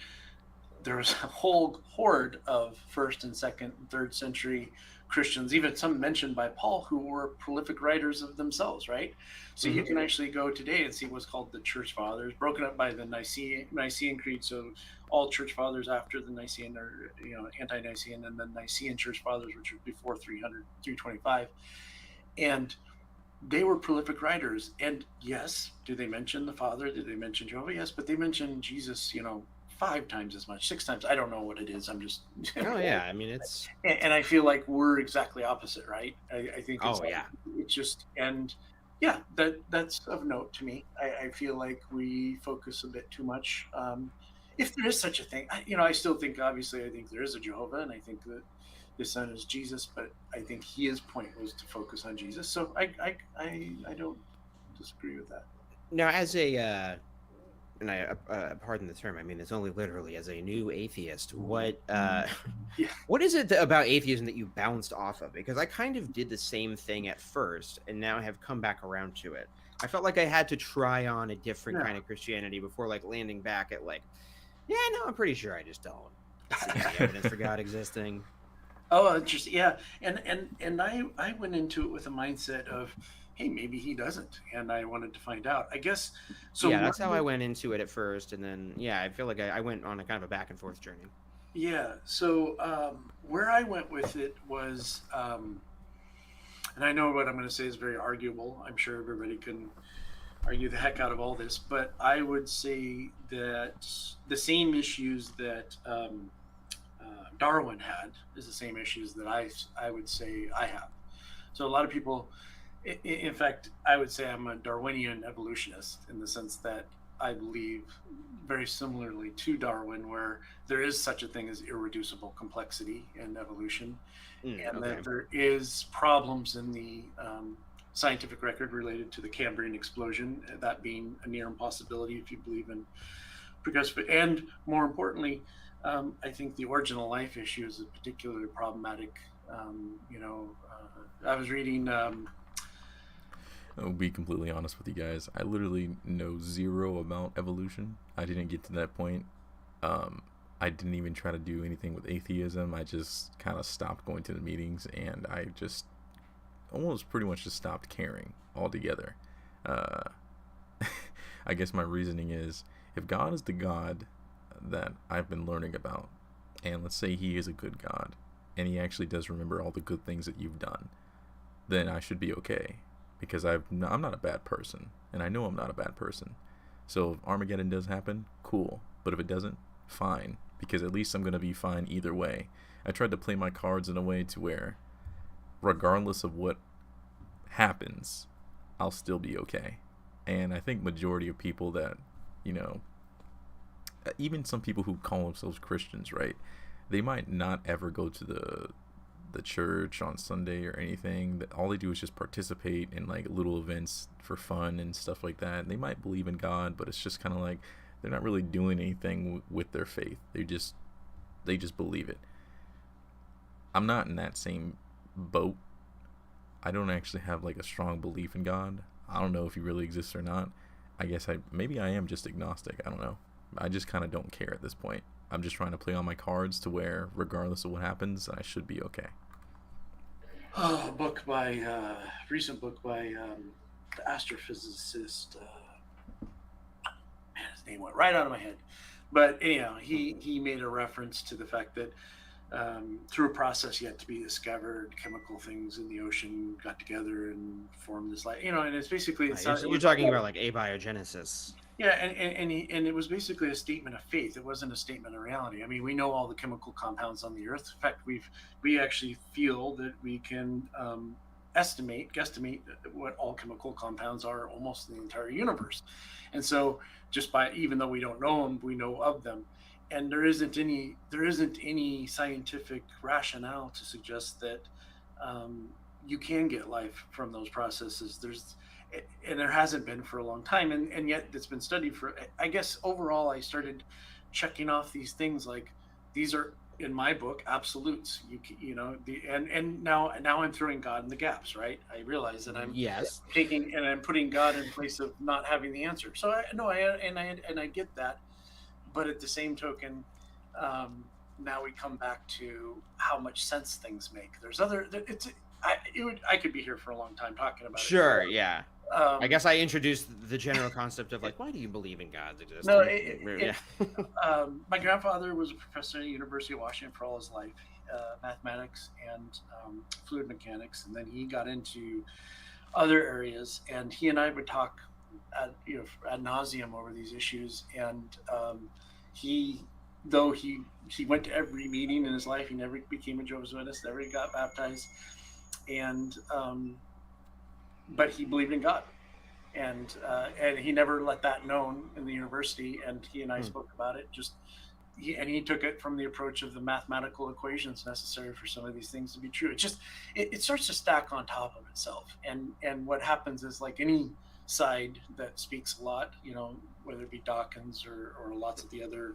there was a whole horde of 1st and 2nd and 3rd century Christians, even some mentioned by Paul, who were prolific writers of themselves, right? So you can actually go today and see what's called the Church Fathers, broken up by the Nicene Creed. So all Church Fathers after the Nicene, or anti-Nicene, and then Nicene Church Fathers, which were before 325, and they were prolific writers. And yes, do they mention the Father? Did they mention Jehovah? Yes, but they mention Jesus, 5 times as much, 6 times. I don't know what it is. I'm just. Oh yeah, I mean it's. And I feel like we're exactly opposite, right? I think. It's It's just, and yeah, that's of note to me. I feel like we focus a bit too much. If there is such a thing, I still think, obviously, I think there is a Jehovah, and I think that the Son is Jesus, but I think his point was to focus on Jesus. So I don't disagree with that. Now, as a and I pardon the term, I mean it's only literally, as a new atheist, what is it about atheism that you bounced off of? Because I kind of did the same thing at first, and now I have come back around to it. I felt like I had to try on a different kind of Christianity before landing back at I'm pretty sure I just don't see any evidence for God existing. Oh, interesting. Yeah, and I went into it with a mindset of, hey, maybe he doesn't, and I wanted to find out, I guess. So yeah, that's how I went into it at first, and then I feel like I went on a kind of a back and forth journey. Yeah. So where I went with it was, and I know what I'm going to say is very arguable. I'm sure everybody can argue the heck out of all this, but I would say that the same issues that Darwin had is the same issues that I would say I have. So a lot of people, in fact, I would say I'm a Darwinian evolutionist, in the sense that I believe very similarly to Darwin, where there is such a thing as irreducible complexity in evolution, and that there is problems in the scientific record related to the Cambrian explosion, that being a near impossibility if you believe in progressive, and more importantly, I think the original life issue is a particularly problematic. I was reading. I'll be completely honest with you guys. I literally know zero about evolution. I didn't get to that point. I didn't even try to do anything with atheism. I just kind of stopped going to the meetings, and I just almost pretty much just stopped caring altogether. I guess my reasoning is, if God is the God that I've been learning about, and let's say he is a good God, and he actually does remember all the good things that you've done, then I should be okay, because I'm not a bad person, and I know I'm not a bad person. So if Armageddon does happen, cool, but if it doesn't, fine, because at least I'm going to be fine either way. I tried to play my cards in a way to where, regardless of what happens, I'll still be okay. And I think majority of people that, even some people who call themselves Christians, right? They might not ever go to the church on Sunday or anything. All they do is just participate in little events for fun and stuff like that. And they might believe in God, but it's just kind of like they're not really doing anything with their faith. They just believe it. I'm not in that same boat. I don't actually have a strong belief in God. I don't know if he really exists or not. I guess maybe I am just agnostic. I don't know. I just kind of don't care at this point. I'm just trying to play all my cards to where, regardless of what happens, I should be okay. A recent book by the astrophysicist. Man, his name went right out of my head. But anyhow, he made a reference to the fact that through a process yet to be discovered, chemical things in the ocean got together and formed this light. And it's basically you're talking about abiogenesis. Yeah, and it was basically a statement of faith. It wasn't a statement of reality. I mean, we know all the chemical compounds on the Earth. In fact, we actually feel that we can guesstimate what all chemical compounds are almost in the entire universe. And so, even though we don't know them, we know of them. And there isn't any scientific rationale to suggest that you can get life from those processes. And there hasn't been for a long time, and yet it's been studied for. I guess overall, I started checking off these things these are, in my book, absolutes. And now I'm throwing God in the gaps, right? I realize that I'm taking and I'm putting God in place of not having the answer. So I get that, but at the same token, now we come back to how much sense things make. There's other. I could be here for a long time talking about it. Sure. Yeah. I guess I introduced the general concept of like, why do you believe in God's existence? No, my grandfather was a professor at the University of Washington for all his life, mathematics and fluid mechanics, and then he got into other areas, and he and I would talk ad nauseum over these issues. And he went to every meeting in his life, he never became a Jehovah's Witness, never got baptized, and but he believed in God, and he never let that known in the university. And he and I spoke about it. He took it from the approach of the mathematical equations necessary for some of these things to be true. It starts to stack on top of itself. And what happens is, like any side that speaks a lot, whether it be Dawkins or lots of the other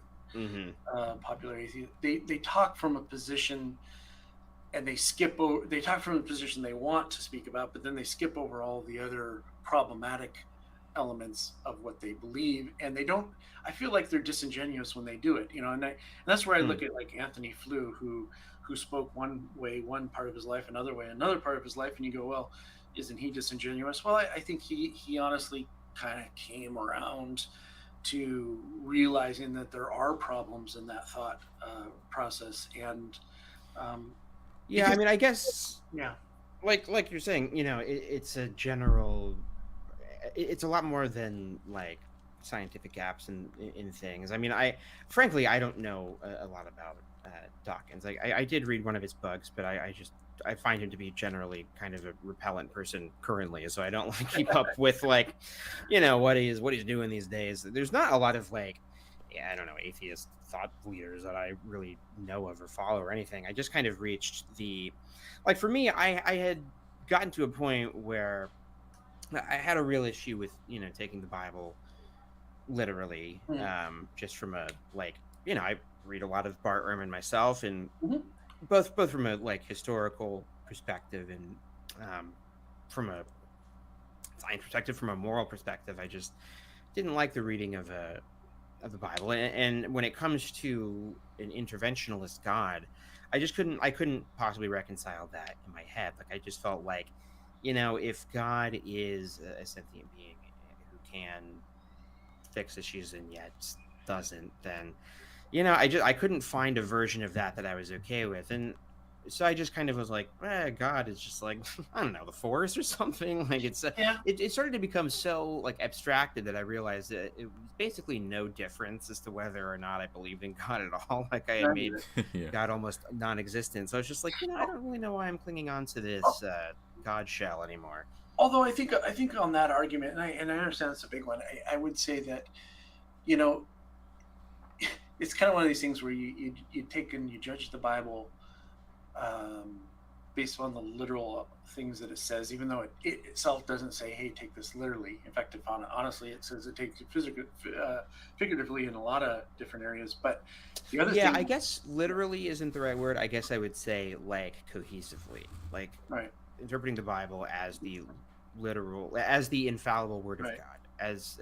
popular atheists, they talk from a position, and they talk from a position they want to speak about, but then they skip over all the other problematic elements of what they believe, and I feel like they're disingenuous when they do it, and that's where I look at like Anthony Flew, who spoke one way one part of his life, another way another part of his life, and you go, well, isn't he disingenuous? Well, I think he honestly kind of came around to realizing that there are problems in that thought process. And I mean, I guess like you're saying, it's a general, it's a lot more than like scientific gaps in things. I mean, frankly I don't know a lot about Dawkins. I did read one of his books, but I find him to be generally kind of a repellent person currently, so I don't like keep up with like what he's doing these days. There's not a lot of like I don't know, atheist thought leaders that I really know of or follow or anything. I just kind of reached for me, I had gotten to a point where I had a real issue with taking the Bible literally, just from a I read a lot of Bart Ehrman myself, and both from a like historical perspective and from a science perspective, from a moral perspective. I just didn't like the reading of the Bible, and when it comes to an interventionist God, I couldn't possibly reconcile that in my head. Like, I just felt like, if God is a sentient being who can fix issues and yet doesn't, then I couldn't find a version of that I was okay with. And so I just kind of was like, God is just like, I don't know, the force or something. Like it started to become so like abstracted that I realized that it was basically no difference as to whether or not I believed in God at all. Like I had made God almost non-existent. So I was just like, I don't really know why I'm clinging on to this God shell anymore. Although I think on that argument, and I understand it's a big one, I would say that, it's kind of one of these things where you take and you judge the Bible based on the literal things that it says, even though it itself doesn't say, hey, take this literally. In fact, honestly, it says it takes it figuratively in a lot of different areas. But the other thing, I guess literally isn't the right word. I guess I would say like cohesively, like interpreting the Bible as the literal, as the infallible word of God, as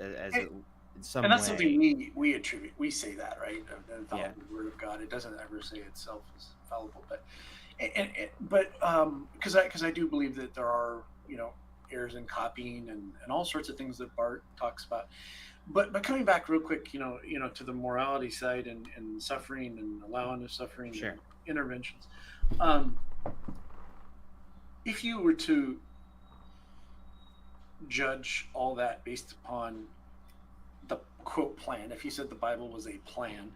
some and that's way. Something we attribute. We say that, right? The infallible word of God. It doesn't ever say itself is fallible, but because I do believe that there are errors in copying and all sorts of things that Bart talks about. But coming back real quick, to the morality side and suffering and allowing of suffering and interventions. If you were to judge all that based upon the quote plan, if you said the Bible was a plan,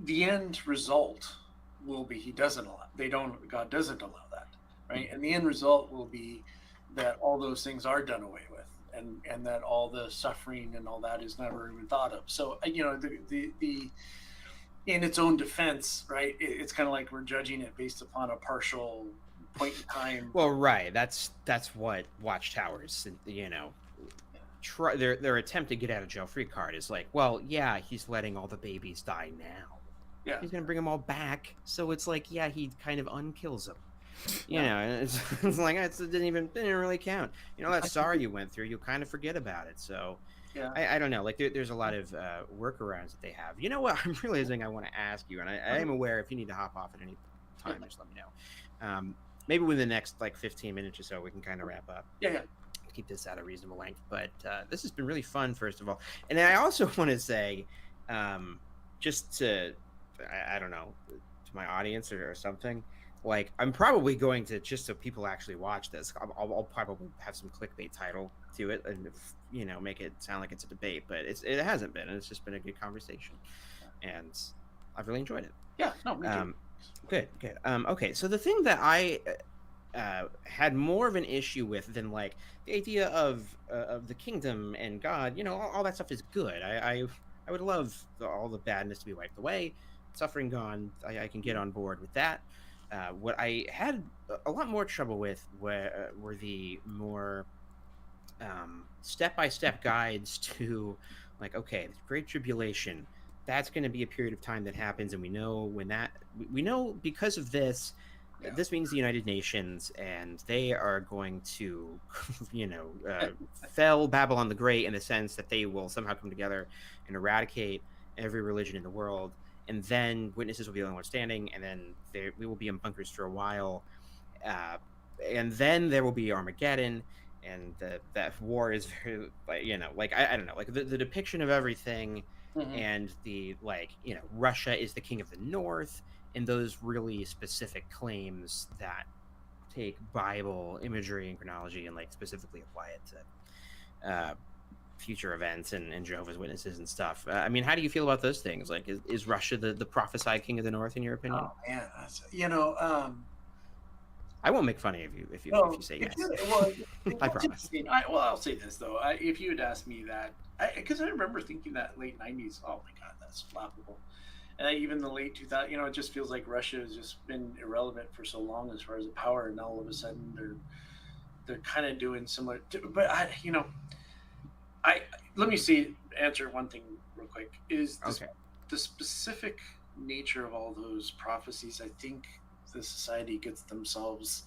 the end result will be God doesn't allow that, right? And the end result will be that all those things are done away with, and that all the suffering and all that is never even thought of. So the in its own defense, right? It's kind of like we're judging it based upon a partial point in time. Well, right. That's what Watchtowers, their attempt to get out of jail free card is like, well, yeah, he's letting all the babies die now. Yeah, he's gonna bring them all back. So it's like, yeah, he kind of unkills them. It's like it didn't really count. That sorrow you went through, you kind of forget about it. So Yeah. I don't know. Like there's a lot of workarounds that they have. You know what? I'm realizing I want to ask you, and I am aware if you need to hop off at any time, just let me know. Maybe within the next like 15 minutes or so, we can kind of wrap up. Yeah. Keep this at a reasonable length. But this has been really fun, first of all. And I also want to say, just to, I don't know, to my audience or something, like I'm probably going to, just so people actually watch this, I'll probably have some clickbait title to it and, you know, make it sound like it's a debate, but it hasn't been, and it's just been a good conversation, and I've really enjoyed it. Yeah, no, me too. Good. Okay, so the thing that I had more of an issue with than like the idea of the kingdom and God, you know, all that stuff is good. I would love all the badness to be wiped away, suffering gone. I can get on board with that. What I had a lot more trouble with were the more step-by-step guides to, like, okay, the Great Tribulation, that's going to be a period of time that happens, and we know we know because of this, this means the United Nations, and they are going to, you know, fell Babylon the Great in the sense that they will somehow come together and eradicate every religion in the world. And then witnesses will be the only ones standing, and then we will be in bunkers for a while. And then there will be Armageddon, and that war is very, like, you know, like, I don't know, like the depiction of everything, and the, like, you know, Russia is the king of the North, and those really specific claims that take Bible imagery and chronology and, like, specifically apply it to future events and Jehovah's Witnesses and stuff. I mean, how do you feel about those things? Like, is Russia the prophesied king of the North in your opinion? Oh man, you know, I won't make fun of you if you say yes. I promise. I'll say this though. If you had asked me that, because I remember thinking that late '90s. Oh my God, that's laughable. And even the late 2000s, you know, it just feels like Russia has just been irrelevant for so long as far as a power, and now all of a sudden they're kind of doing similar. But let me answer one thing real quick. Is the specific nature of all those prophecies? I think the society gets themselves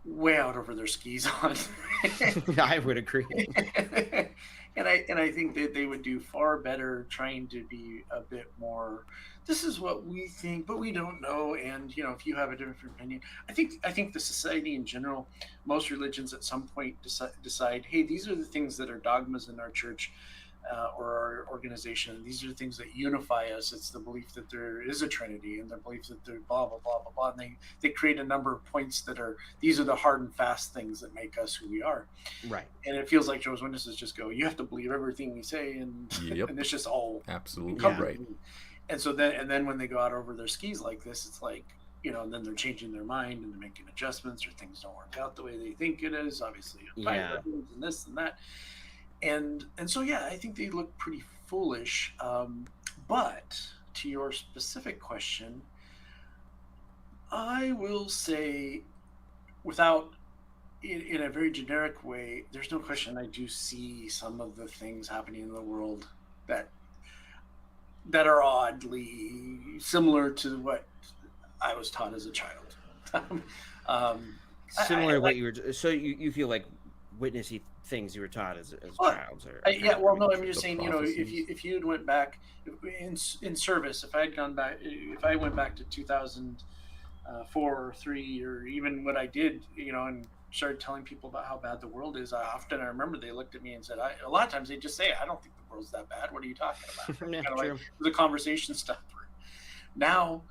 way out over their skis on. I would agree. and I think that they would do far better trying to be a bit more, this is what we think, but we don't know. And, you know, if you have a different opinion, I think the society in general, most religions at some point decide, hey, these are the things that are dogmas in our church or our organization. These are the things that unify us. It's the belief that there is a Trinity, and the belief that they're blah, blah, blah, blah, blah. And they create a number of points that are, these are the hard and fast things that make us who we are. Right. And it feels like Jehovah's Witnesses just go, you have to believe everything we say, and and it's just all absolutely right. And so then when they go out over their skis like this, it's like, you know, and then they're changing their mind and they're making adjustments, or things don't work out the way they think it is. Obviously, and this and that. And so, yeah, I think they look pretty foolish. But to your specific question, I will say, without, in a very generic way, there's no question I do see some of the things happening in the world that are oddly similar to what I was taught as a child. Similar to what you were. So you feel like witnessy things you were taught as a child? I'm just saying, you know, if you had went back in service, if I went back to 2004 or 3, or even what I did, you know, and started telling people about how bad the world is, I remember they looked at me and said, a lot of times they just say, I don't think the world's that bad. What are you talking about? Kind of like the conversation stopper. Now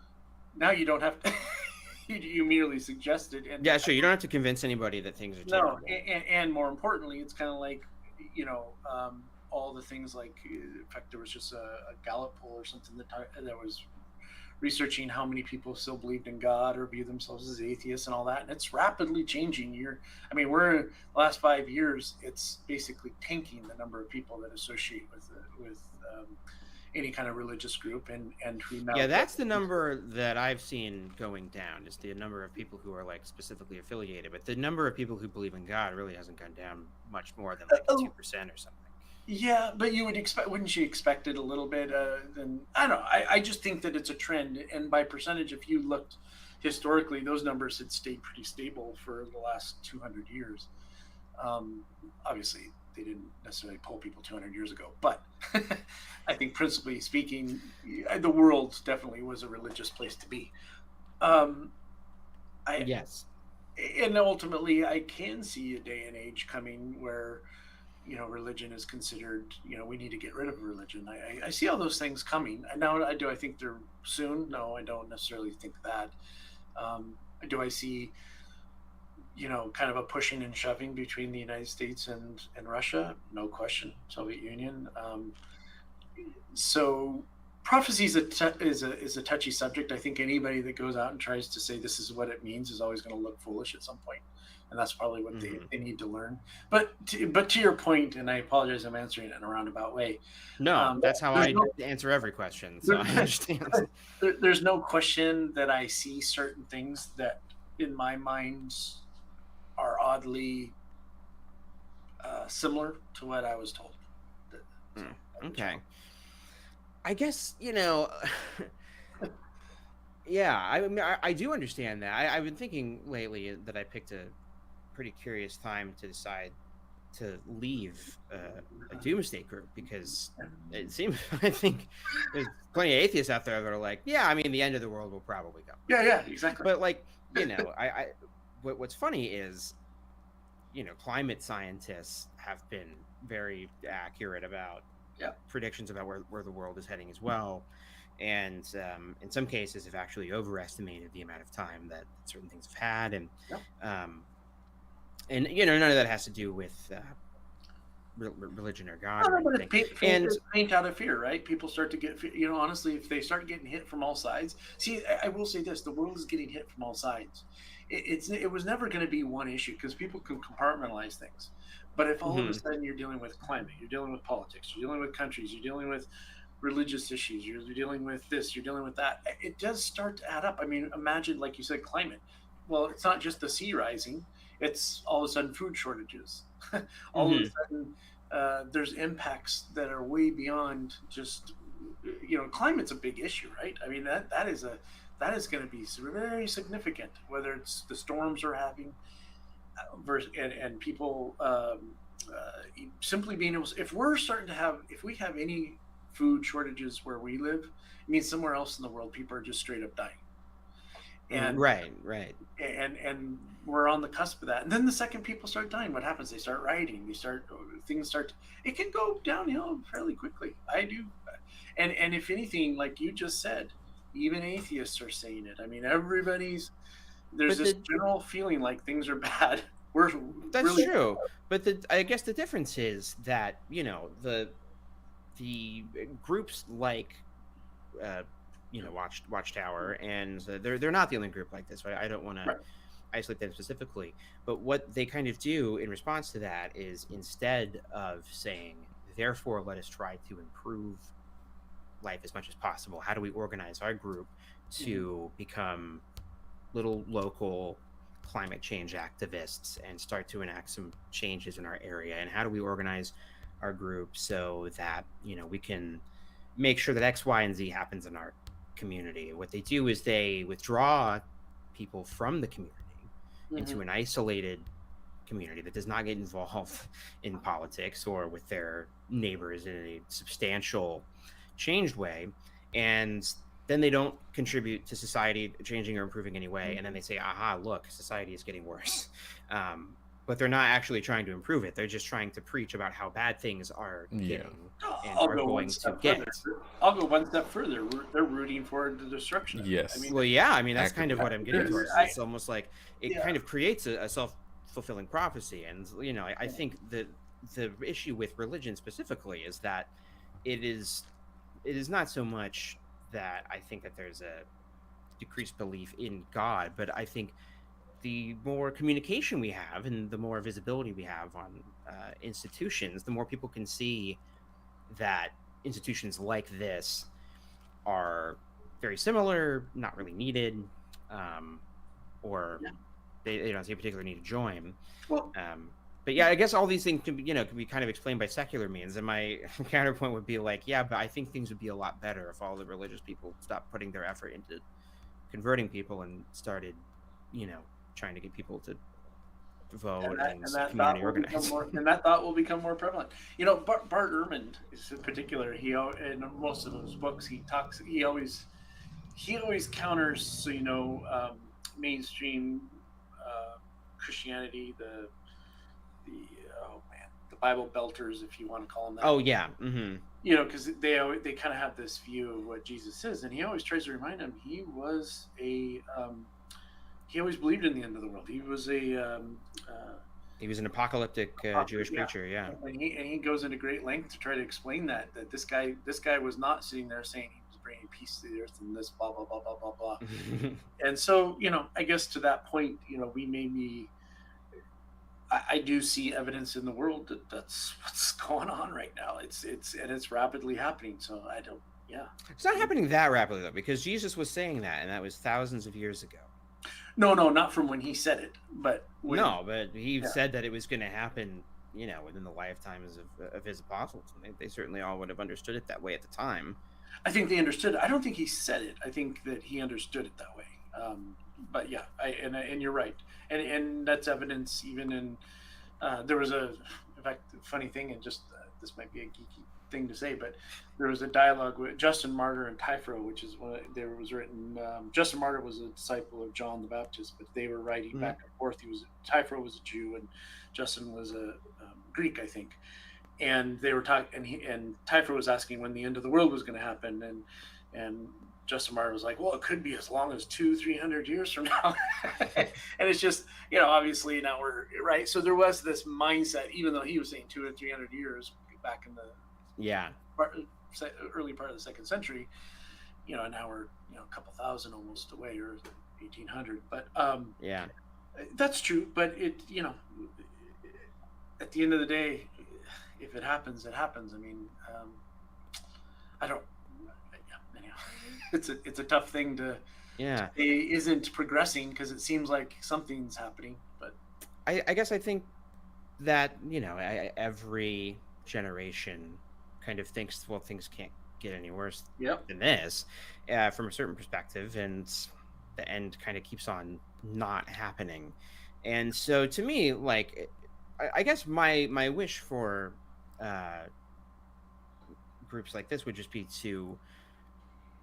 you don't have to. You merely suggested. And yeah, sure. You don't have to convince anybody that things are terrible. No, and more importantly, it's kind of like, you know, all the things like, in fact, there was just a Gallup poll or something that was researching how many people still believed in God or view themselves as atheists and all that, and it's rapidly changing. We're in the last 5 years, it's basically tanking the number of people that associate with any kind of religious group, and who now. Yeah, that's the number that I've seen going down, is the number of people who are, like, specifically affiliated. But the number of people who believe in God really hasn't gone down much more than like 2% or something. Yeah, but wouldn't you expect it a little bit? Then I don't know. I just think that it's a trend, and by percentage, if you looked historically, those numbers had stayed pretty stable for the last 200 years. Obviously, they didn't necessarily pull people 200 years ago. But I think principally speaking, the world definitely was a religious place to be. Yes. And ultimately, I can see a day and age coming where, religion is considered, we need to get rid of religion. I see all those things coming. Now, do I think they're soon? No, I don't necessarily think that. Do I see, kind of a pushing and shoving between the United States and Russia? No question. Soviet Union. So prophecy is a touchy subject. I think anybody that goes out and tries to say this is what it means is always going to look foolish at some point. And that's probably what they need to learn. But to your point, and I apologize, I'm answering it in a roundabout way. No, that's how I answer every question. So I understand. There's no question that I see certain things that, in my mind, are oddly similar to what I was told. Okay. I guess, yeah, I do understand that. I've been thinking lately that I picked a pretty curious time to decide to leave a doomsday group, because it seems, I think there's plenty of atheists out there that are like, yeah, I mean, the end of the world will probably come. Yeah, exactly. But what's funny is, climate scientists have been very accurate about predictions about where the world is heading as well. And in some cases have actually overestimated the amount of time that certain things have had. And, and none of that has to do with religion or God. Or and paint out of fear, right? People start to get, honestly, if they start getting hit from all sides. See, I will say this: the world is getting hit from all sides. It was never going to be one issue, because people can compartmentalize things. But if all of a sudden you're dealing with climate, you're dealing with politics, you're dealing with countries, you're dealing with religious issues, you're dealing with this, you're dealing with that, it does start to add up. I mean, imagine, like you said, climate. Well, it's not just the sea rising. It's all of a sudden food shortages. All of a sudden, there's impacts that are way beyond just, climate's a big issue, right? I mean, that is going to be very significant, whether it's the storms we're having, and people simply being able. If we have any food shortages where we live, it means somewhere else in the world people are just straight up dying. And right. And we're on the cusp of that. And then the second people start dying, what happens? They start rioting. It can go downhill fairly quickly. I do. And if anything, like you just said, even atheists are saying it. I mean, there's this general feeling like things are bad. That's really true. But I guess the difference is that, the groups like, Watchtower, and they're not the only group like this, right? I don't want to isolate them specifically, but what they kind of do in response to that is, instead of saying, therefore, let us try to improve life as much as possible, how do we organize our group to become little local climate change activists and start to enact some changes in our area? And how do we organize our group so that, we can make sure that X, Y, and Z happens in our community? What they do is they withdraw people from the community into an isolated community that does not get involved in politics or with their neighbors in a substantial changed way, and then they don't contribute to society changing or improving anyway. And then they say, aha, look, society is getting worse. But they're not actually trying to improve it. They're just trying to preach about how bad things are getting and are going to get. I'll go one step further. They're rooting for the destruction. Yes. That's kind of what I'm getting towards. It's almost like it kind of creates a self-fulfilling prophecy. And, I think that the issue with religion specifically is that it is not so much that I think that there's a decreased belief in God, but I think the more communication we have and the more visibility we have on institutions, the more people can see that institutions like this are very similar, not really needed, or they don't see a particular need to join. Well, but yeah, I guess all these things can be kind of explained by secular means. And my counterpoint would be like, yeah, but I think things would be a lot better if all the religious people stopped putting their effort into converting people and started, trying to get people to vote and that community organizing. And that thought will become more prevalent. You know, Bart Ehrman is in particular. In most of those books, he always counters. So mainstream Christianity, the Bible belters, if you want to call them that. Oh yeah. Mm-hmm. Because they kind of have this view of what Jesus is, and he always tries to remind them he was he always believed in the end of the world. He was an apocalyptic Jewish preacher, yeah. And he goes into great length to try to explain that this guy was not sitting there saying he was bringing peace to the earth and this blah blah blah blah blah blah. And so I guess to that point, we may be. I do see evidence in the world that's what's going on right now. It's rapidly happening. So I don't. Yeah. It's not happening that rapidly though, because Jesus was saying that, and that was thousands of years ago. No, not from when he said it, but he said that it was going to happen, within the lifetimes of his apostles. And they certainly all would have understood it that way at the time. I think they understood it. I don't think he said it. I think that he understood it that way. But yeah, and you're right, and that's evidence even in there was in fact, funny thing, and just this might be a geeky thing to say, but there was a dialogue with Justin Martyr and Typhro, which is there was written. Justin Martyr was a disciple of John the Baptist, but they were writing back and forth. Typhro was a Jew, and Justin was a Greek, I think. And they were talking, and Typhro was asking when the end of the world was going to happen, and Justin Martyr was like, well, it could be as long as 200-300 years from now. And it's just, obviously now we're right. So there was this mindset, even though he was saying 200 or 300 years back in the early part of the 2nd century, and now we're, a couple thousand almost away, or 1800. But that's true. But it, at the end of the day, if it happens, it happens. I mean, I don't. It's a tough thing to say isn't progressing, because it seems like something's happening. But I guess I think that every generation kind of thinks, well, things can't get any worse than this from a certain perspective, and the end kind of keeps on not happening. And so to me, like, I guess my wish for groups like this would just be to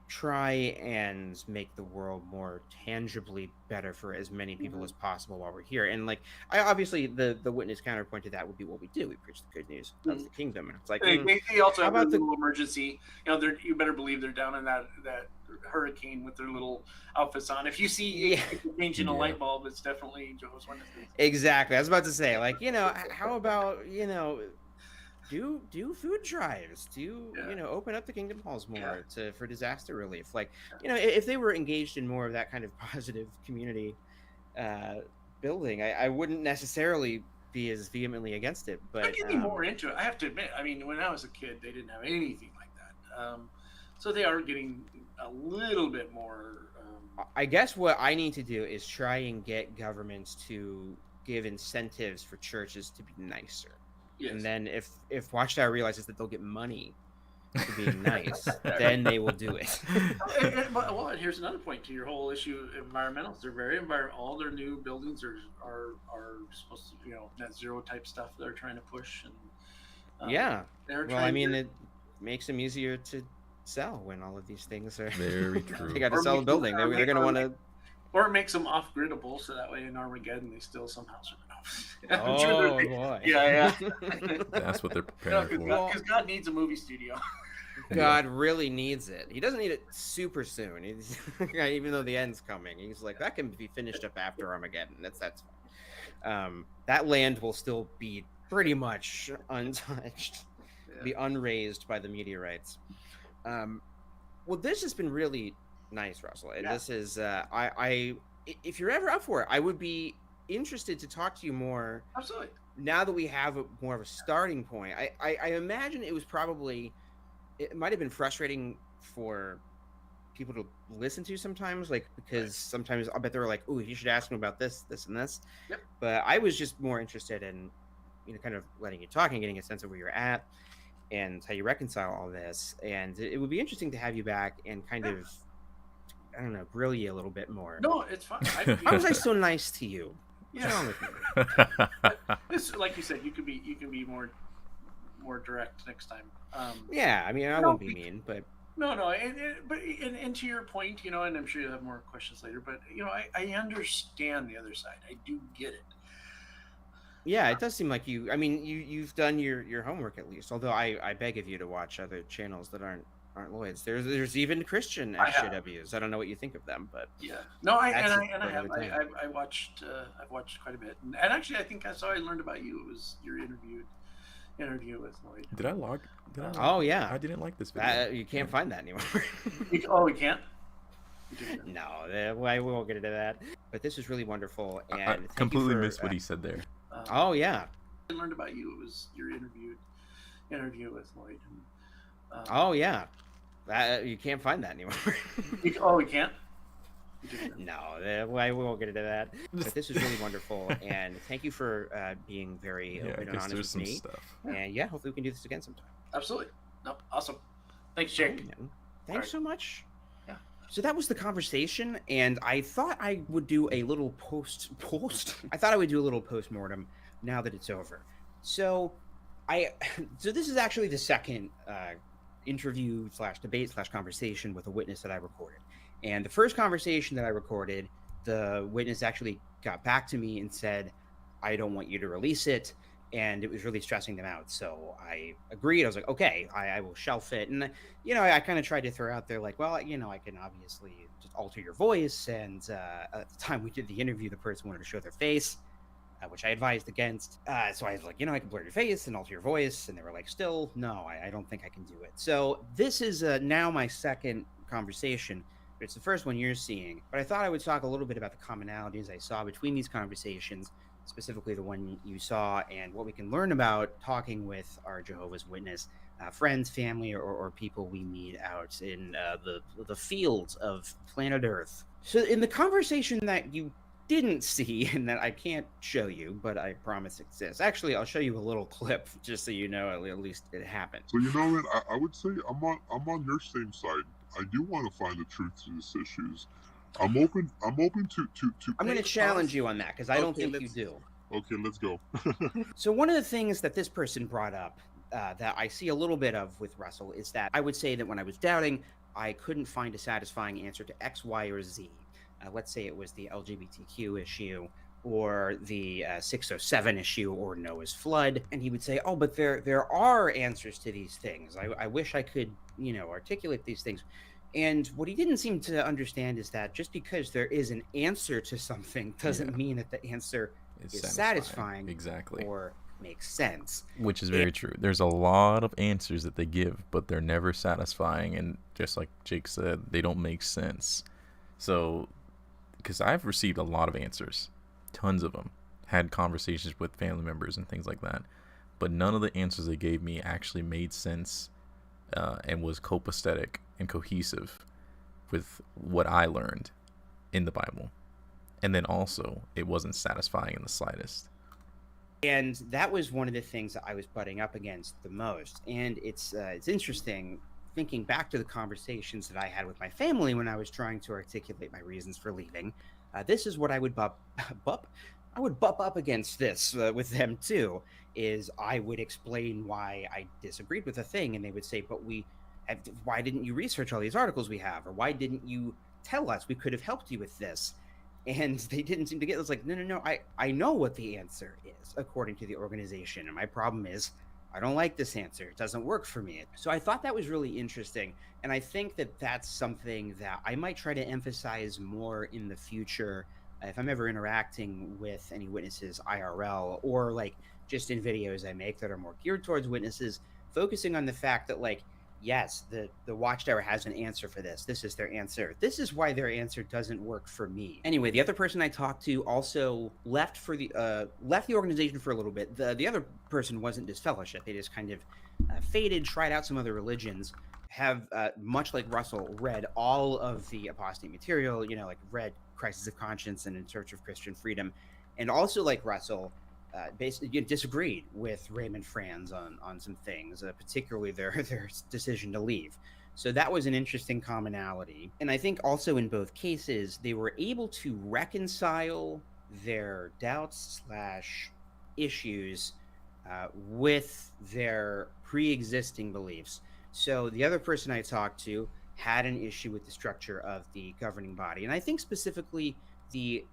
try and make the world more tangibly better for as many people as possible while we're here. And like, I obviously the witness counterpoint to that would be what we do. We preach the good news of the kingdom, and it's like they also have a little emergency. You better believe they're down in that hurricane with their little outfits on. If you see changing a light bulb, it's definitely Jehovah's Witnesses. Exactly. I was about to say, like, how about do food drives, open up the kingdom halls more for disaster relief. Like, if they were engaged in more of that kind of positive community building, I wouldn't necessarily be as vehemently against it. But I'm getting more into it, I have to admit. I mean, when I was a kid, they didn't have anything like that. So they are getting a little bit more. I guess what I need to do is try and get governments to give incentives for churches to be nicer. Yes. And then if Watchtower realizes that they'll get money to be nice, then they will do it. Well, and here's another point to your whole issue of environmentals. They're very all their new buildings are supposed to, net zero type stuff they're trying to push. And I mean, it makes them easier to sell when all of these things are very true. They got to sell a building. They're going to want to. Or it makes them off-griddable, so that way in Armageddon they still somehow survive. Oh, boy. Yeah. That's what they're preparing for. Because God needs a movie studio. God really needs it. He doesn't need it super soon. Even though the end's coming. He's like, that can be finished up after Armageddon. That's fine. That land will still be pretty much untouched. Be unrazed by the meteorites. Well, this has been really nice, Russell. And this is I if you're ever up for it, I would be interested to talk to you more. Absolutely. Now that we have more of a starting point, I imagine it might have been frustrating for people to listen to sometimes, like, because sometimes I bet they were like, "Oh, you should ask them about this, and this." Yep. But I was just more interested in, kind of letting you talk and getting a sense of where you're at and how you reconcile all this. And it would be interesting to have you back and kind of, I don't know, grill you a little bit more. No, it's fine. How was I so nice to you? Yeah. What's wrong with me? This, like you said, you can be more direct next time. Yeah, I mean, I won't be mean, but no, and to your point, and I'm sure you'll have more questions later, but I understand the other side. I do get it. Yeah, it does seem like you've done your homework at least. Although I beg of you to watch other channels that aren't Lloyd's. There's even Christian ExJWs. I don't know what you think of them, but yeah, no, I've watched quite a bit, and actually I think I learned about you. It was your interview with Lloyd. Did I log? Oh yeah, I didn't like this video. You can't find that anymore. We can't. No, I won't get into that. But this is really wonderful, and I completely missed what he said there. Oh yeah, I learned about you. It was your interview with Lloyd. Oh yeah, you can't find that anymore. We can't. No, I won't get into that. But this is really wonderful, and thank you for being very open and honest with me. And yeah, hopefully we can do this again sometime. Absolutely. No, awesome. Thanks, Jake. Thanks so much. Yeah. So that was the conversation, and I thought I would do a little post. I thought I would do a little postmortem now that it's over. So this is actually the second interview / debate / conversation with a witness that I recorded. And the first conversation that I recorded, the witness actually got back to me and said, I don't want you to release it. And it was really stressing them out. So I agreed. I was like, okay, I will shelf it. And, I kind of tried to throw out there like, well, I can obviously just alter your voice. And at the time we did the interview, the person wanted to show their face, which I advised against. So I was like, I can blur your face and alter your voice. And they were like, still, no, I don't think I can do it. So this is now my second conversation. It's the first one you're seeing, but I thought I would talk a little bit about the commonalities I saw between these conversations, specifically the one you saw, and what we can learn about talking with our Jehovah's Witness friends, family, or people we meet out in the fields of planet Earth. So in the conversation that you didn't see and that I can't show you, but I promise exists. Actually, I'll show you a little clip just so you know at least it happened. So I would say I'm on your same side. I do want to find the truth to these issues. I'm open to. I'm going to challenge you on that because I don't think you do. Okay, let's go. So one of the things that this person brought up that I see a little bit of with Russell is that I would say that when I was doubting, I couldn't find a satisfying answer to X, Y, or Z. Let's say it was the LGBTQ issue or the 607 issue or Noah's flood. And he would say, oh, but there are answers to these things. I wish I could, articulate these things. And what he didn't seem to understand is that just because there is an answer to something doesn't mean that the answer is satisfying exactly or makes sense. Which is very true. There's a lot of answers that they give, but they're never satisfying. And just like Jake said, they don't make sense. So, because I've received a lot of answers, tons of them, had conversations with family members and things like that, but none of the answers they gave me actually made sense and was copacetic and cohesive with what I learned in the Bible. And then also, it wasn't satisfying in the slightest. And that was one of the things that I was butting up against the most. And it's interesting thinking back to the conversations that I had with my family when I was trying to articulate my reasons for leaving. This is what I would butt up against this with them too, is I would explain why I disagreed with a thing, and they would say, but why didn't you research all these articles we have? Or why didn't you tell us? We could have helped you with this. And they didn't seem to get it. It was like, no, I know what the answer is according to the organization. And my problem is I don't like this answer. It doesn't work for me. So I thought that was really interesting. And I think that that's something that I might try to emphasize more in the future if I'm ever interacting with any witnesses IRL or like just in videos I make that are more geared towards witnesses, focusing on the fact that like, yes, the Watchtower has an answer for this. This is their answer. This is why their answer doesn't work for me. Anyway, the other person I talked to also left the organization for a little bit. The other person wasn't disfellowship. They just kind of faded, tried out some other religions, have, much like Russell, read all of the apostate material, like read Crisis of Conscience and In Search of Christian Freedom, and also like Russell, basically disagreed with Raymond Franz on some things, particularly their decision to leave. So that was an interesting commonality. And I think also in both cases, they were able to reconcile their doubts slash issues with their pre-existing beliefs. So the other person I talked to had an issue with the structure of the governing body, and I think specifically the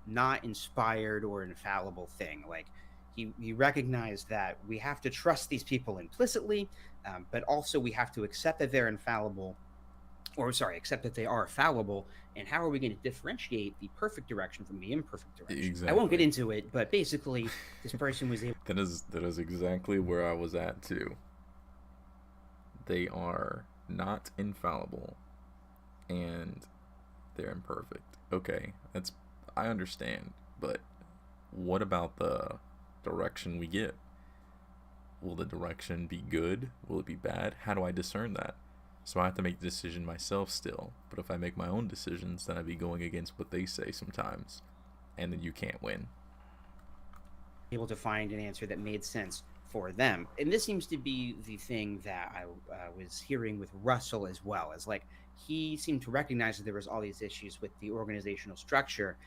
not inspired or infallible thing. Like he recognized that we have to trust these people implicitly, but also we have to accept that they're infallible, or sorry, accept that they are fallible. And how are we going to differentiate the perfect direction from the imperfect direction? Exactly. I won't get into it, but basically this person was able. That is exactly where I was at too. They are not infallible, and they're imperfect. Okay, I understand, but what about the direction we get? Will the direction be good? Will it be bad? How do I discern that? So I have to make the decision myself still. But if I make my own decisions, then I'd be going against what they say sometimes, and then you can't win. Able to find an answer that made sense for them. And this seems to be the thing that I was hearing with Russell as well, as like he seemed to recognize that there was all these issues with the organizational structure,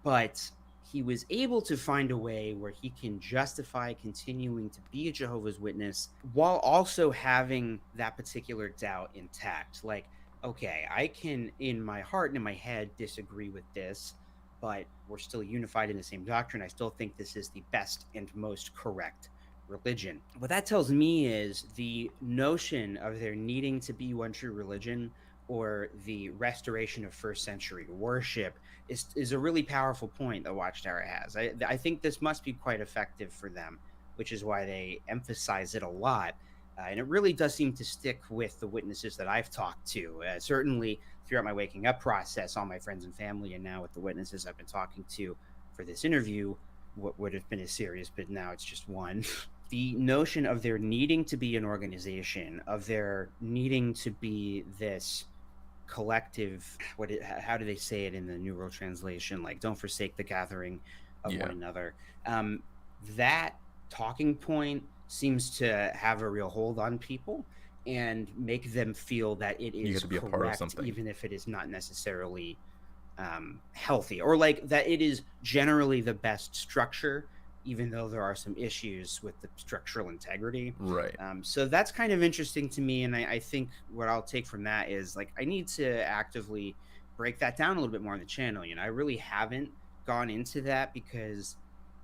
but he was able to find a way where he can justify continuing to be a Jehovah's Witness while also having that particular doubt intact. Like, okay, I can in my heart and in my head disagree with this, but we're still unified in the same doctrine. I still think this is the best and most correct religion. What that tells me is the notion of there needing to be one true religion, or the restoration of first century worship, is a really powerful point that Watchtower has. I think this must be quite effective for them, which is why they emphasize it a lot. And it really does seem to stick with the witnesses that I've talked to. Certainly throughout my waking up process, all my friends and family, and now with the witnesses I've been talking to for this interview, what would have been a series, but now it's just one. The notion of there needing to be an organization, of there needing to be this collective, how do they say it in the New World Translation? Like, don't forsake the gathering of one another. That talking point seems to have a real hold on people and make them feel that it is correct, even if it is not necessarily healthy, or like that it is generally the best structure, even though there are some issues with the structural integrity. Right. So that's kind of interesting to me. And I think what I'll take from that is, like, I need to actively break that down a little bit more on the channel. You know, I really haven't gone into that because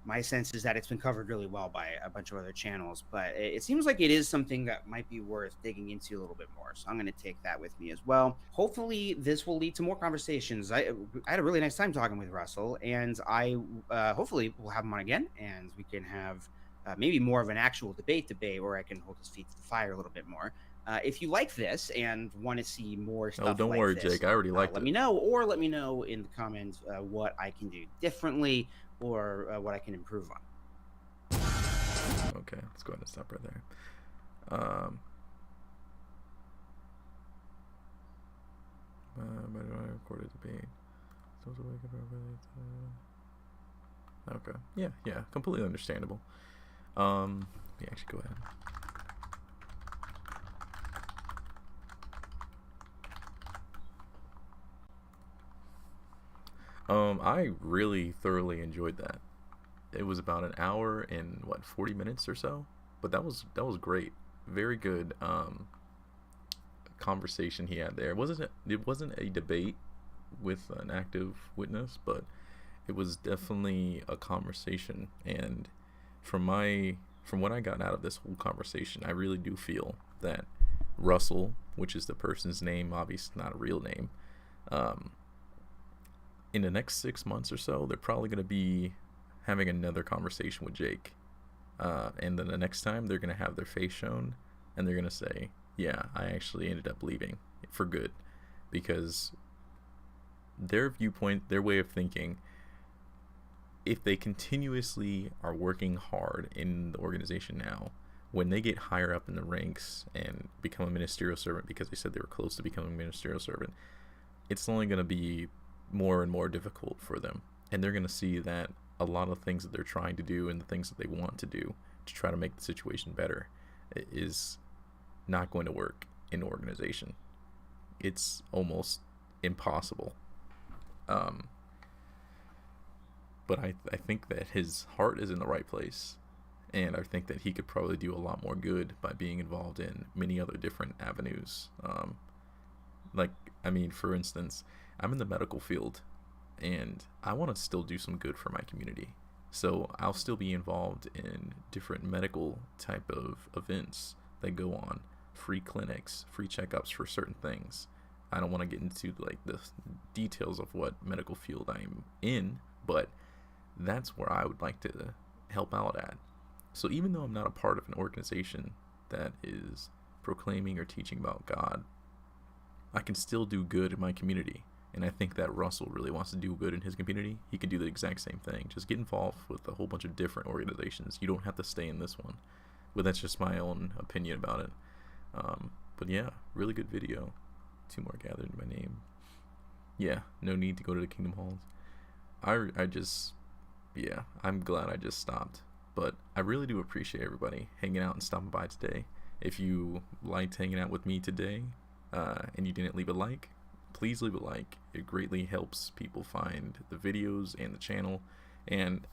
my sense is that it's been covered really well by a bunch of other channels, but it seems like it is something that might be worth digging into a little bit more. So I'm going to take that with me as well. Hopefully this will lead to more conversations. I had a really nice time talking with Russell, and I hopefully will have him on again, and we can have maybe more of an actual debate, or I can hold his feet to the fire a little bit more. If you like this and want to see more stuff, don't like worry, this, Jake. I already liked it. Let me know, or let me know in the comments what I can do differently, or what I can improve on. Okay, let's go ahead and stop right there. Okay, yeah, completely understandable. Yeah, actually, go ahead. I really thoroughly enjoyed that. It was about an hour and 40 minutes or so, but that was great. Very good conversation he had there. It wasn't a debate with an active witness, but it was definitely a conversation. And from what I got out of this whole conversation, I really do feel that Russell, which is the person's name, obviously not a real name, in the next 6 months or so, they're probably going to be having another conversation with Jake. And then the next time, they're going to have their face shown, and they're going to say, yeah, I actually ended up leaving for good. Because their viewpoint, their way of thinking, if they continuously are working hard in the organization now, when they get higher up in the ranks and become a ministerial servant, because they said they were close to becoming a ministerial servant, it's only going to be more and more difficult for them, and they're going to see that a lot of things that they're trying to do and the things that they want to do to try to make the situation better is not going to work in the organization. It's almost impossible. but I think that his heart is in the right place, and I think that he could probably do a lot more good by being involved in many other different avenues. Like, I mean, for instance, I'm in the medical field, and I want to still do some good for my community. So I'll still be involved in different medical type of events that go on, free clinics, free checkups for certain things. I don't want to get into like the details of what medical field I'm in, but that's where I would like to help out at. So even though I'm not a part of an organization that is proclaiming or teaching about God, I can still do good in my community. And I think that Russell really wants to do good in his community. He can do the exact same thing. Just get involved with a whole bunch of different organizations. You don't have to stay in this one. But that's just my own opinion about it. But yeah, really good video. 2 more gathered in my name. Yeah, no need to go to the Kingdom Halls. I'm glad I just stopped. But I really do appreciate everybody hanging out and stopping by today. If you liked hanging out with me today, and you didn't leave a like, please leave a like. It greatly helps people find the videos and the channel. And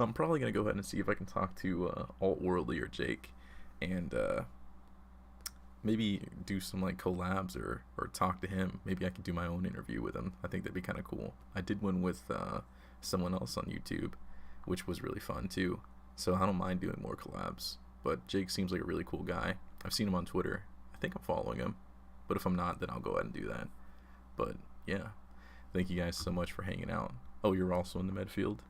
I'm probably going to go ahead and see if I can talk to AltWorldly or Jake, and maybe do some like collabs or talk to him. Maybe I could do my own interview with him. I think that'd be kind of cool. I did one with someone else on YouTube, which was really fun too. So I don't mind doing more collabs. But Jake seems like a really cool guy. I've seen him on Twitter. I think I'm following him. But if I'm not, then I'll go ahead and do that. But yeah, thank you guys so much for hanging out. Oh, you're also in the med field?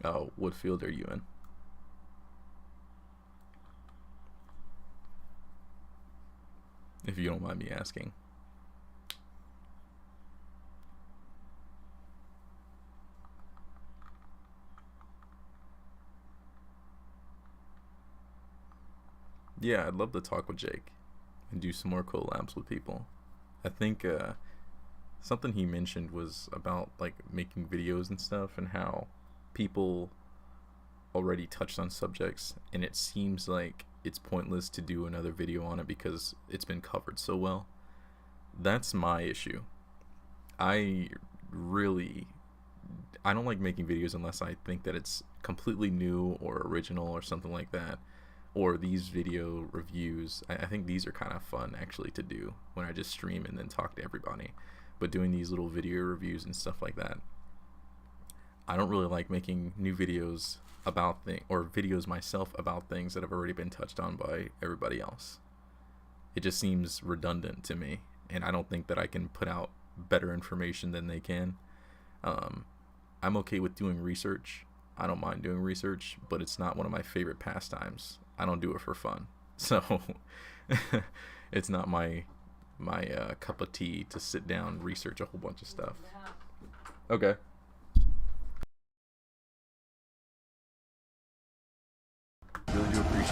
Oh, what field are you in? If you don't mind me asking. Yeah, I'd love to talk with Jake and do some more collabs with people. I think something he mentioned was about like making videos and stuff, and how people already touched on subjects, and it seems like it's pointless to do another video on it because it's been covered so well. That's my issue. I don't like making videos unless I think that it's completely new or original or something like that. Or these video reviews, I think these are kind of fun actually to do when I just stream and then talk to everybody. But doing these little video reviews and stuff like that, I don't really like making new videos about things, or videos myself about things that have already been touched on by everybody else. It just seems redundant to me, and I don't think that I can put out better information than they can. I'm okay with doing research. I don't mind doing research, but it's not one of my favorite pastimes. I don't do it for fun. So it's not my cup of tea to sit down and research a whole bunch of stuff. Okay.